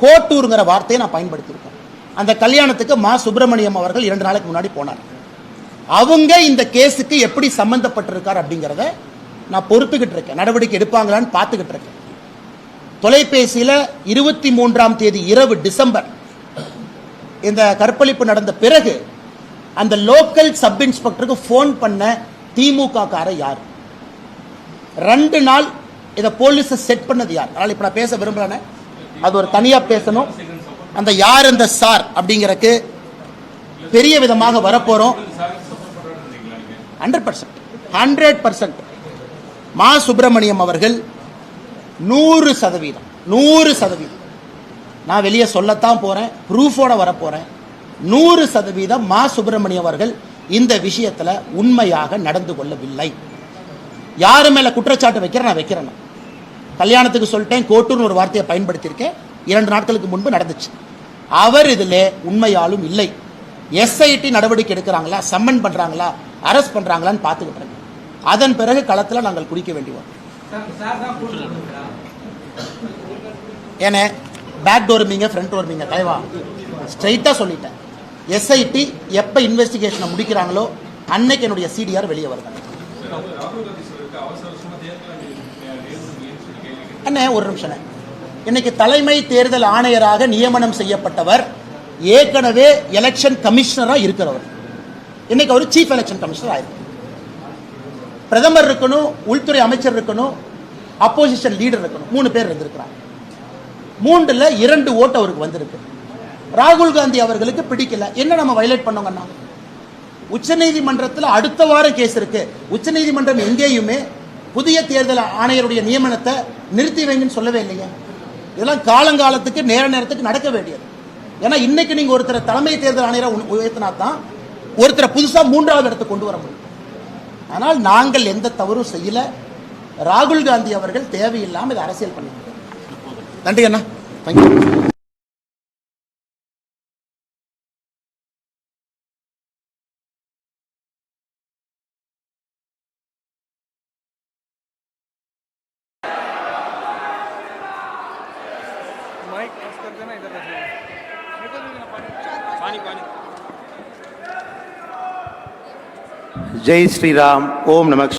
கோட்டூருங்கிற வார்த்தையை நான் பயன்படுத்தியிருக்கேன். அந்த கல்யாணத்துக்கு மா சுப்பிரமணியம் அவர்கள் 2 நாளைக்கு முன்னாடி போனார். அவங்க இந்த கேஸுக்கு எப்படி சம்பந்தப்பட்டிருக்கார் அப்படிங்கிறத நான் பொறுத்துக்கிட்டு இருக்கேன். நடவடிக்கை எடுப்பாங்களான்னு பார்த்துக்கிட்டு இருக்கேன். தொலைபேசியில் 23ஆம் தேதி இரவு டிசம்பர் இந்த கற்பழிப்பு நடந்த பிறகு அந்த லோக்கல் சப் இன்ஸ்பெக்டருக்கு ஃபோன் பண்ண திமுக கார யார்? 2 நாள் இதை போலீஸை செட் பண்ணது யார்? அதனால் இப்போ நான் பேச விரும்புகிறேன். அது ஒரு தனியாக பேசணும். அந்த யார் அந்த சார் அப்படிங்கிறதுக்கு பெரிய விதமாக வரப்போகிறோம். 100% மா சுப்பிரமணியம் அவர்கள் 100% நான் வெளியே சொல்லத்தான் போறேன், ப்ரூஃபோட வரப்போறேன். 100% மா சுப்பிரமணியம் அவர்கள் இந்த விஷயத்துல உண்மையாக நடந்து கொள்ளவில்லை. யாரு மேல குற்றச்சாட்டு நான் வைக்கிறேன். கல்யாணத்துக்கு சொல்லிட்டேன், கோட்டூர்னு ஒரு வார்த்தையை பயன்படுத்தியிருக்கேன். 2 நாட்களுக்கு முன்பு நடந்துச்சு. அவர் இதில் உண்மையாலும் இல்லை. எஸ்ஐடி நடவடிக்கை எடுக்கிறாங்களா, சம்மன் பண்றாங்களா, அரெஸ்ட் பண்றாங்களான்னு பார்த்துக்கிட்டு இருக்கேன். அதன் பிறகு களத்தில் நாங்கள் குடிக்க வேண்டி வரும். ஏன்னா பேக் டோர் மீங்க ஃப்ரண்ட் டோர் மீங்க தலைவா ஸ்ட்ரைட்டாக சொல்லிட்டேன். எஸ்ஐடி எப்போ இன்வெஸ்டிகேஷனை முடிக்கிறாங்களோ அன்னைக்கு என்னுடைய சிடிஆர் வெளியே வருது. அண்ணே ஒரு நிமிஷம். இன்னைக்கு தலைமை தேர்தல் ஆணையராக நியமனம் செய்யப்பட்டவர் ஏற்கனவே எலெக்ஷன் கமிஷனராக இருக்கிறவர். இன்னைக்கு அவர் சீஃப் எலெக்ஷன் கமிஷனர் ஆயிருக்கு. பிரதமர் இருக்கணும், உள்துறை அமைச்சர் இருக்கணும், அப்போசிஷன் லீடர் இருக்கணும். 3 பேர் இருந்திருக்கிறாங்க. 3ல் 2 ஓட்டு அவருக்கு வந்திருக்கு. ராகுல் காந்தி அவர்களுக்கு பிடிக்கல. என்ன நம்ம வயலேட் பண்ணோங்கன்னா, உச்சநீதிமன்றத்தில் அடுத்த வாரம் கேஸ் இருக்கு. உச்சநீதிமன்றம் எங்கேயுமே புதிய தேர்தல் ஆணையருடைய நியமனத்தை நிறுத்தி வைங்கன்னு சொல்லவே இல்லையா? இதெல்லாம் காலங்காலத்துக்கு நேரத்துக்கு நடக்க வேண்டியது. ஏன்னா இன்னைக்கு நீங்க ஒருத்தரை தலைமை தேர்தல் ஆணையரை உயர்த்தினா தான் ஒருத்தரை புதுசா 3வது இடத்துக்கு கொண்டு வர முடியும். ஆனால் நாங்கள் எந்த தவறும் செய்யல. ராகுல் காந்தி அவர்கள் தேவையில்லாமல் இதை அரசியல் பண்ணியிருக்காங்க. நன்றி அண்ணா, தேங்க்யூ. जय श्री राम। ओम नमः।